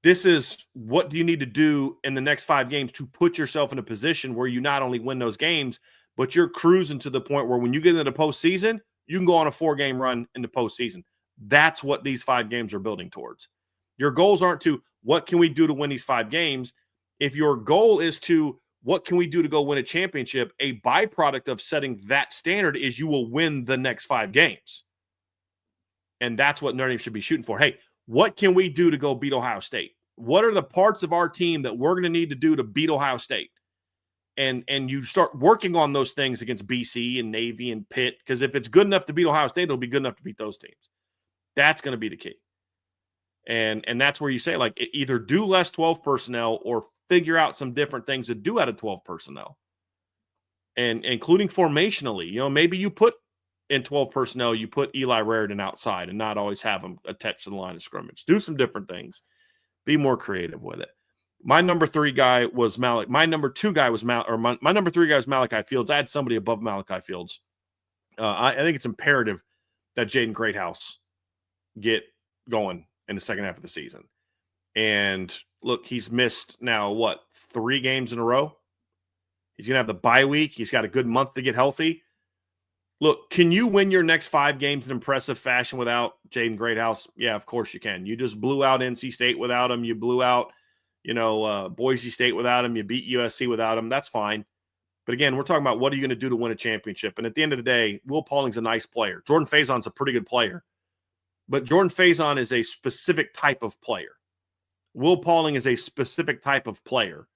B: This is what do you need to do in the next 5 games to put yourself in a position where you not only win those games, but you're cruising to the point where when you get into the postseason, you can go on a 4-game run in the postseason. That's what these 5 games are building towards. Your goals aren't to what can we do to win these 5 games. If your goal is to what can we do to go win a championship, a byproduct of setting that standard is you will win the next 5 games. And that's what Notre Dame should be shooting for. Hey, what can we do to go beat Ohio State? What are the parts of our team that we're going to need to do to beat Ohio State? And you start working on those things against BC and Navy and Pitt, because if it's good enough to beat Ohio State, it'll be good enough to beat those teams. That's going to be the key. And that's where you say, like, either do less 12 personnel or figure out some different things to do out of 12 personnel. And including formationally, maybe you put in 12 personnel, you put Eli Raridan outside and not always have him attached to the line of scrimmage. Do some different things. Be more creative with it. My number 3 guy was Malik. My number 2 guy was my number 3 guy was Malachi Fields. I had somebody above Malachi Fields. I think it's imperative that Jaden Greathouse get going in the second half of the season. And look, he's missed now 3 games in a row. He's going to have the bye week. He's got a good month to get healthy. Look, can you win your next 5 games in impressive fashion without Jaden Greathouse? Yeah, of course you can. You just blew out NC State without him. You blew out Boise State without him. You beat USC without him. That's fine. But again, we're talking about what are you going to do to win a championship? And at the end of the day, Will Pauling's a nice player. Jordan Faison's a pretty good player. But Jordan Faison is a specific type of player. Will Pauling is a specific type of player.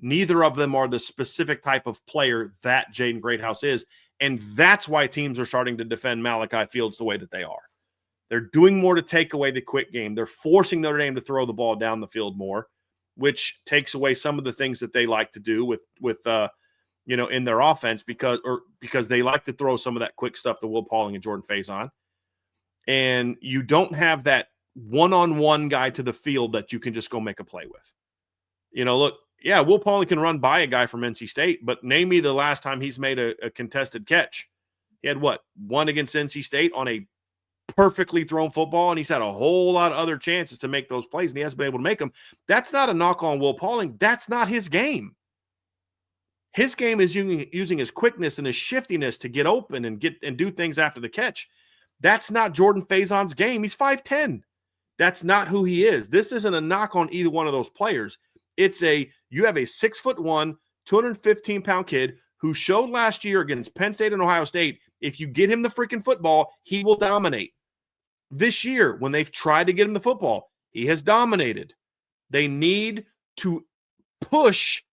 B: Neither of them are the specific type of player that Jaden Greathouse is. And that's why teams are starting to defend Malachi Fields the way that they are. They're doing more to take away the quick game. They're forcing Notre Dame to throw the ball down the field more, which takes away some of the things that they like to do with in their offense because they like to throw some of that quick stuff to Will Pauling and Jordan Faison. And you don't have that one-on-one guy to the field that you can just go make a play with. Look, yeah, Will Pauling can run by a guy from NC State, but name me the last time he's made a contested catch. He had one against NC State on a perfectly thrown football, and he's had a whole lot of other chances to make those plays, and he hasn't been able to make them. That's not a knock on Will Pauling. That's not his game. His game is using his quickness and his shiftiness to get open and do things after the catch. That's not Jordan Faison's game. He's 5'10". That's not who he is. This isn't a knock on either one of those players. It's you have a 6'1", 215-pound kid who showed last year against Penn State and Ohio State, if you get him the freaking football, he will dominate. This year, when they've tried to get him the football, he has dominated. They need to push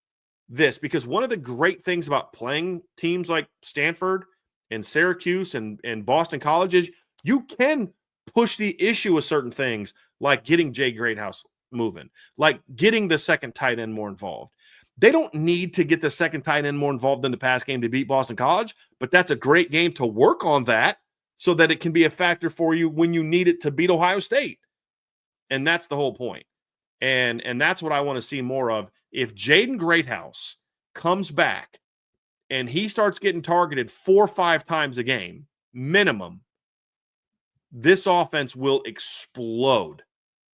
B: this, because one of the great things about playing teams like Stanford and Syracuse and Boston College is you can push the issue with certain things, like getting Jay Greathouse moving, like getting the second tight end more involved. They don't need to get the second tight end more involved in the pass game to beat Boston College, but that's a great game to work on that so that it can be a factor for you when you need it to beat Ohio State. And that's the whole point. And that's what I want to see more of. If Jaden Greathouse comes back and he starts getting targeted 4 or 5 times a game, minimum, this offense will explode.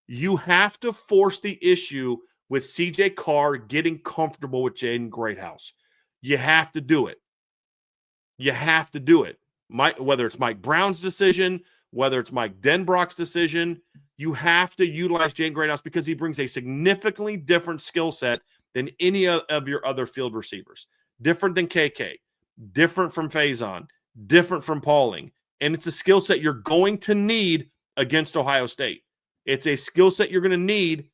B: You have to force the issue with CJ Carr getting comfortable with Jaden Greathouse. You have to do it. You have to do it. Whether it's Mike Brown's decision, whether it's Mike Denbrock's decision, you have to utilize Jaden Greathouse because he brings a significantly different skill set than any of your other field receivers. Different than KK, different from Faison, different from Pauling. And it's a skill set you're going to need against Ohio State. It's a skill set you're going to need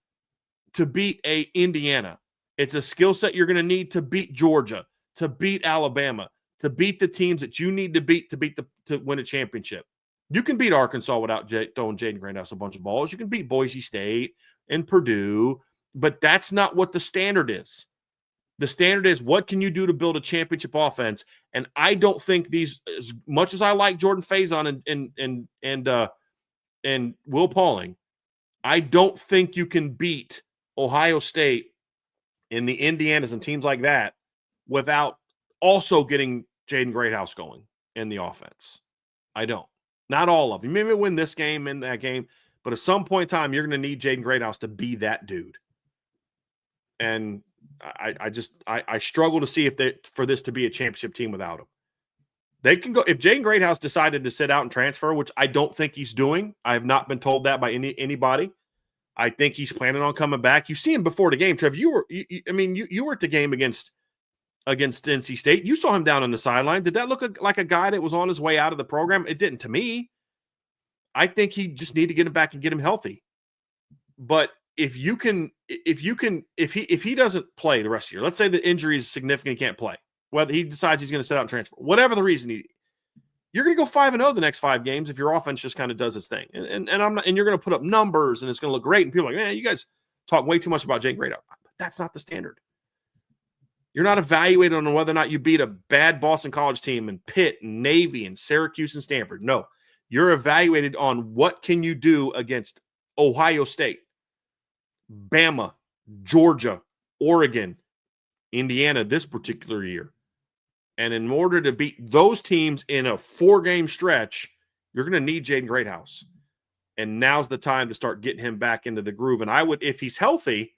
B: to beat Indiana. It's a skill set you're going to need to beat Georgia, to beat Alabama, to beat the teams that you need to beat to win a championship. You can beat Arkansas without throwing Jaden Greathouse a bunch of balls. You can beat Boise State and Purdue, but that's not what the standard is. The standard is, what can you do to build a championship offense? And I don't think these, as much as I like Jordan Faison and Will Pauling, I don't think you can beat Ohio State and the Indianas and teams like that without also getting Jaden Greathouse going in the offense. I don't. Not all of them. You may win this game and that game, but at some point in time, you're going to need Jaden Greathouse to be that dude. And I struggle to see for this to be a championship team without him. They can go if Jaden Greathouse decided to sit out and transfer, which I don't think he's doing. I have not been told that by anybody. I think he's planning on coming back. You see him before the game, Trev. You were at the game against NC State. You saw him down on the sideline. Did that look like a guy that was on his way out of the program? It didn't to me. I think he just need to get him back and get him healthy. But if he doesn't play the rest of the year, let's say the injury is significant, he can't play, whether he decides he's going to sit out and transfer, whatever the reason, you're going to go 5-0 the next 5 games if your offense just kind of does its thing. And you're going to put up numbers and it's going to look great. And people are like, man, you guys talk way too much about Jaden Greathouse. That's not the standard. You're not evaluated on whether or not you beat a bad Boston College team and Pitt and Navy and Syracuse and Stanford. No, you're evaluated on what can you do against Ohio State, Bama, Georgia, Oregon, Indiana this particular year. And in order to beat those teams in a 4-game stretch, you're going to need Jaden Greathouse. And now's the time to start getting him back into the groove. And I would, if he's healthy,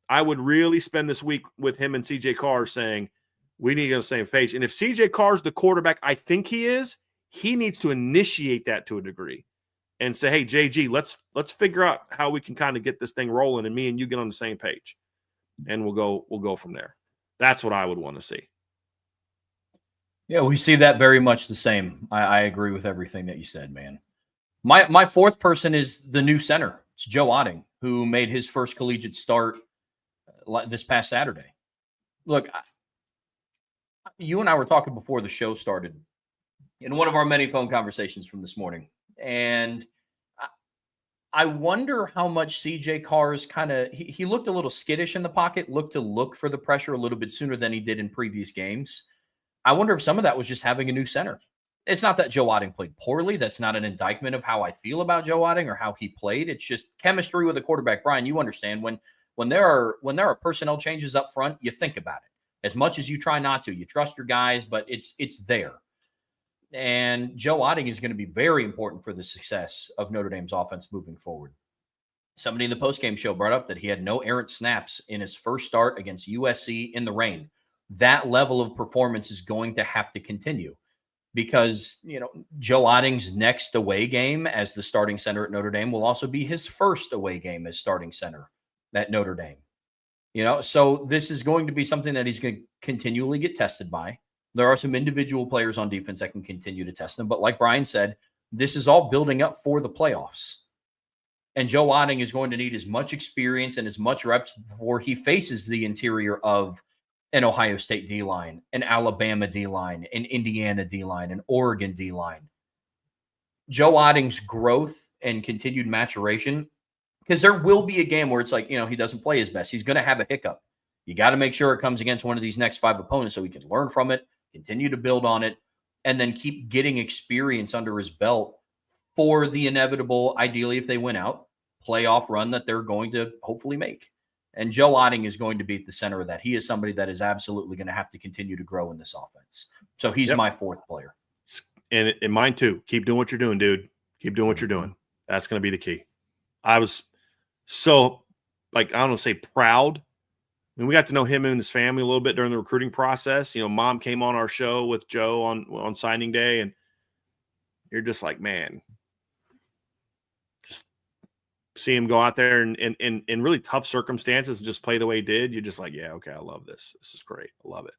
B: I would really spend this week with him and CJ Carr saying, we need to get on the same page. And if CJ Carr's the quarterback I think he is, he needs to initiate that to a degree and say, hey, JG, let's figure out how we can kind of get this thing rolling and me and you get on the same page. And we'll go from there. That's what I would want to see.
A: Yeah, we see that very much the same. I agree with everything that you said, man. My fourth person is the new center. It's Joe Otting, who made his first collegiate start this past Saturday. Look, you and I were talking before the show started in one of our many phone conversations from this morning. And I wonder how much CJ Carr is he looked a little skittish in the pocket, looked to look for the pressure a little bit sooner than he did in previous games. I wonder if some of that was just having a new center. It's not that Joe Otting played poorly. That's not an indictment of how I feel about Joe Otting or how he played. It's just chemistry with a quarterback. Brian, you understand when there are personnel changes up front, you think about it. As much as you try not to, you trust your guys, but it's there. And Joe Otting is going to be very important for the success of Notre Dame's offense moving forward. Somebody in the postgame show brought up that he had no errant snaps in his first start against USC in the rain. That level of performance is going to have to continue because, Joe Otting's next away game as the starting center at Notre Dame will also be his first away game as starting center at Notre Dame. So this is going to be something that he's going to continually get tested by. There are some individual players on defense that can continue to test him. But like Brian said, this is all building up for the playoffs. And Joe Otting is going to need as much experience and as much reps before he faces the interior of an Ohio State D-line, an Alabama D-line, an Indiana D-line, an Oregon D-line. Joe Otting's growth and continued maturation, because there will be a game where it's like, he doesn't play his best. He's going to have a hiccup. You got to make sure it comes against one of these next 5 opponents so he can learn from it, continue to build on it, and then keep getting experience under his belt for the inevitable, ideally, if they win out, playoff run that they're going to hopefully make. And Joe Otting is going to be at the center of that. He is somebody that is absolutely going to have to continue to grow in this offense. So he's my fourth player.
B: And mine too. Keep doing what you're doing, dude. Keep doing what you're doing. That's going to be the key. I was so, I don't want to say proud. I mean, we got to know him and his family a little bit during the recruiting process. Mom came on our show with Joe on signing day, and you're just like, man, just see him go out there and in really tough circumstances and just play the way he did. You're just like, yeah, okay, I love this. This is great. I love it.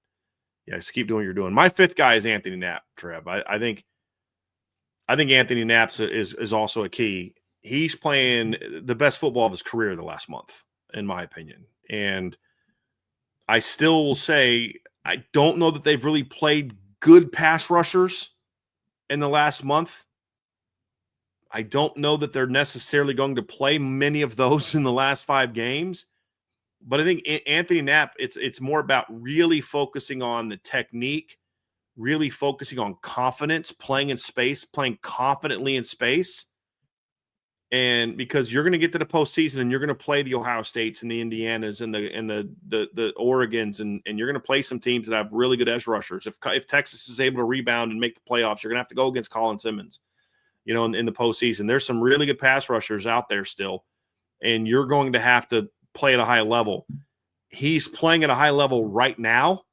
B: Yeah, just keep doing what you're doing. My fifth guy is Anthony Knapp, Trev. I think Anthony Knapp is also a key. He's playing the best football of his career the last month, in my opinion. And I still will say I don't know that they've really played good pass rushers in the last month. I don't know that they're necessarily going to play many of those in the last 5 games. But I think Anthony Knapp, it's more about really focusing on the technique, really focusing on confidence, playing in space, playing confidently in space. And because you're going to get to the postseason and you're going to play the Ohio States and the Indianas and the Oregons, and you're going to play some teams that have really good edge rushers. If Texas is able to rebound and make the playoffs, you're going to have to go against Colin Simmons, in the postseason. There's some really good pass rushers out there still, and you're going to have to play at a high level. He's playing at a high level right now.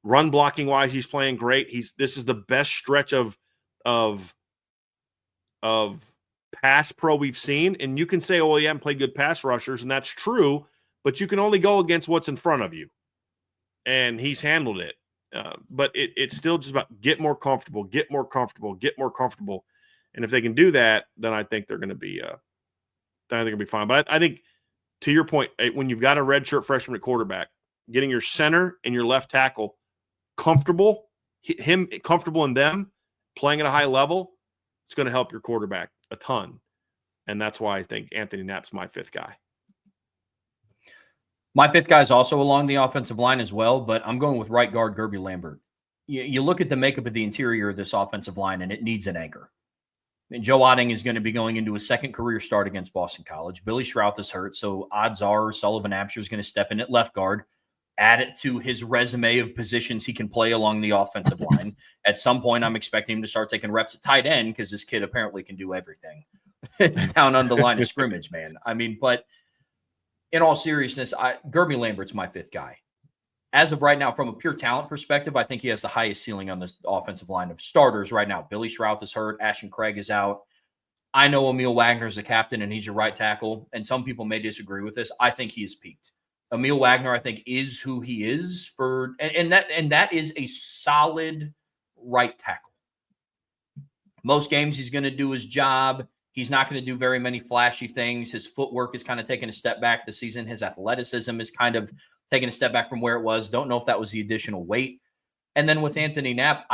B: Run blocking wise, he's playing great. This is the best stretch of pass pro we've seen. And you can say, oh, you haven't played good pass rushers, and that's true, but you can only go against what's in front of you. And he's handled it. But it's still just about get more comfortable. And if they can do that, then I think they're going to be fine. But I think, to your point, when you've got a redshirt freshman at quarterback, getting your center and your left tackle comfortable, him comfortable in them, playing at a high level, it's going to help your quarterback a ton. And that's why I think Anthony Knapp's my fifth guy.
A: My fifth guy is also along the offensive line as well, but I'm going with right guard Gerby Lambert. You look at the makeup of the interior of this offensive line, and it needs an anchor. And Joe Otting is going to be going into his second career start against Boston College. Billy Schrouth is hurt, so odds are Sullivan Absher is going to step in at left guard, add it to his resume of positions he can play along the offensive line. At some point, I'm expecting him to start taking reps at tight end because this kid apparently can do everything down on the line of scrimmage, man. I mean, but in all seriousness, Gerby Lambert's my fifth guy. As of right now, from a pure talent perspective, I think he has the highest ceiling on this offensive line of starters right now. Billy Schrouth is hurt. Ashton Craig is out. I know Emil Wagner is the captain, and he's your right tackle, and some people may disagree with this. I think he has peaked. Emil Wagner, I think, is who he is and that is a solid right tackle. Most games he's going to do his job. He's not going to do very many flashy things. His footwork is kind of taking a step back this season. His athleticism is kind of taking a step back from where it was. Don't know if that was the additional weight. And then with Anthony Knapp,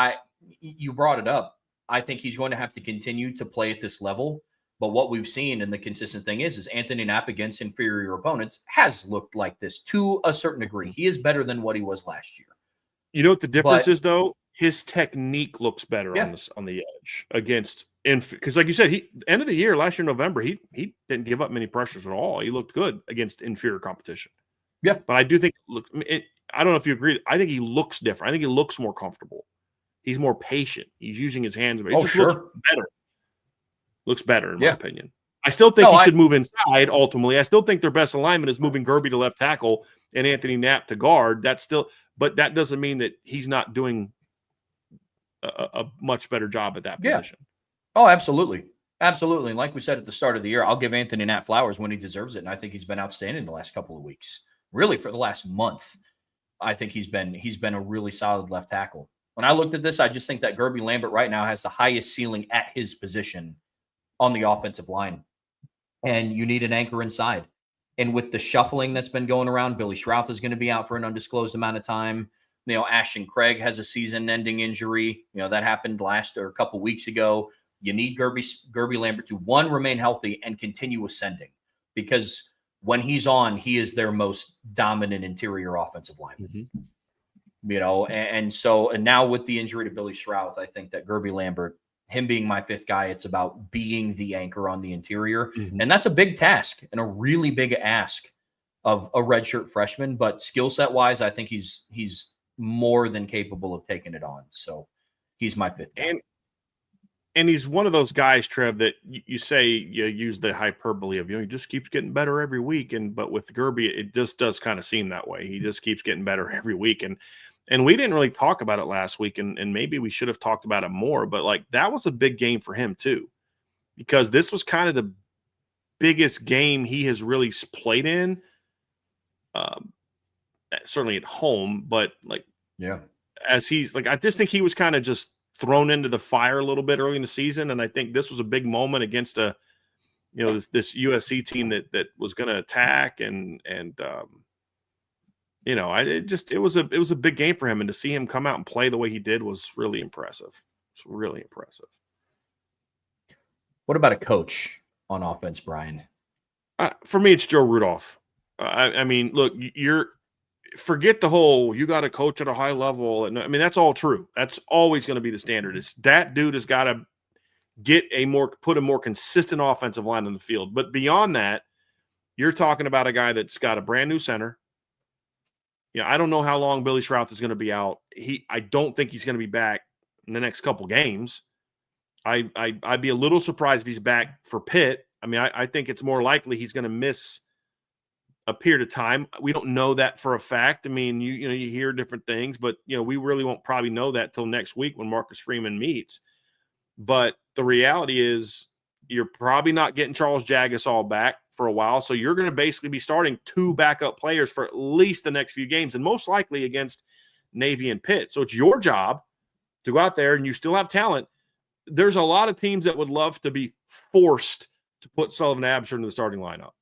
A: you brought it up. I think he's going to have to continue to play at this level. But what we've seen, and the consistent thing is Anthony Knapp against inferior opponents has looked like this to a certain degree. He is better than what he was last year.
B: You know what the difference is, though? His technique looks better on the edge against – because like you said, end of the year, last year, November, he didn't give up many pressures at all. He looked good against inferior competition.
A: Yeah.
B: But I do think I don't know if you agree. I think he looks different. I think he looks more comfortable. He's more patient. He's using his hands. It just looks better. Looks better, in my opinion. I still think he should move inside, ultimately. I still think their best alignment is moving Gerby to left tackle and Anthony Knapp to guard. But that doesn't mean that he's not doing a much better job at that position.
A: Oh, absolutely. Absolutely. And like we said at the start of the year, I'll give Anthony Knapp flowers when he deserves it. And I think he's been outstanding the last couple of weeks. Really, for the last month, I think he's been a really solid left tackle. When I looked at this, I just think that Gerby Lambert right now has the highest ceiling at his position on the offensive line. And you need an anchor inside. And with the shuffling that's been going around, Billy Schrouth is going to be out for an undisclosed amount of time. Ashton Craig has a season-ending injury. That happened a couple weeks ago. You need Gerby Lambert to, one, remain healthy and continue ascending, because when he's on, he is their most dominant interior offensive lineman.
B: Mm-hmm.
A: And now with the injury to Billy Schrouth, I think that Gerby Lambert, him being my fifth guy, it's about being the anchor on the interior.
B: Mhm.
A: And that's a big task and a really big ask of a redshirt freshman. But skill set wise, I think he's more than capable of taking it on. So he's my fifth guy.
B: And he's one of those guys, Trev, that you say you use the hyperbole of, he just keeps getting better every week. But with Gerby, it just does kind of seem that way. He just keeps getting better every week. And we didn't really talk about it last week, and maybe we should have talked about it more. But like that was a big game for him too, because this was kind of the biggest game he has really played in. Certainly at home, but like as he's like, I just think he was kind of just thrown into the fire a little bit early in the season, and I think this was a big moment against this USC team that was going to attack, it was a big game for him, and to see him come out and play the way he did was really impressive. It's really impressive.
A: What about a coach on offense, Brian?
B: For me, it's Joe Rudolph. I mean, look, forget the whole you got to coach at a high level, and I mean that's all true. That's always going to be the standard. It's that dude has got to put a more consistent offensive line on the field. But beyond that, you're talking about a guy that's got a brand new center. I don't know how long Billy Schrouth is going to be out. I don't think he's going to be back in the next couple games. I'd be a little surprised if he's back for Pitt. I mean, I think it's more likely he's going to miss a period of time. We don't know that for a fact. I mean, you hear different things, but we really won't probably know that till next week when Marcus Freeman meets. But the reality is you're probably not getting Charles Jagasol back for a while. So you're going to basically be starting two backup players for at least the next few games, and most likely against Navy and Pitt. So it's your job to go out there, and you still have talent. There's a lot of teams that would love to be forced to put Sullivan Absher in the starting lineup.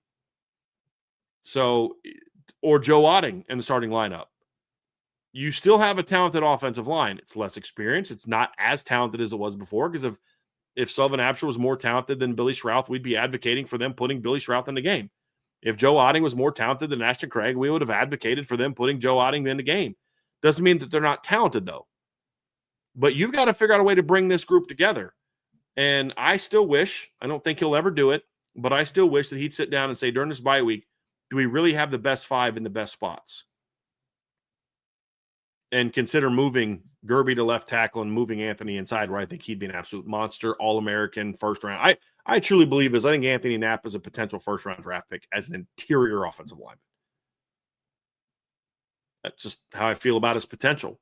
B: So, or Joe Otting in the starting lineup. You still have a talented offensive line. It's less experienced. It's not as talented as it was before, because if Sullivan Absher was more talented than Billy Schrouth, we'd be advocating for them putting Billy Schrouth in the game. If Joe Otting was more talented than Ashton Craig, we would have advocated for them putting Joe Otting in the game. Doesn't mean that they're not talented, though. But you've got to figure out a way to bring this group together. And I still wish, I don't think he'll ever do it, but I still wish that he'd sit down and say during this bye week, do we really have the best five in the best spots? And consider moving Gerby to left tackle and moving Anthony inside, where I think he'd be an absolute monster, All-American, first round. I truly believe this. I think Anthony Knapp is a potential first-round draft pick as an interior offensive lineman. That's just how I feel about his potential.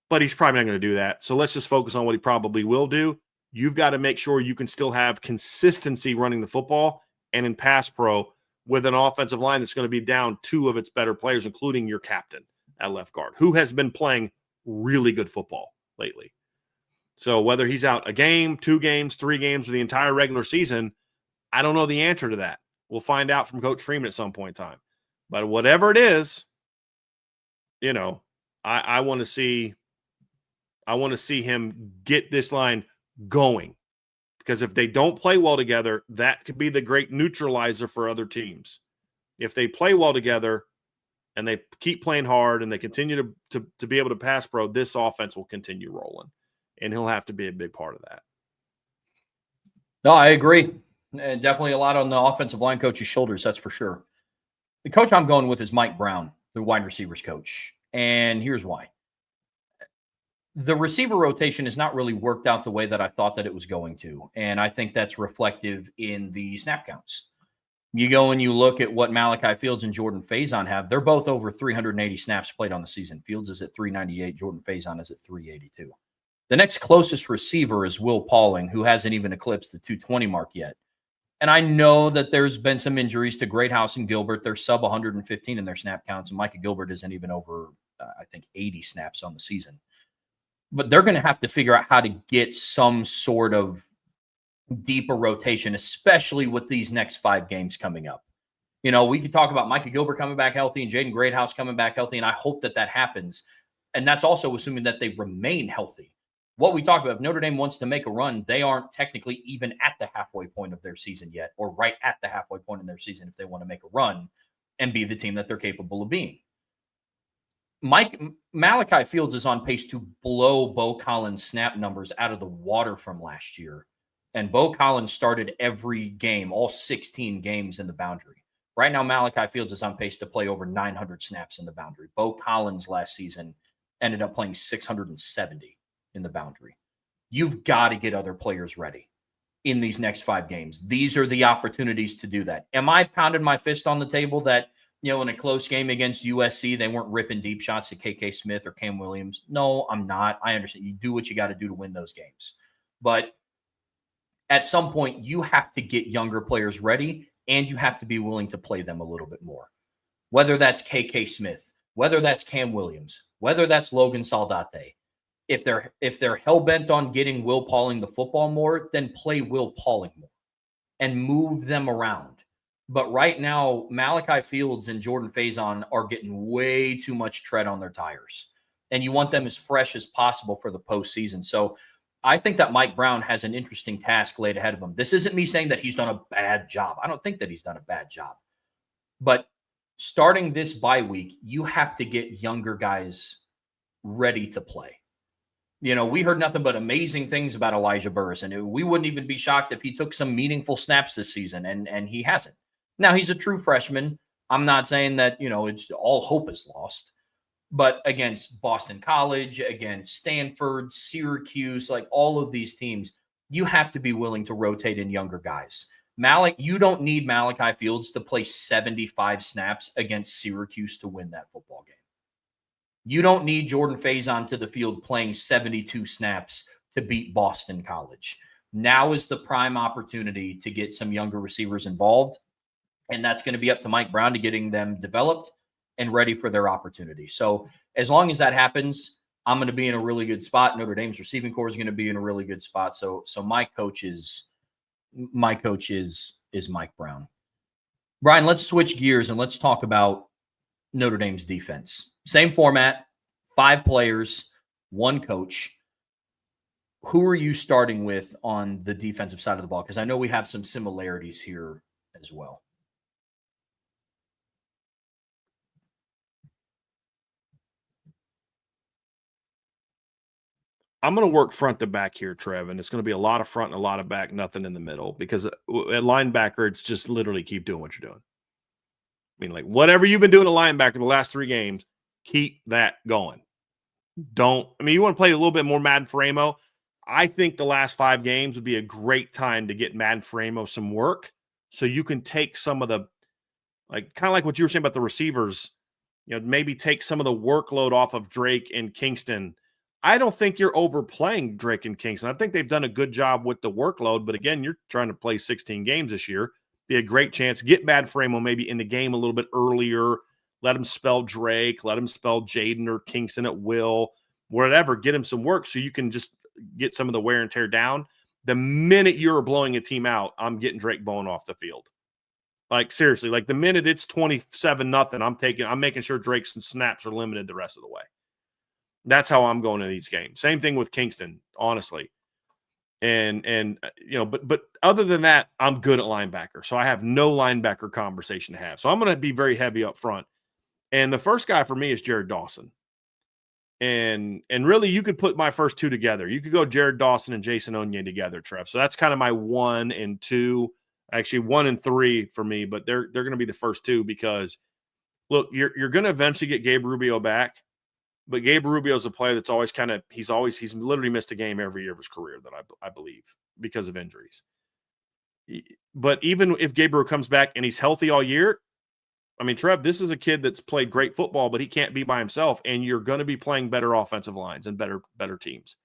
B: But he's probably not going to do that. So let's just focus on what he probably will do. You've got to make sure you can still have consistency running the football and in pass pro with an offensive line that's going to be down two of its better players, including your captain at left guard, who has been playing really good football lately. So whether he's out a game, 2 games, 3 games, or the entire regular season, I don't know the answer to that. We'll find out from Coach Freeman at some point in time. But whatever it is, I want to see him get this line going, because if they don't play well together, that could be the great neutralizer for other teams. If they play well together and they keep playing hard and they continue to be able to pass pro, this offense will continue rolling, and he'll have to be a big part of that.
A: No, I agree. And definitely a lot on the offensive line coach's shoulders, that's for sure. The coach I'm going with is Mike Brown, the wide receivers coach. And here's why. The receiver rotation has not really worked out the way that I thought that it was going to. And I think that's reflective in the snap counts. You go and you look at what Malachi Fields and Jordan Faison have. They're both over 380 snaps played on the season. Fields is at 398. Jordan Faison is at 382. The next closest receiver is Will Pauling, who hasn't even eclipsed the 220 mark yet. And I know that there's been some injuries to Greathouse and Gilbert. They're sub 115 in their snap counts. And Micah Gilbert isn't even over, I think, 80 snaps on the season. But they're going to have to figure out how to get some sort of deeper rotation, especially with these next 5 games coming up. We could talk about Micah Gilbert coming back healthy and Jaden Greathouse coming back healthy, and I hope that happens. And that's also assuming that they remain healthy. What we talked about, if Notre Dame wants to make a run, they aren't technically even at the halfway point of their season yet, or right at the halfway point in their season if they want to make a run and be the team that they're capable of being. Malachi Fields is on pace to blow Bo Collins' snap numbers out of the water from last year. And Bo Collins started every game, all 16 games in the boundary. Right now, Malachi Fields is on pace to play over 900 snaps in the boundary. Bo Collins last season ended up playing 670 in the boundary. You've got to get other players ready in these next 5 games. These are the opportunities to do that. Am I pounding my fist on the table that, in a close game against USC, they weren't ripping deep shots at KK Smith or Cam Williams? No, I'm not. I understand. You do what you got to do to win those games. But at some point, you have to get younger players ready, and you have to be willing to play them a little bit more. Whether that's KK Smith, whether that's Cam Williams, whether that's Logan Saldate. If they're hell-bent on getting Will Pauling the football more, then play Will Pauling more and move them around. But right now, Malachi Fields and Jordan Faison are getting way too much tread on their tires. And you want them as fresh as possible for the postseason. So I think that Mike Brown has an interesting task laid ahead of him. This isn't me saying that he's done a bad job. I don't think that he's done a bad job. But starting this bye week, you have to get younger guys ready to play. We heard nothing but amazing things about Elijah Burris, and we wouldn't even be shocked if he took some meaningful snaps this season, and he hasn't. Now, he's a true freshman. I'm not saying that, it's all hope is lost. But against Boston College, against Stanford, Syracuse, like all of these teams, you have to be willing to rotate in younger guys. You don't need Malachi Fields to play 75 snaps against Syracuse to win that football game. You don't need Jordan Faison to the field playing 72 snaps to beat Boston College. Now is the prime opportunity to get some younger receivers involved, and that's going to be up to Mike Brown to getting them developed and ready for their opportunity. So as long as that happens, I'm going to be in a really good spot. Notre Dame's receiving corps is going to be in a really good spot. So my coach is Mike Brown. Brian, let's switch gears and let's talk about Notre Dame's defense. Same format, 5 players, 1 coach. Who are you starting with on the defensive side of the ball? Because I know we have some similarities here as well.
B: I'm going to work front to back here, Trev, and it's going to be a lot of front and a lot of back, nothing in the middle, because at linebacker, it's just literally keep doing what you're doing. I mean, like whatever you've been doing at linebacker the last 3 games, keep that going. You want to play a little bit more Madden Faramo. I think the last 5 games would be a great time to get Madden Faramo some work so you can take some of the, kind of like what you were saying about the receivers, maybe take some of the workload off of Drake and Kingston. I don't think you're overplaying Drake and Kingston. I think they've done a good job with the workload, but again, you're trying to play 16 games this year. Be a great chance. Get Madden Faramo maybe in the game a little bit earlier. Let him spell Drake. Let him spell Jaden or Kingston at will. Whatever. Get him some work so you can just get some of the wear and tear down. The minute you're blowing a team out, I'm getting Drake Bowen off the field. Seriously, the minute it's 27-0, I'm making sure Drake's snaps are limited the rest of the way. That's how I'm going to these games. Same thing with Kingston, honestly. But other than that, I'm good at linebacker. So I have no linebacker conversation to have. So I'm going to be very heavy up front. And the first guy for me is Jared Dawson. And really, you could put my first 2 together. You could go Jared Dawson and Jason Onye together, Trev. So that's kind of my 1 and 2. Actually, 1 and 3 for me, but they're going to be the first 2 because, look, you're going to eventually get Gabe Rubio back. But Gabe Rubio is a player that's always he's literally missed a game every year of his career that I believe because of injuries. But even if Gabriel comes back and he's healthy all year, Trev, this is a kid that's played great football, but he can't be by himself, and you're going to be playing better offensive lines and better teams.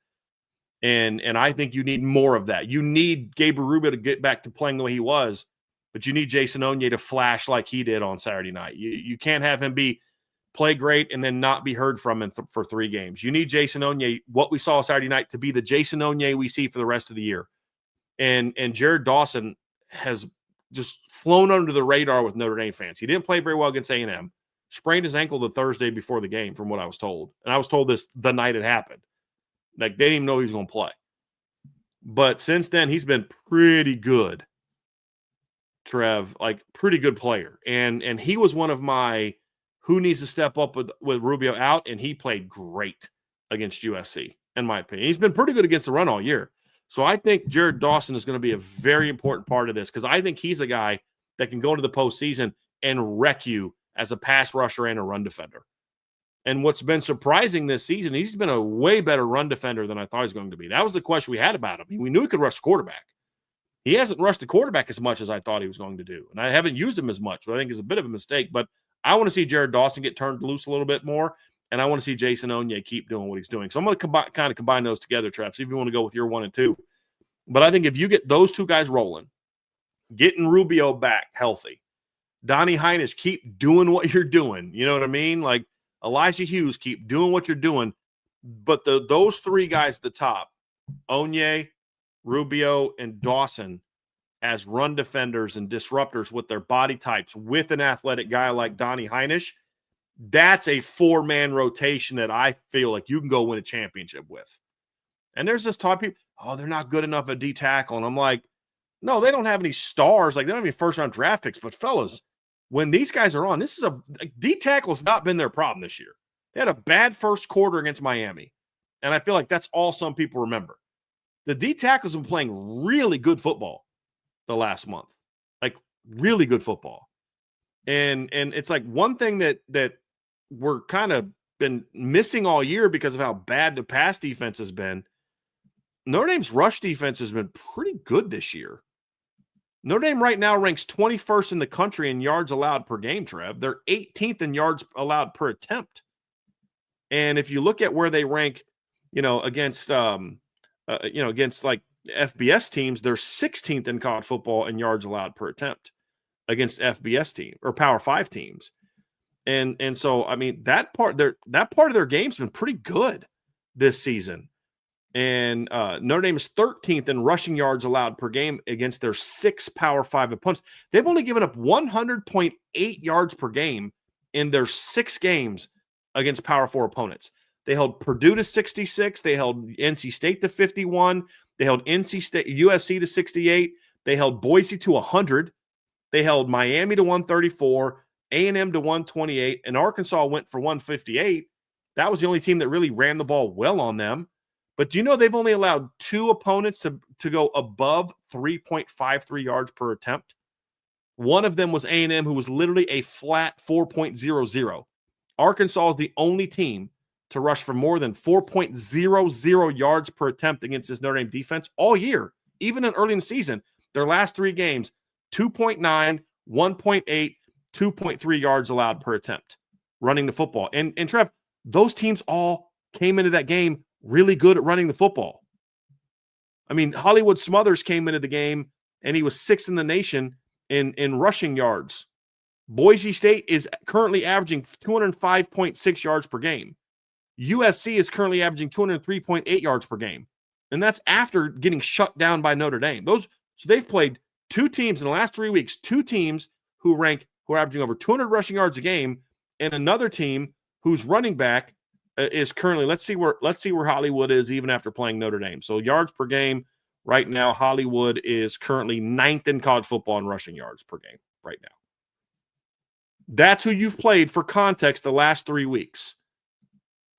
B: And I think you need more of that. You need Gabriel Rubio to get back to playing the way he was, but you need Jason Onye to flash like he did on Saturday night. You can't have him play great and then not be heard from for 3 games. You need Jason Onye, what we saw Saturday night, to be the Jason Onye we see for the rest of the year. And Jared Dawson has just flown under the radar with Notre Dame fans. He didn't play very well against A&M. Sprained his ankle the Thursday before the game, from what I was told. And I was told this the night it happened. They didn't even know he was going to play. But since then, he's been pretty good, Trev, pretty good player. And he was one of my who needs to step up with Rubio out, and he played great against USC, in my opinion. He's been pretty good against the run all year. So I think Jared Dawson is going to be a very important part of this because I think he's a guy that can go into the postseason and wreck you as a pass rusher and a run defender. And what's been surprising this season, he's been a way better run defender than I thought he was going to be. That was the question we had about him. We knew he could rush the quarterback. He hasn't rushed the quarterback as much as I thought he was going to do. And I haven't used him as much, which I think is a bit of a mistake. But I want to see Jared Dawson get turned loose a little bit more. And I want to see Jason Onye keep doing what he's doing. So I'm going to kind of combine those together, Trev, see if you want to go with your 1 and 2. But I think if you get those two guys rolling, getting Rubio back healthy, Donnie Heinisch, keep doing what you're doing. You know what I mean? Like Elijah Hughes, keep doing what you're doing. But those three guys at the top, Onye, Rubio, and Dawson, as run defenders and disruptors with their body types, with an athletic guy like Donnie Heinisch, that's a 4-man rotation that I feel like you can go win a championship with. And there's this talk, people, they're not good enough at D tackle. And I'm like, no, they don't have any stars. Like, they don't have any first-round draft picks. But, fellas, when these guys are on, this is D tackle has not been their problem this year. They had a bad first quarter against Miami. And I feel like that's all some people remember. The D tackles have been playing really good football the last month. Like, really good football. And it's like one thing that we're kind of been missing all year because of how bad the pass defense has been. Notre Dame's rush defense has been pretty good this year. Notre Dame right now ranks 21st in the country in yards allowed per game, Trev. They're 18th in yards allowed per attempt. And if you look at where they rank, against like FBS teams, they're 16th in college football in yards allowed per attempt against FBS team or Power 5 teams. And so, I mean, that part of their game's been pretty good this season. And Notre Dame is 13th in rushing yards allowed per game against their 6 Power 5 opponents. They've only given up 100.8 yards per game in their 6 games against Power 4 opponents. They held Purdue to 66. They held NC State to 51. They held USC to 68. They held Boise to 100. They held Miami to 134, A&M to 128, and Arkansas went for 158. That was the only team that really ran the ball well on them. But do you know they've only allowed 2 opponents to go above 3.53 yards per attempt? One of them was A&M, who was literally a flat 4.00. Arkansas is the only team to rush for more than 4.00 yards per attempt against this Notre Dame defense all year, even early in the season. Their last 3 games, 2.9, 1.8, 2.3 yards allowed per attempt running the football. And Trev, those teams all came into that game really good at running the football. I mean, Hollywood Smothers came into the game and he was 6th in the nation in rushing yards. Boise State is currently averaging 205.6 yards per game. USC is currently averaging 203.8 yards per game. And that's after getting shut down by Notre Dame. So they've played 2 teams in the last 3 weeks, 2 teams who are averaging over 200 rushing yards a game, and another team whose running back is currently, let's see where Hollywood is even after playing Notre Dame. So yards per game right now, Hollywood is currently 9th in college football in rushing yards per game right now. That's who you've played for context the last 3 weeks.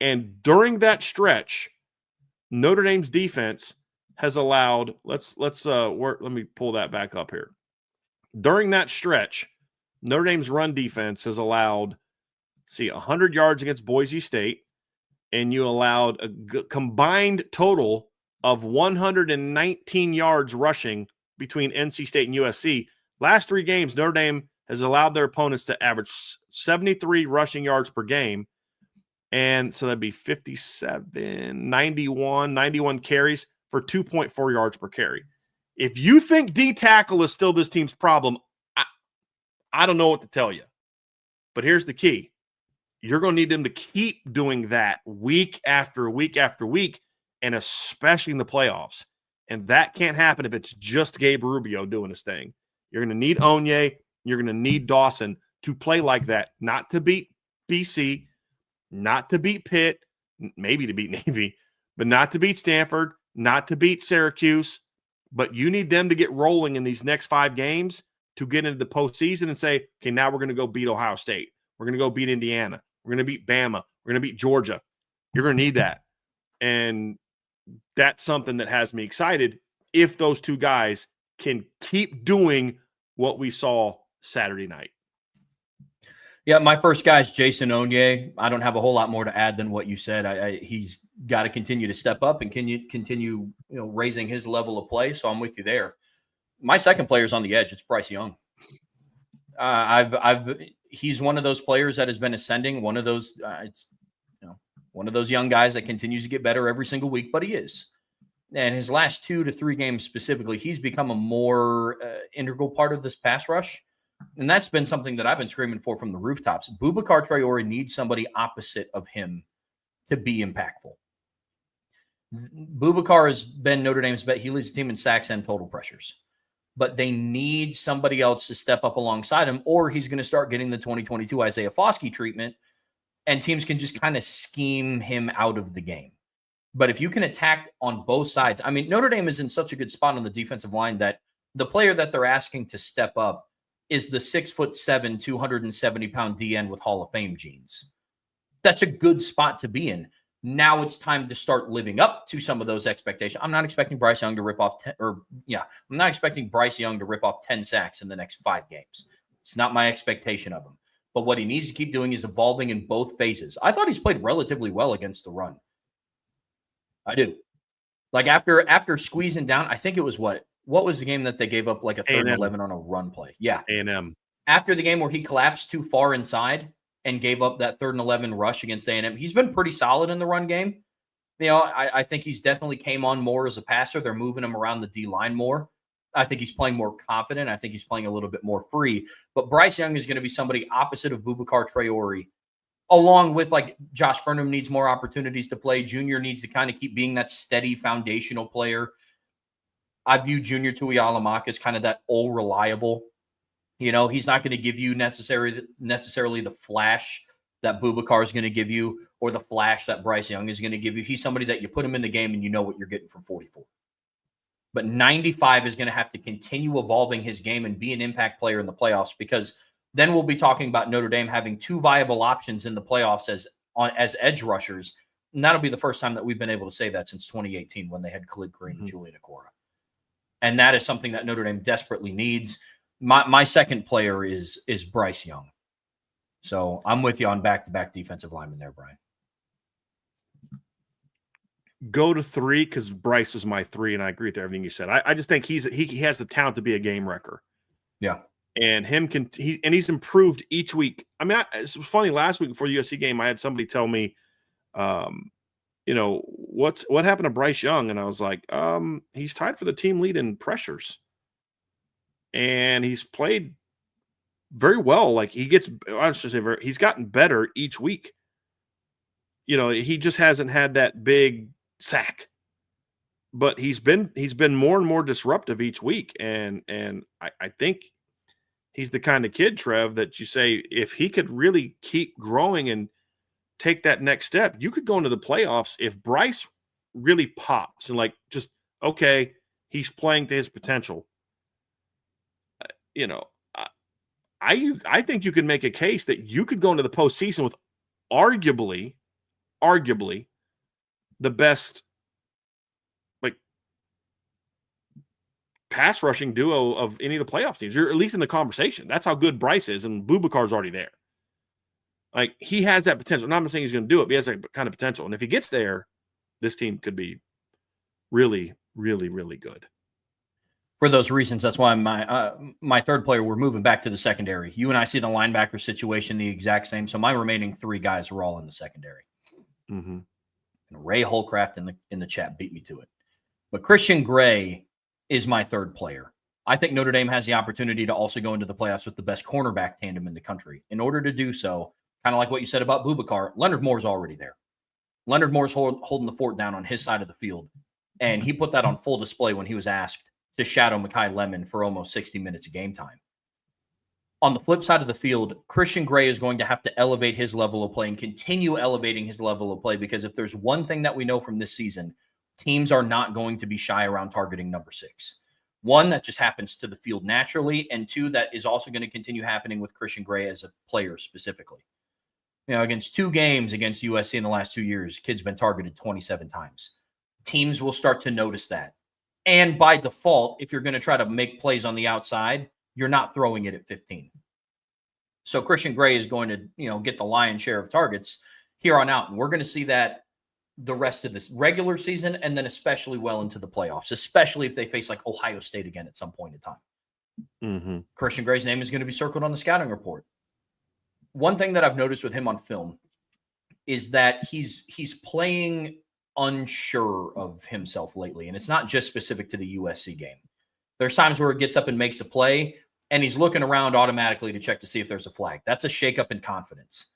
B: And during that stretch, Notre Dame's defense has allowed, let me pull that back up here. During that stretch, Notre Dame's run defense has allowed, 100 yards against Boise State, and you allowed a combined total of 119 yards rushing between NC State and USC. Last 3 games, Notre Dame has allowed their opponents to average 73 rushing yards per game. And so that'd be 57, 91 carries for 2.4 yards per carry. If you think D tackle is still this team's problem, I don't know what to tell you. But here's the key. You're going to need them to keep doing that week after week after week, and especially in the playoffs. And that can't happen if it's just Gabe Rubio doing his thing. You're going to need Onye. You're going to need Dawson to play like that, not to beat BC, not to beat Pitt, maybe to beat Navy, but not to beat Stanford, not to beat Syracuse. But you need them to get rolling in these next 5 games to get into the postseason and say, okay, now we're going to go beat Ohio State. We're going to go beat Indiana. We're going to beat Bama. We're going to beat Georgia. You're going to need that. And that's something that has me excited if those two guys can keep doing what we saw Saturday night.
A: Yeah, my first guy is Jason Onye. I don't have a whole lot more to add than what you said. He's got to continue to step up and continue raising his level of play. So I'm with you there. My second player is on the edge. It's Bryce Young. He's one of those players that has been ascending. One of those one of those young guys that continues to get better every single week, but he is. And his last 2 to 3 games specifically, he's become a more integral part of this pass rush. And that's been something that I've been screaming for from the rooftops. Boubacar Traore needs somebody opposite of him to be impactful. Boubacar has been Notre Dame's bet. He leads the team in sacks and total pressures. But they need somebody else to step up alongside him, or he's going to start getting the 2022 Isaiah Foskey treatment, and teams can just kind of scheme him out of the game. But if you can attack on both sides, I mean, Notre Dame is in such a good spot on the defensive line that the player that they're asking to step up is the 6'7", 270-pound DN with Hall of Fame genes. That's a good spot to be in. Now it's time to start living up to some of those expectations. I'm not expecting Bryce Young to rip off 10 sacks in the next 5 games. It's not my expectation of him. But what he needs to keep doing is evolving in both phases. I thought he's played relatively well against the run. I do. Like after squeezing down, I think it was what was the game that they gave up like a 3rd and 11 on a run play? Yeah.
B: A&M.
A: After the game where he collapsed too far inside and gave up that 3rd and 11 rush against A&M, he's been pretty solid in the run game. I think he's definitely came on more as a passer. They're moving him around the D-line more. I think he's playing more confident. I think he's playing a little bit more free. But Bryce Young is going to be somebody opposite of Boubacar Traore, along with like Josh Burnham needs more opportunities to play. Junior needs to kind of keep being that steady foundational player. I view Junior Tuihalamaka as kind of that all reliable. He's not going to give you necessarily the flash that Boubacar is going to give you or the flash that Bryce Young is going to give you. He's somebody that you put him in the game and you know what you're getting from 44. But 95 is going to have to continue evolving his game and be an impact player in the playoffs, because then we'll be talking about Notre Dame having 2 viable options in the playoffs as edge rushers. And that'll be the first time that we've been able to say that since 2018 when they had Khalid Kareem and Julian Okora. And that is something that Notre Dame desperately needs. My second player is Bryce Young. So I'm with you on back-to-back defensive linemen there, Brian.
B: Go to 3 because Bryce is my 3, and I agree with everything you said. I just think he has the talent to be a game wrecker. Yeah. And he's improved each week. I mean, it was funny last week before the USC game. I had somebody tell me, what happened to Bryce Young, and I was like, he's tied for the team lead in pressures, and he's played very well. Like he's gotten better each week. He just hasn't had that big sack, but he's been more and more disruptive each week, and I think he's the kind of kid, Trev, that you say if he could really keep growing and take that next step, you could go into the playoffs if Bryce really pops and he's playing to his potential. I think you can make a case that you could go into the postseason with arguably the best pass rushing duo of any of the playoff teams. You're at least in the conversation. That's how good Bryce is, and Boubacar's already there. Like, he has that potential. I'm not saying he's going to do it, but he has that kind of potential. And if he gets there, this team could be really, really, really good.
A: For those reasons, that's why my third player, we're moving back to the secondary. You and I see the linebacker situation the exact same. So my remaining 3 guys are all in the secondary.
B: Mm-hmm.
A: And Ray Holcraft in the chat beat me to it. But Christian Gray is my third player. I think Notre Dame has the opportunity to also go into the playoffs with the best cornerback tandem in the country. In order to do so, kind of like what you said about Boubacar, Leonard Moore's already there. Leonard Moore's holding the fort down on his side of the field. And he put that on full display when he was asked to shadow Mekhi Lemon for almost 60 minutes of game time. On the flip side of the field, Christian Gray is going to have to elevate his level of play and continue elevating his level of play, because if there's one thing that we know from this season, teams are not going to be shy around targeting number 6. One, that just happens to the field naturally, and two, that is also going to continue happening with Christian Gray as a player specifically. Against 2 games against USC in the last 2 years, kid's been targeted 27 times. Teams will start to notice that. And by default, if you're going to try to make plays on the outside, you're not throwing it at 15. So Christian Gray is going to, get the lion's share of targets here on out. And we're going to see that the rest of this regular season, and then especially well into the playoffs, especially if they face like Ohio State again at some point in time.
B: Mm-hmm.
A: Christian Gray's name is going to be circled on the scouting report. One thing that I've noticed with him on film is that he's playing unsure of himself lately. And it's not just specific to the USC game. There's times where he gets up and makes a play, and he's looking around automatically to check to see if there's a flag. That's a shakeup in confidence.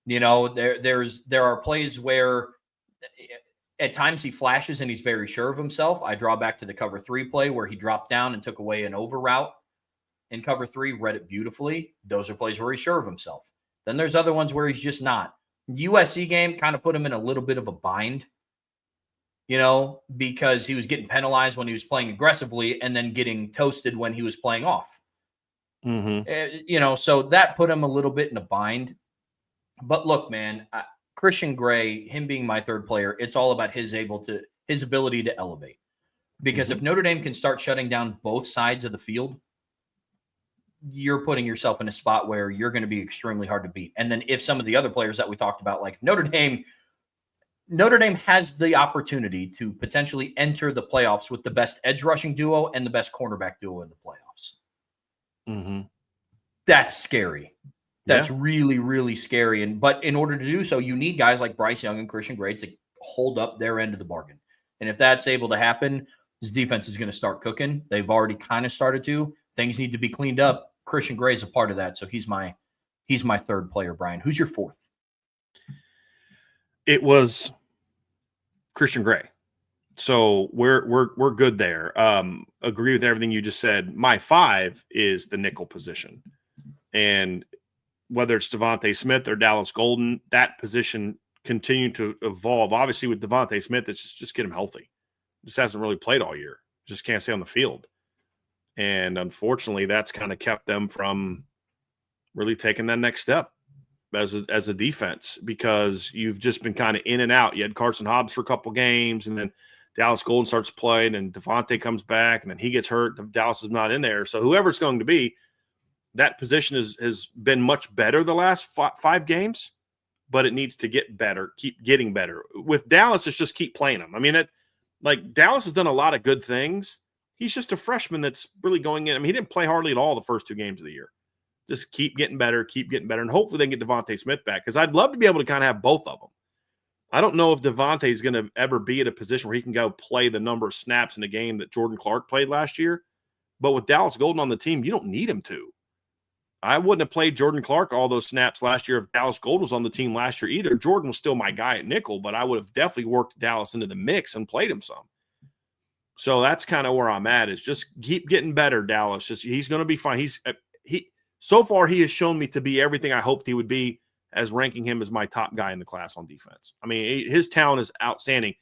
A: There are plays where at times he flashes and he's very sure of himself. I draw back to the cover 3 play where he dropped down and took away an over route in cover 3, read it beautifully. Those are plays where he's sure of himself. Then there's other ones where he's just not. The USC game kind of put him in a little bit of a bind, because he was getting penalized when he was playing aggressively and then getting toasted when he was playing off.
B: Mm-hmm.
A: So that put him a little bit in a bind. But look, man, Christian Gray, him being my third player, it's all about his ability to elevate. Because if Notre Dame can start shutting down both sides of the field, you're putting yourself in a spot where you're going to be extremely hard to beat. And then if some of the other players that we talked about, like Notre Dame has the opportunity to potentially enter the playoffs with the best edge rushing duo and the best cornerback duo in the playoffs.
B: Mm-hmm.
A: That's scary. That's really, really scary. But in order to do so, you need guys like Bryce Young and Christian Gray to hold up their end of the bargain. And if that's able to happen, this defense is going to start cooking. They've already kind of started to. Things need to be cleaned up. Christian Gray is a part of that. So he's my third player, Brian. Who's your fourth?
B: It was Christian Gray. So we're good there. Agree with everything you just said. My 5 is the nickel position. And whether it's Devontae Smith or Dallas Golden, that position continued to evolve. Obviously, with Devontae Smith, it's just get him healthy. Just hasn't really played all year. Just can't stay on the field. And unfortunately, that's kind of kept them from really taking that next step as a defense, because you've just been kind of in and out. You had Carson Hobbs for a couple games, and then Dallas Golden starts to play, and then Devontae comes back, and then he gets hurt. Dallas is not in there. So whoever it's going to be, that position has been much better the last 5 games, but it needs to get better, keep getting better. With Dallas, it's just keep playing them. I mean, Dallas has done a lot of good things. He's just a freshman that's really going in. I mean, he didn't play hardly at all the first 2 games of the year. Just keep getting better, and hopefully they can get Devontae Smith back, because I'd love to be able to kind of have both of them. I don't know if Devontae is going to ever be at a position where he can go play the number of snaps in a game that Jordan Clark played last year. But with Dallas Golden on the team, you don't need him to. I wouldn't have played Jordan Clark all those snaps last year if Dallas Golden was on the team last year either. Jordan was still my guy at nickel, but I would have definitely worked Dallas into the mix and played him some. So that's kind of where I'm at, is just keep getting better, Dallas. He's going to be fine. So far he has shown me to be everything I hoped he would be, as ranking him as my top guy in the class on defense. I mean, his talent is outstanding.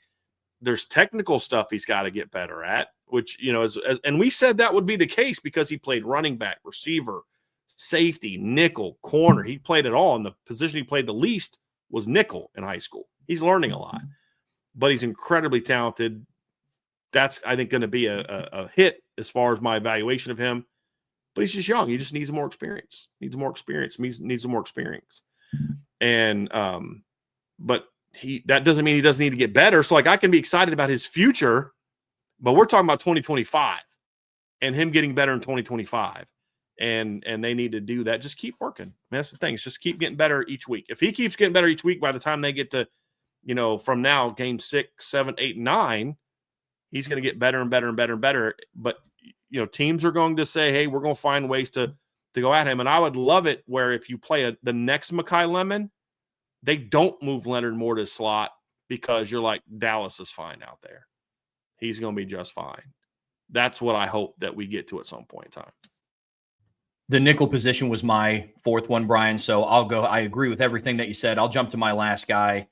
B: There's technical stuff he's got to get better at, which, and we said that would be the case because he played running back, receiver, safety, nickel, corner. He played it all, and the position he played the least was nickel in high school. He's learning a lot, but he's incredibly talented. That's, I think, going to be a hit as far as my evaluation of him. But he's just young. He just needs more experience. Needs more experience. And but that doesn't mean he doesn't need to get better. So I can be excited about his future, but we're talking about 2025 and him getting better in 2025. And they need to do that. Just keep working. I mean, that's the thing. It's just keep getting better each week. If he keeps getting better each week, by the time they get to, from now, game 6, 7, 8, 9, he's going to get better and better and better and better. But, teams are going to say, hey, we're going to find ways to go at him. And I would love it where if you play the next Mekhi Lemon, they don't move Leonard Moore to slot, because you're like, Dallas is fine out there. He's going to be just fine. That's what I hope that we get to at some point in time.
A: The nickel position was my 4th one, Brian. So I'll go. I agree with everything that you said. I'll jump to my last guy,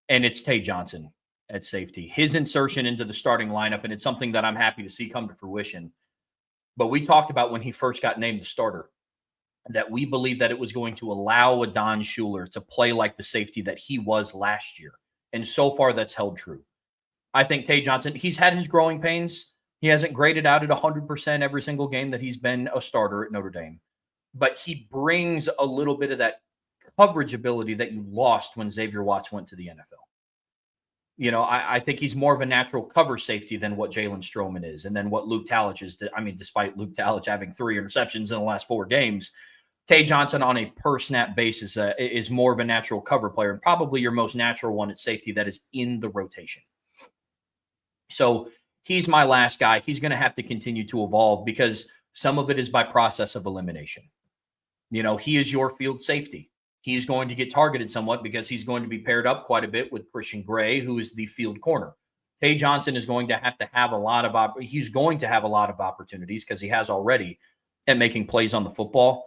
A: and it's Tay Johnson at safety. His insertion into the starting lineup, and it's something that I'm happy to see come to fruition, But we talked about when he first got named the starter that we believe that it was going to allow a Don Schuler to play like the safety that he was last year. And so far, that's held true. I think Tay Johnson, he's had his growing pains. He hasn't graded out at 100% every single game that he's been a starter at Notre Dame. But he brings a little bit of that coverage ability that you lost when Xavier Watts went to the NFL. You know, I think he's more of a natural cover safety than what Jalen Stroman is, and then what Luke Talich is. I mean, despite Luke Talich having 3 interceptions in the last 4 games, Tay Johnson on a per snap basis is more of a natural cover player, and probably your most natural one at safety that is in the rotation. So he's my last guy. He's going to have to continue to evolve because some of it is by process of elimination. You know, he is your field safety. He's going to get targeted somewhat because he's going to be paired up quite a bit with Christian Gray, who is the field corner. Tay Johnson is going to have a lot of he's going to have a lot of opportunities because he has already at making plays on the football.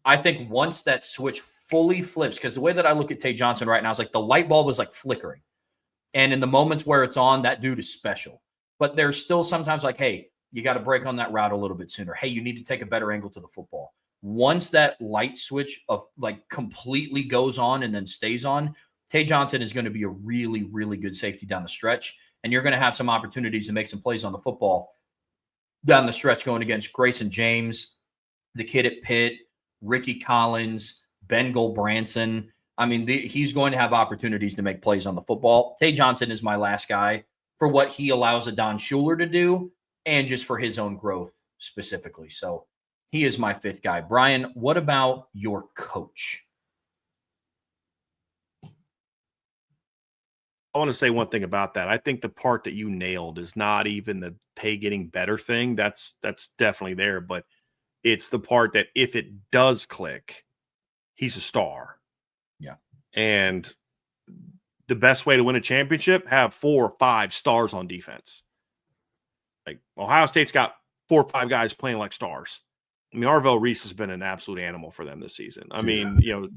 A: I think once that switch fully flips, because the way that I look at Tay Johnson right now is like the light bulb is like flickering. And in the moments where it's on, that dude is special. But there's still sometimes like, hey, you got to break on that route a little bit sooner. Hey, you need to take a better angle to the football. Once that light switch of like completely goes on and then stays on, Tay Johnson is going to be a really, really good safety down the stretch. And you're going to have some opportunities to make some plays on the football down the stretch going against Grayson James, the kid at Pitt, Ricky Collins, Ben Branson. I mean, he's going to have opportunities to make plays on the football. Tay Johnson is my last guy for what he allows a Don Schuler to do and just for his own growth specifically. So he is my 5th guy. Brian, what about your coach?
B: I want to say one thing about that. I think the part that you nailed is not even the Tay getting better thing. That's definitely there, but it's the part that if it does click, he's a star.
A: Yeah.
B: And the best way to win a championship, have 4 or 5 stars on defense. Like Ohio State's got 4 or 5 guys playing like stars. I mean, Arvell Reese has been an absolute animal for them this season. I mean, you know,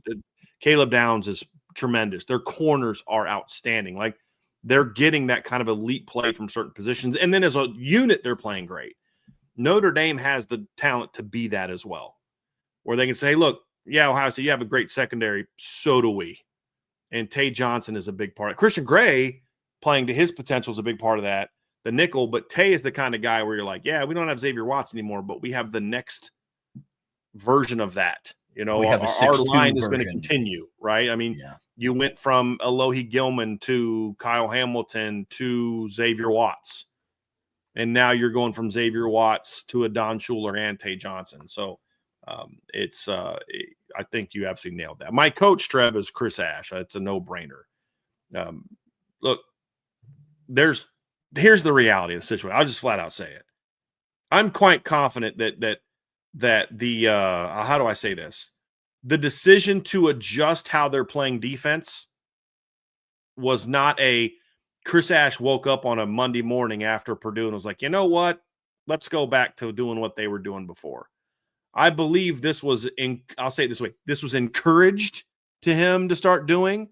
B: Caleb Downs is tremendous. Their corners are outstanding. Like they're getting that kind of elite play from certain positions. And then as a unit, they're playing great. Notre Dame has the talent to be that as well, where they can say, look, yeah, Ohio State, you have a great secondary. So do we. And Tay Johnson is a big part. Christian Gray playing to his potential is a big part of that. The nickel, but Tay is the kind of guy where you're like, yeah, we don't have Xavier Watts anymore, but we have the next version of that. You know, our line is going to continue, right? I mean, you went from Alohi Gilman to Kyle Hamilton to Xavier Watts. And now you're going from Xavier Watts to a Don Schuler and Tay Johnson. So I think you absolutely nailed that. My coach, Trev, is Chris Ash. It's a no-brainer. Look, here's the reality of the situation. I'll just flat out say it. I'm quite confident that the how do I say this? The decision to adjust how they're playing defense was not a Chris Ash woke up on a Monday morning after Purdue and was like, you know what? Let's go back to doing what they were doing before. I believe this was I'll say it this way. This was encouraged to him to start doing.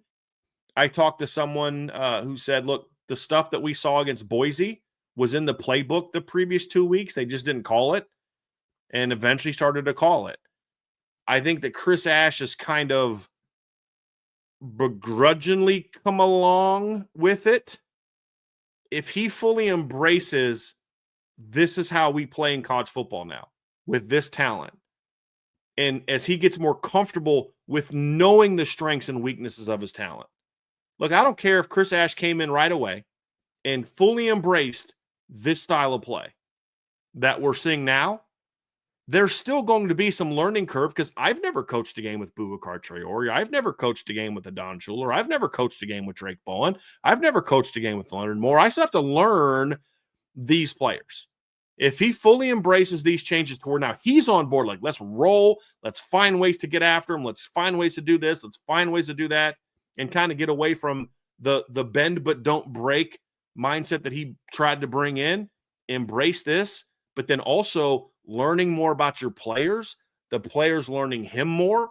B: I talked to someone who said, look, the stuff that we saw against Boise was in the playbook the previous 2 weeks. They just didn't call it and eventually started to call it. I think that Chris Ash has kind of begrudgingly come along with it. If he fully embraces, this is how we play in college football now with this talent. And as he gets more comfortable with knowing the strengths and weaknesses of his talent. Look, I don't care if Chris Ash came in right away and fully embraced this style of play that we're seeing now. There's still going to be some learning curve because I've never coached a game with Boubacar Traore. I've never coached a game with a Don Schuler. I've never coached a game with Drake Bowen. I've never coached a game with Leonard Moore. I still have to learn these players. If he fully embraces these changes to where now he's on board, like, let's roll, let's find ways to get after him, let's find ways to do this, let's find ways to do that, and kind of get away from the bend but don't break mindset that he tried to bring in, embrace this, but then also learning more about your players, the players learning him more.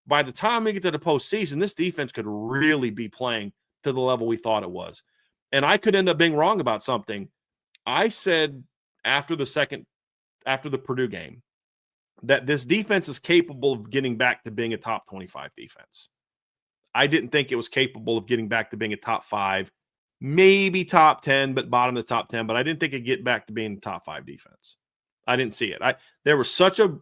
B: By the time we get to the postseason, this defense could really be playing to the level we thought it was. And I could end up being wrong about something. I said after the second after the Purdue game that this defense is capable of getting back to being a top 25 defense. I didn't think it was capable of getting back to being a top 5, maybe top 10, but bottom of the top 10. But I didn't think it'd get back to being a top 5 defense. I didn't see it. There was such a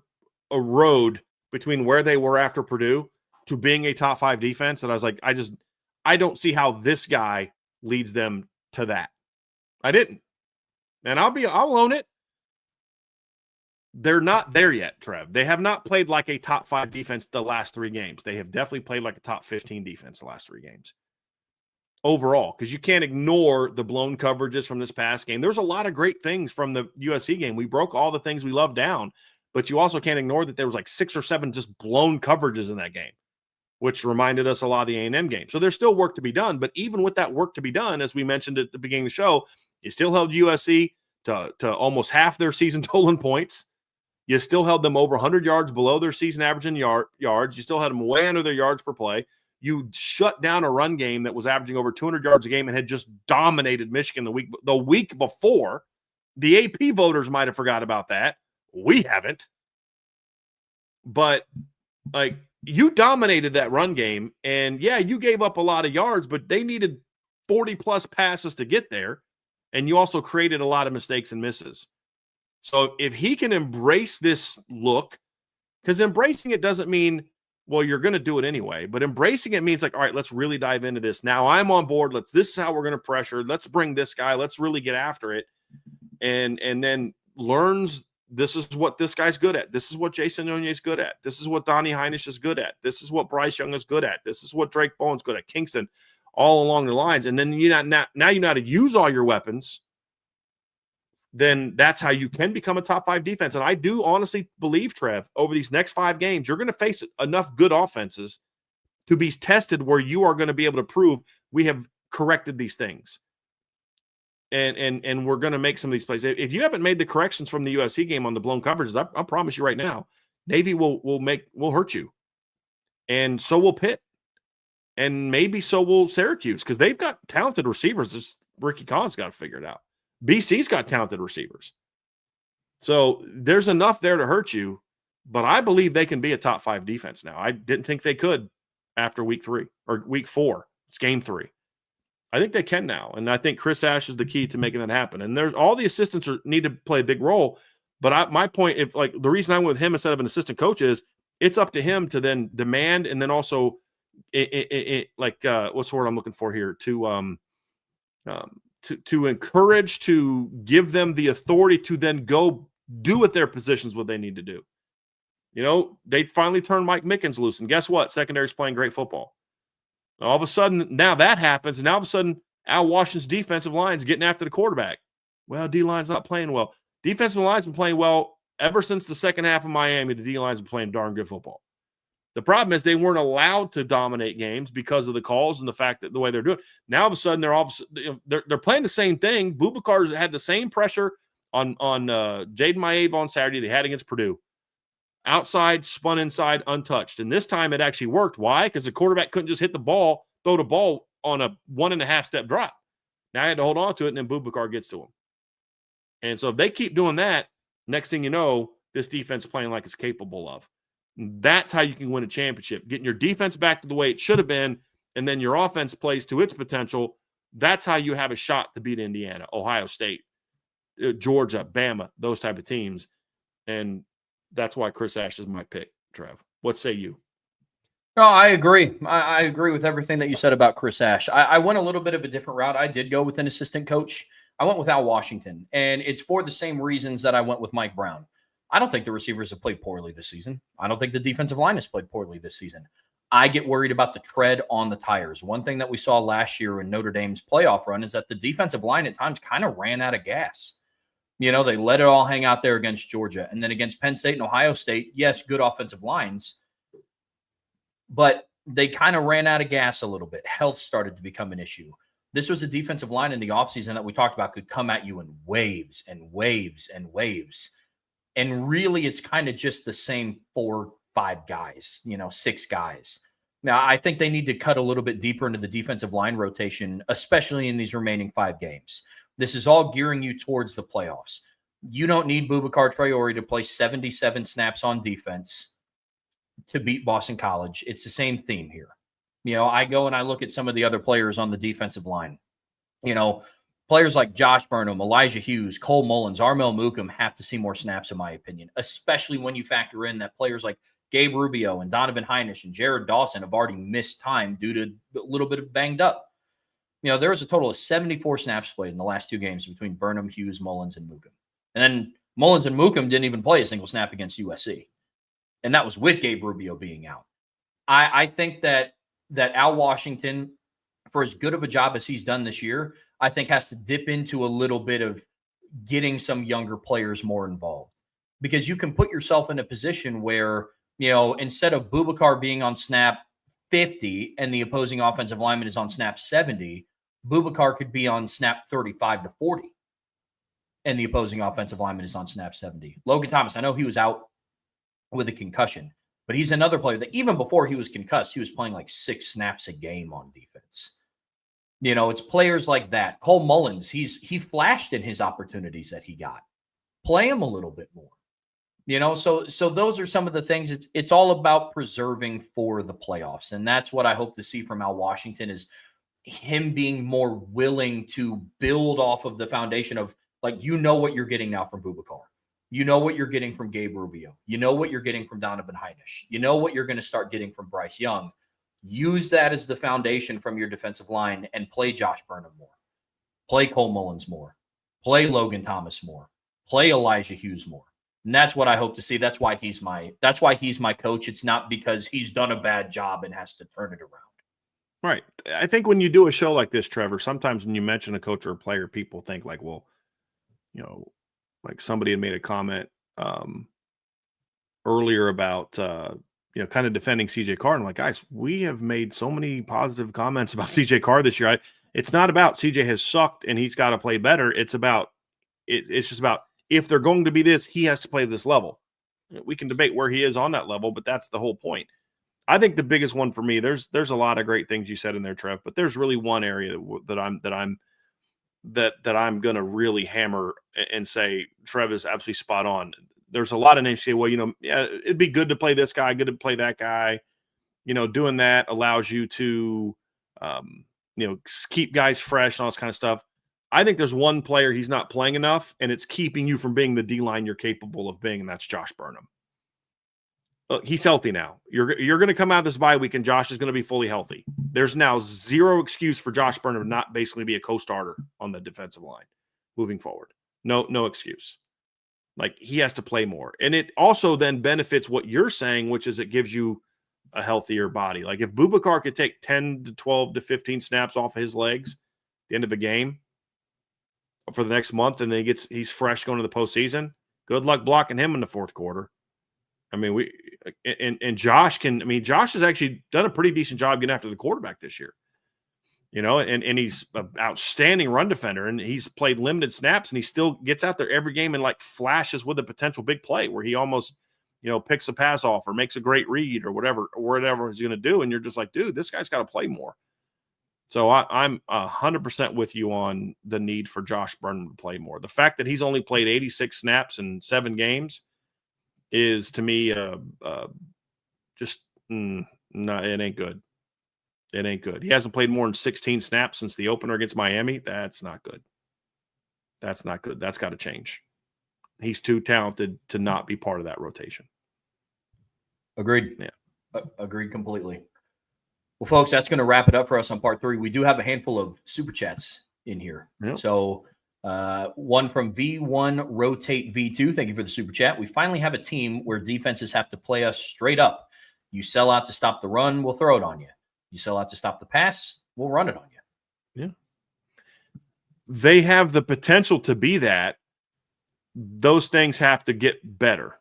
B: road between where they were after Purdue to being a top 5 defense that I was like, I don't see how this guy leads them to that. I didn't. And I'll own it. They're not there yet, Trev. They have not played like a top 5 defense the last 3 games. They have definitely played like a top 15 defense the last 3 games. Overall, because you can't ignore the blown coverages from this past game. There's a lot of great things from the USC game. We broke all the things we love down, but you also can't ignore that there was like 6 or 7 just blown coverages in that game, which reminded us a lot of the A&M game. So there's still work to be done, but even with that work to be done, as we mentioned at the beginning of the show, you still held USC to almost half their season total in points. You still held them over 100 yards below their season average in yards. You still had them way under their yards per play. You shut down a run game that was averaging over 200 yards a game and had just dominated Michigan the week before. The AP voters might have forgot about that. We haven't. But, like, you dominated that run game, and, yeah, you gave up a lot of yards, but they needed 40-plus passes to get there, and you also created a lot of mistakes and misses. So if he can embrace this look, because embracing it doesn't mean, well, you're going to do it anyway, but embracing it means like, all right, let's really dive into this. Now I'm on board. This is how we're going to pressure. Let's bring this guy. Let's really get after it. And then learns this is what this guy's good at. This is what Jason Nunez is good at. This is what Donnie Heinisch is good at. This is what Bryce Young is good at. This is what Drake Bowen's good at. Kingston, all along the lines. And then now you know how to use all your weapons. Then that's how you can become a top 5 defense. And I do honestly believe, Trev, over these next 5 games, you're going to face enough good offenses to be tested where you are going to be able to prove we have corrected these things. And we're going to make some of these plays. If you haven't made the corrections from the USC game on the blown coverages, I promise you right now, Navy will hurt you. And so will Pitt. And maybe so will Syracuse, because they've got talented receivers. Just Ricky Collins got to figure it out. BC's got talented receivers. So there's enough there to hurt you, but I believe they can be a top 5 defense now. I didn't think they could after week 3 or week 4. It's game 3. I think they can now, and I think Chris Ash is the key to making that happen. And there's all the assistants need to play a big role, but my point, if like the reason I went with him instead of an assistant coach is it's up to him to then demand and then also what's the word I'm looking for here to encourage, to give them the authority to then go do at their positions what they need to do. You know, they finally turned Mike Mickens loose, and guess what? Secondary's playing great football. All of a sudden, now that happens, and all of a sudden, Al Washington's defensive line's getting after the quarterback. Well, D-line's not playing well. Defensive line's been playing well ever since the second half of Miami. The D-line's been playing darn good football. The problem is they weren't allowed to dominate games because of the calls and the fact that the way they're doing. Now all of a sudden they're playing the same thing. Bubakar's had the same pressure on Jaden Maeve on Saturday they had against Purdue. Outside, spun inside, untouched. And this time it actually worked. Why? Because the quarterback couldn't just hit the ball, throw the ball on a 1.5-step drop. Now I had to hold on to it, and then Bubakar gets to him. And so if they keep doing that, next thing you know, this defense is playing like it's capable of. That's how you can win a championship. Getting your defense back to the way it should have been, and then your offense plays to its potential. That's how you have a shot to beat Indiana, Ohio State, Georgia, Bama, those type of teams. And that's why Chris Ash is my pick, Trev. What say you?
A: No, I agree. I agree with everything that you said about Chris Ash. I went a little bit of a different route. I did go with an assistant coach. I went with Al Washington, and it's for the same reasons that I went with Mike Brown. I don't think the receivers have played poorly this season. I don't think the defensive line has played poorly this season. I get worried about the tread on the tires. One thing that we saw last year in Notre Dame's playoff run is that the defensive line at times kind of ran out of gas. You know, they let it all hang out there against Georgia. And then against Penn State and Ohio State, yes, good offensive lines, but they kind of ran out of gas a little bit. Health started to become an issue. This was a defensive line in the offseason that we talked about could come at you in waves and waves and waves. And really, it's kind of just the same 4-5 guys, 6 guys. Now, I think they need to cut a little bit deeper into the defensive line rotation, especially in these remaining 5 games. This is all gearing you towards the playoffs. You don't need Boubacar Traore to play 77 snaps on defense to beat Boston College. It's the same theme here. I go and I look at some of the other players on the defensive line. Players like Josh Burnham, Elijah Hughes, Cole Mullins, Armel Mukam have to see more snaps, in my opinion, especially when you factor in that players like Gabe Rubio and Donovan Heinisch and Jared Dawson have already missed time due to a little bit of banged up. There was a total of 74 snaps played in the last 2 games between Burnham, Hughes, Mullins, and Mukam. And then Mullins and Mukam didn't even play a single snap against USC. And that was with Gabe Rubio being out. I think that Al Washington, for as good of a job as he's done this year, I think has to dip into a little bit of getting some younger players more involved. Because you can put yourself in a position where, instead of Boubacar being on snap 50 and the opposing offensive lineman is on snap 70, Boubacar could be on snap 35 to 40 and the opposing offensive lineman is on snap 70. Logan Thomas, I know he was out with a concussion, but he's another player that even before he was concussed, he was playing like 6 snaps a game on defense. It's players like that. Cole Mullins, he flashed in his opportunities that he got. Play him a little bit more. So those are some of the things. It's all about preserving for the playoffs. And that's what I hope to see from Al Washington, is him being more willing to build off of the foundation of, like, what you're getting now from Boubacar. What you're getting from Gabe Rubio. What you're getting from Donovan Heinisch. What you're going to start getting from Bryce Young. Use that as the foundation from your defensive line and play Josh Burnham more. Play Cole Mullins more. Play Logan Thomas more. Play Elijah Hughes more. And that's what I hope to see. That's why he's my coach. It's not because he's done a bad job and has to turn it around.
B: Right. I think when you do a show like this, Trevor, sometimes when you mention a coach or a player, people think like, well, like somebody had made a comment earlier about, kind of defending CJ Carr. And I'm like, guys, we have made so many positive comments about CJ Carr this year. It's not about CJ has sucked and he's got to play better. It's just about, if they're going to be this, he has to play this level. We can debate where he is on that level, but that's the whole point. I think the biggest one for me, there's a lot of great things you said in there, Trev, but there's really one area that I'm going to really hammer and say Trev is absolutely spot on. There's a lot of names you say, well, it'd be good to play this guy, good to play that guy. Doing that allows you to, keep guys fresh and all this kind of stuff. I think there's one player he's not playing enough, and it's keeping you from being the D-line you're capable of being, and that's Josh Burnham. Look, he's healthy now. You're going to come out of this bye week, and Josh is going to be fully healthy. There's now zero excuse for Josh Burnham to not basically be a co-starter on the defensive line moving forward. No excuse. Like, he has to play more. And it also then benefits what you're saying, which is it gives you a healthier body. Like, if Boubacar could take 10 to 12 to 15 snaps off of his legs at the end of a game for the next month, and then he's fresh going to the postseason, good luck blocking him in the fourth quarter. I mean, Josh Josh has actually done a pretty decent job getting after the quarterback this year. And he's an outstanding run defender, and he's played limited snaps, and he still gets out there every game and like flashes with a potential big play where he almost, picks a pass off or makes a great read or whatever he's going to do. And you're just like, dude, this guy's got to play more. So I'm 100% with you on the need for Josh Burnham to play more. The fact that he's only played 86 snaps in 7 games is, to me, no, it ain't good. It ain't good. He hasn't played more than 16 snaps since the opener against Miami. That's not good. That's not good. That's got to change. He's too talented to not be part of that rotation.
A: Agreed.
B: Yeah.
A: Agreed completely. Well, folks, that's going to wrap it up for us on part 3. We do have a handful of super chats in here. Yep. So one from V1 Rotate V2. Thank you for the super chat. We finally have a team where defenses have to play us straight up. You sell out to stop the run, we'll throw it on you. You sell out to stop the pass, we'll run it on you.
B: Yeah. They have the potential to be that. Those things have to get better.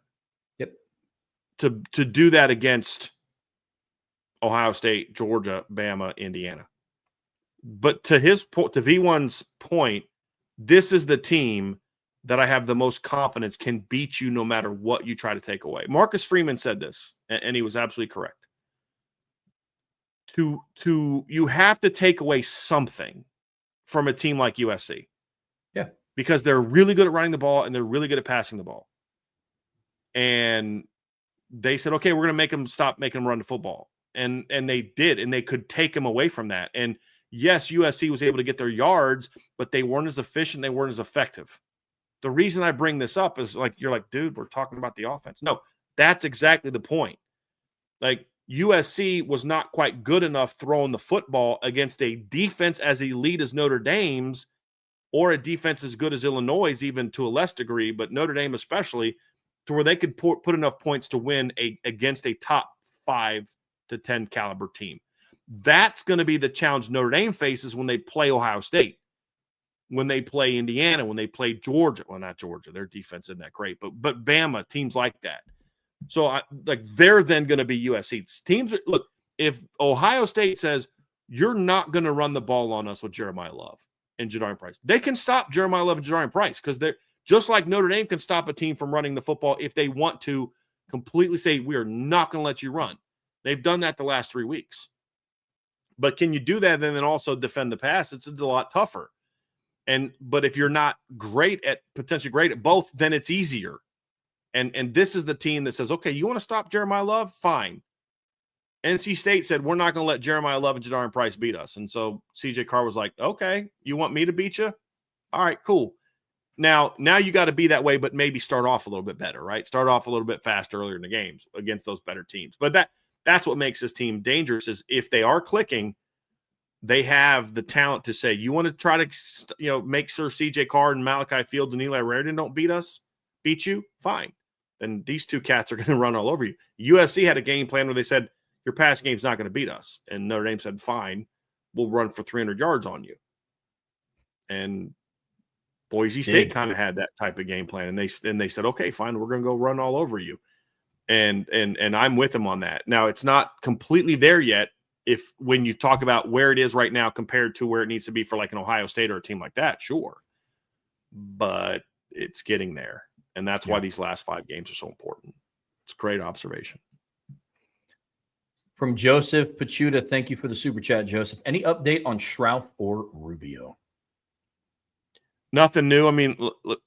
A: Yep.
B: To do that against Ohio State, Georgia, Bama, Indiana. But to V1's point, this is the team that I have the most confidence can beat you no matter what you try to take away. Marcus Freeman said this, and he was absolutely correct. You have to take away something from a team like USC.
A: Yeah.
B: because they're really good at running the ball and they're really good at passing the ball. And they said, okay, we're going to make them stop making them run the football. And they did, and they could take them away from that. And yes, USC was able to get their yards, but they weren't as efficient. They weren't as effective. The reason I bring this up is like, you're like, dude, we're talking about the offense. No, that's exactly the point. Like, USC was not quite good enough throwing the football against a defense as elite as Notre Dame's, or a defense as good as Illinois', even to a less degree, but Notre Dame especially, to where they could put enough points to win against a top 5 to 10 caliber team. That's going to be the challenge Notre Dame faces when they play Ohio State, when they play Indiana, when they play Georgia. Well, not Georgia. Their defense isn't that great, but Bama, teams like that. So, they're then going to be USC. Teams look, if Ohio State says, you're not going to run the ball on us with Jeremiah Love and Jadarian Price, they can stop Jeremiah Love and Jadarian Price, because they're just like Notre Dame can stop a team from running the football if they want to completely say, we are not going to let you run. They've done that the last 3 weeks. But can you do that and then also defend the pass? It's a lot tougher. But if you're not potentially great at both, then it's easier. And this is the team that says, okay, you want to stop Jeremiah Love? Fine. NC State said, we're not going to let Jeremiah Love and Jadarian Price beat us. And so CJ Carr was like, okay, you want me to beat you? All right, cool. Now you got to be that way, but maybe start off a little bit better, right? Start off a little bit fast earlier in the games against those better teams. But that's what makes this team dangerous, is if they are clicking, they have the talent to say, you want to try to, make sure CJ Carr and Malachi Fields and Eli Raridan don't beat you, fine. Then these two cats are going to run all over you. USC had a game plan where they said, your pass game's not going to beat us. And Notre Dame said, fine, we'll run for 300 yards on you. And Boise State kind of had that type of game plan. And they said, okay, fine, we're going to go run all over you. And I'm with them on that. Now, it's not completely there yet when you talk about where it is right now compared to where it needs to be for like an Ohio State or a team like that, sure. But it's getting there. And that's why these last 5 games are so important. It's a great observation.
A: From Joseph Pachuta, thank you for the super chat, Joseph. Any update on Shrouth or Rubio?
B: Nothing new. I mean,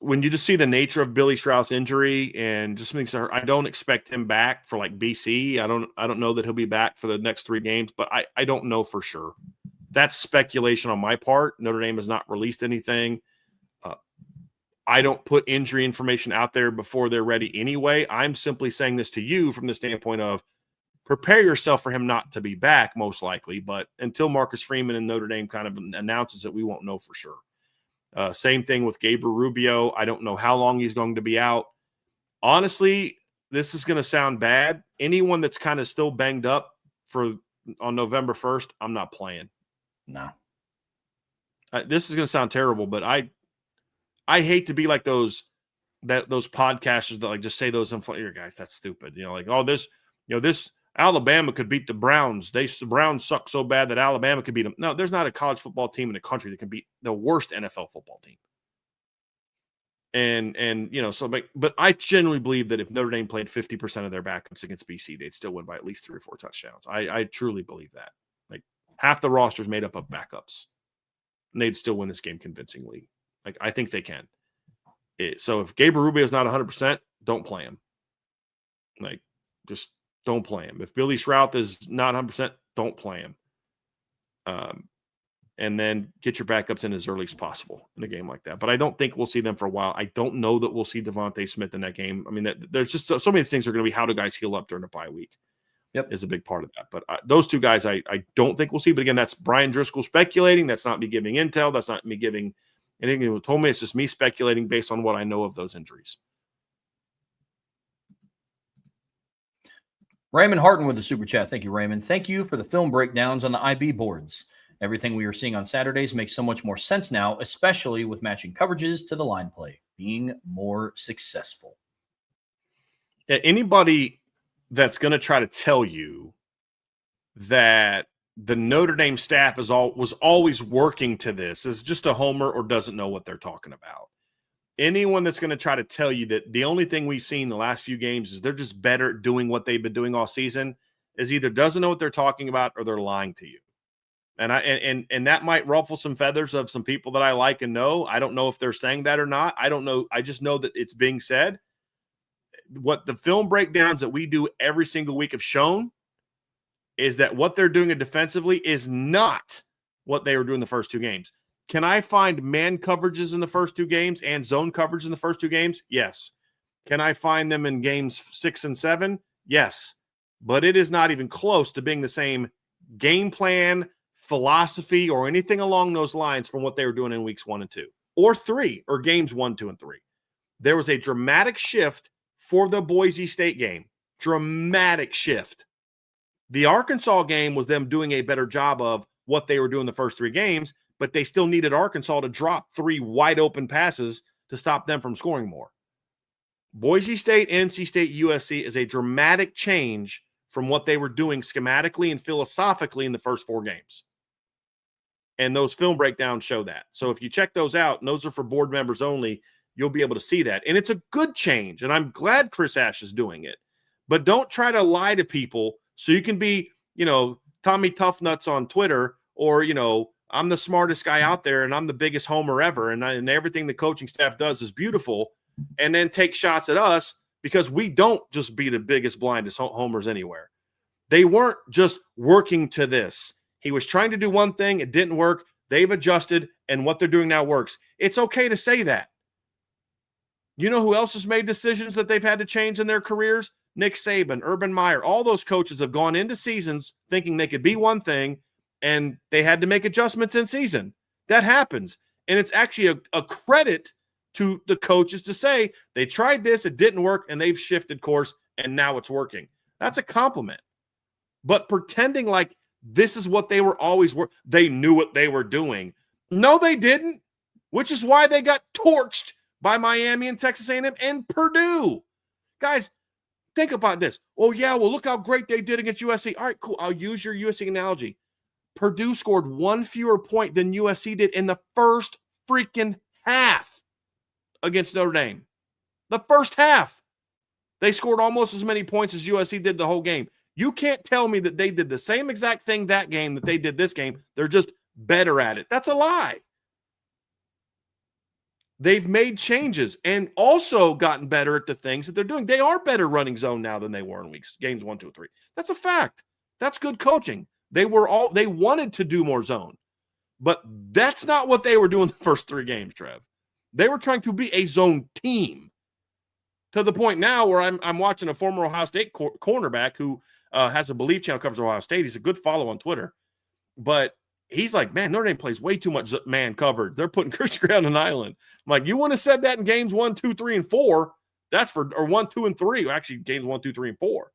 B: when you just see the nature of Billy Shrouth's injury, and just makes I don't expect him back for like BC. I don't know that he'll be back for the next 3 games, but I don't know for sure. That's speculation on my part. Notre Dame has not released anything. I don't put injury information out there before they're ready anyway. I'm simply saying this to you from the standpoint of prepare yourself for him not to be back, most likely. But until Marcus Freeman and Notre Dame kind of announces it, we won't know for sure. Same thing with Gabriel Rubio. I don't know how long he's going to be out. Honestly, this is going to sound bad. Anyone that's kind of still banged up on November 1st, I'm not playing.
A: No.
B: This is going to sound terrible, but I hate to be like those podcasters that like just say those inflated guys. That's stupid. This Alabama could beat the Browns. The Browns suck so bad that Alabama could beat them. No, there's not a college football team in the country that can beat the worst NFL football team. But I genuinely believe that if Notre Dame played 50% of their backups against BC, they'd still win by at least 3 or 4 touchdowns. I truly believe that. Like, half the roster is made up of backups, and they'd still win this game convincingly. Like, I think they can. So if Gabriel Rubio is not 100%, don't play him. Like, just don't play him. If Billy Shrouth is not 100%, don't play him. And then get your backups in as early as possible in a game like that. But I don't think we'll see them for a while. I don't know that we'll see Devontae Smith in that game. I mean, there's just so many things are going to be how do guys heal up during the bye week.
A: Yep,
B: is a big part of that. But those 2 guys I don't think we'll see. But again, that's Brian Driscoll speculating. That's not me giving intel. That's not me giving anything he told me. It's just me speculating based on what I know of those injuries.
A: Raymond Harton with the super chat. Thank you, Raymond. Thank you for the film breakdowns on the IB boards. Everything we are seeing on Saturdays makes so much more sense now, especially with matching coverages to the line play, being more successful.
B: Yeah, anybody that's going to try to tell you that the Notre Dame staff was always working to this is just a homer or doesn't know what they're talking about. Anyone that's going to try to tell you that the only thing we've seen the last few games is they're just better at doing what they've been doing all season is either doesn't know what they're talking about or they're lying to you. And that might ruffle some feathers of some people that I like and know. I don't know if they're saying that or not. I don't know. I just know that it's being said. What the film breakdowns that we do every single week have shown is that what they're doing defensively is not what they were doing the first two games. Can I find man coverages in the first two games and zone coverage in the first two games? Yes. Can I find them in games 6 and 7? Yes. But it is not even close to being the same game plan, philosophy, or anything along those lines from what they were doing in weeks 1 and 2 or 3 or games 1, 2, and 3. There was a dramatic shift for the Boise State game. Dramatic shift. The Arkansas game was them doing a better job of what they were doing the first 3 games, but they still needed Arkansas to drop 3 wide open passes to stop them from scoring more. Boise State, NC State, USC is a dramatic change from what they were doing schematically and philosophically in the first 4 games. And those film breakdowns show that. So if you check those out, and those are for board members only, you'll be able to see that. And it's a good change, and I'm glad Chris Ash is doing it. But don't try to lie to people so you can be, Tommy Toughnuts on Twitter, or, I'm the smartest guy out there and I'm the biggest homer ever, and everything the coaching staff does is beautiful, and then take shots at us because we don't just be the biggest, blindest homers anywhere. They weren't just working to this. He was trying to do one thing. It didn't work. They've adjusted, and what they're doing now works. It's okay to say that. You know who else has made decisions that they've had to change in their careers? Nick Saban, Urban Meyer, all those coaches have gone into seasons thinking they could be one thing, and they had to make adjustments in season. That happens. And it's actually a credit to the coaches to say they tried this, it didn't work, and they've shifted course, and now it's working. That's a compliment. But pretending like this is what they were always they knew what they were doing. No, they didn't, which is why they got torched by Miami and Texas A&M and Purdue. Guys, think about this. Oh, yeah, well, look how great they did against USC. All right, cool. I'll use your USC analogy. Purdue scored 1 fewer point than USC did in the first freaking half against Notre Dame. The first half. They scored almost as many points as USC did the whole game. You can't tell me that they did the same exact thing that game that they did this game. They're just better at it. That's a lie. They've made changes and also gotten better at the things that they're doing. They are better running zone now than they were in games 1, 2, and 3. That's a fact. That's good coaching. They wanted to do more zone, but that's not what they were doing the first 3 games, Trev. They were trying to be a zone team to the point now where I'm watching a former Ohio State cornerback who has a Belief channel, covers Ohio State. He's a good follow on Twitter, but he's like, man, Notre Dame plays way too much man covered. They're putting Christian Ground on an island. I'm like, you wouldn't have said that in games 1, 2, 3, and 4. Or 1, 2, and 3. Actually, games 1, 2, 3, and 4.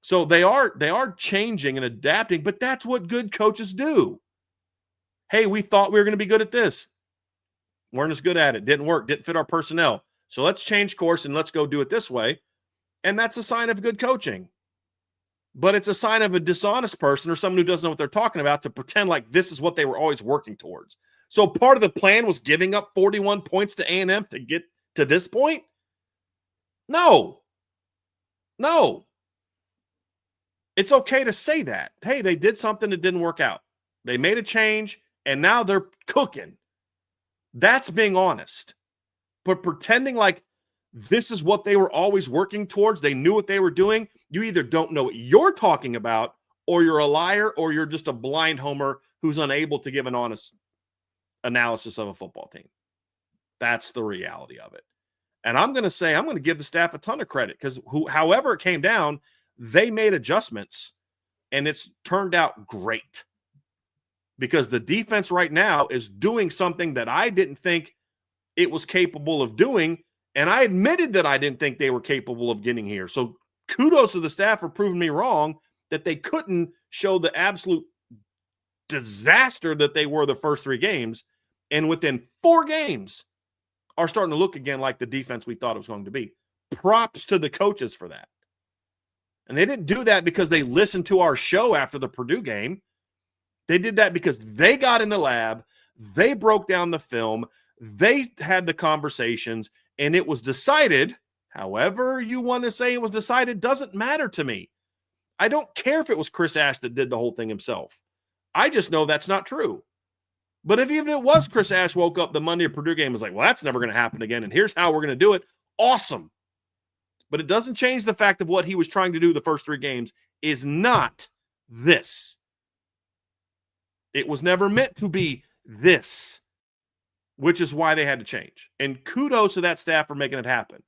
B: So they are changing and adapting, but that's what good coaches do. Hey, we thought we were going to be good at this. Weren't as good at it. Didn't work. Didn't fit our personnel. So let's change course and let's go do it this way. And that's a sign of good coaching. But it's a sign of a dishonest person or someone who doesn't know what they're talking about to pretend like this is what they were always working towards. So part of the plan was giving up 41 points to A&M to get to this point? No. It's okay to say that. Hey, they did something that didn't work out. They made a change, and now they're cooking. That's being honest. But pretending like this is what they were always working towards, they knew what they were doing, you either don't know what you're talking about, or you're a liar, or you're just a blind homer who's unable to give an honest analysis of a football team. That's the reality of it. And I'm going to give the staff a ton of credit because however it came down, they made adjustments, and it's turned out great. Because the defense right now is doing something that I didn't think it was capable of doing, and I admitted that I didn't think they were capable of getting here. So kudos to the staff for proving me wrong that they couldn't show the absolute disaster that they were the first 3 games, and within 4 games are starting to look again like the defense we thought it was going to be. Props to the coaches for that. And they didn't do that because they listened to our show after the Purdue game. They did that because they got in the lab, they broke down the film, they had the conversations, and it was decided. However you want to say it was decided doesn't matter to me. I don't care if it was Chris Ash that did the whole thing himself. I just know that's not true. But if even it was Chris Ash woke up the Monday Purdue game and was like, well, that's never going to happen again, and here's how we're going to do it. Awesome. But it doesn't change the fact of what he was trying to do the first 3 games is not this. It was never meant to be this, which is why they had to change. And kudos to that staff for making it happen,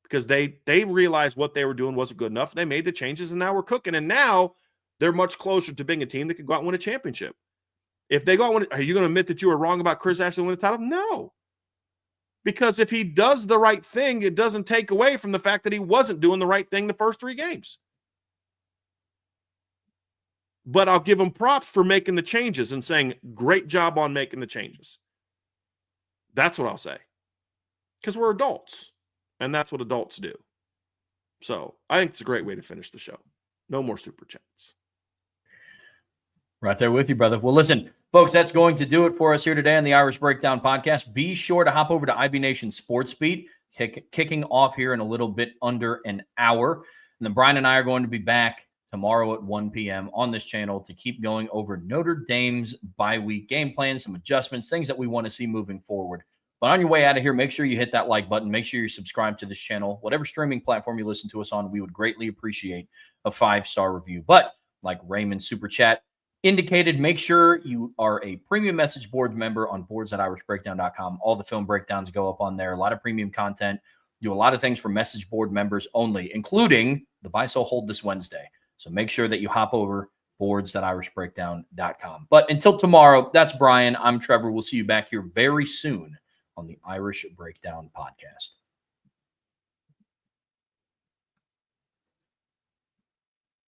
B: because they realized what they were doing wasn't good enough. They made the changes, and now we're cooking. And now they're much closer to being a team that can go out and win a championship. If they go out and win, are you going to admit that you were wrong about Chris Ash winning the title? No. Because if he does the right thing, it doesn't take away from the fact that he wasn't doing the right thing the first 3 games. But I'll give him props for making the changes and saying, great job on making the changes. That's what I'll say. Because we're adults, and that's what adults do. So I think it's a great way to finish the show. No more super chats.
A: Right there with you, brother. Well, listen, folks, that's going to do it for us here today on the Irish Breakdown Podcast. Be sure to hop over to IB Nation Sports Beat, kicking off here in a little bit under an hour. And then Brian and I are going to be back tomorrow at 1 p.m. on this channel to keep going over Notre Dame's bye-week game plan, some adjustments, things that we want to see moving forward. But on your way out of here, make sure you hit that like button. Make sure you subscribe to this channel. Whatever streaming platform you listen to us on, we would greatly appreciate a 5-star review. But like Raymond's Super Chat indicated, make sure you are a premium message board member on boards.irishbreakdown.com. All the film breakdowns go up on there. A lot of premium content. Do a lot of things for message board members only, including the Buy, Sell, Hold this Wednesday. So make sure that you hop over boards.irishbreakdown.com. But until tomorrow, that's Brian. I'm Trevor. We'll see you back here very soon on the Irish Breakdown Podcast.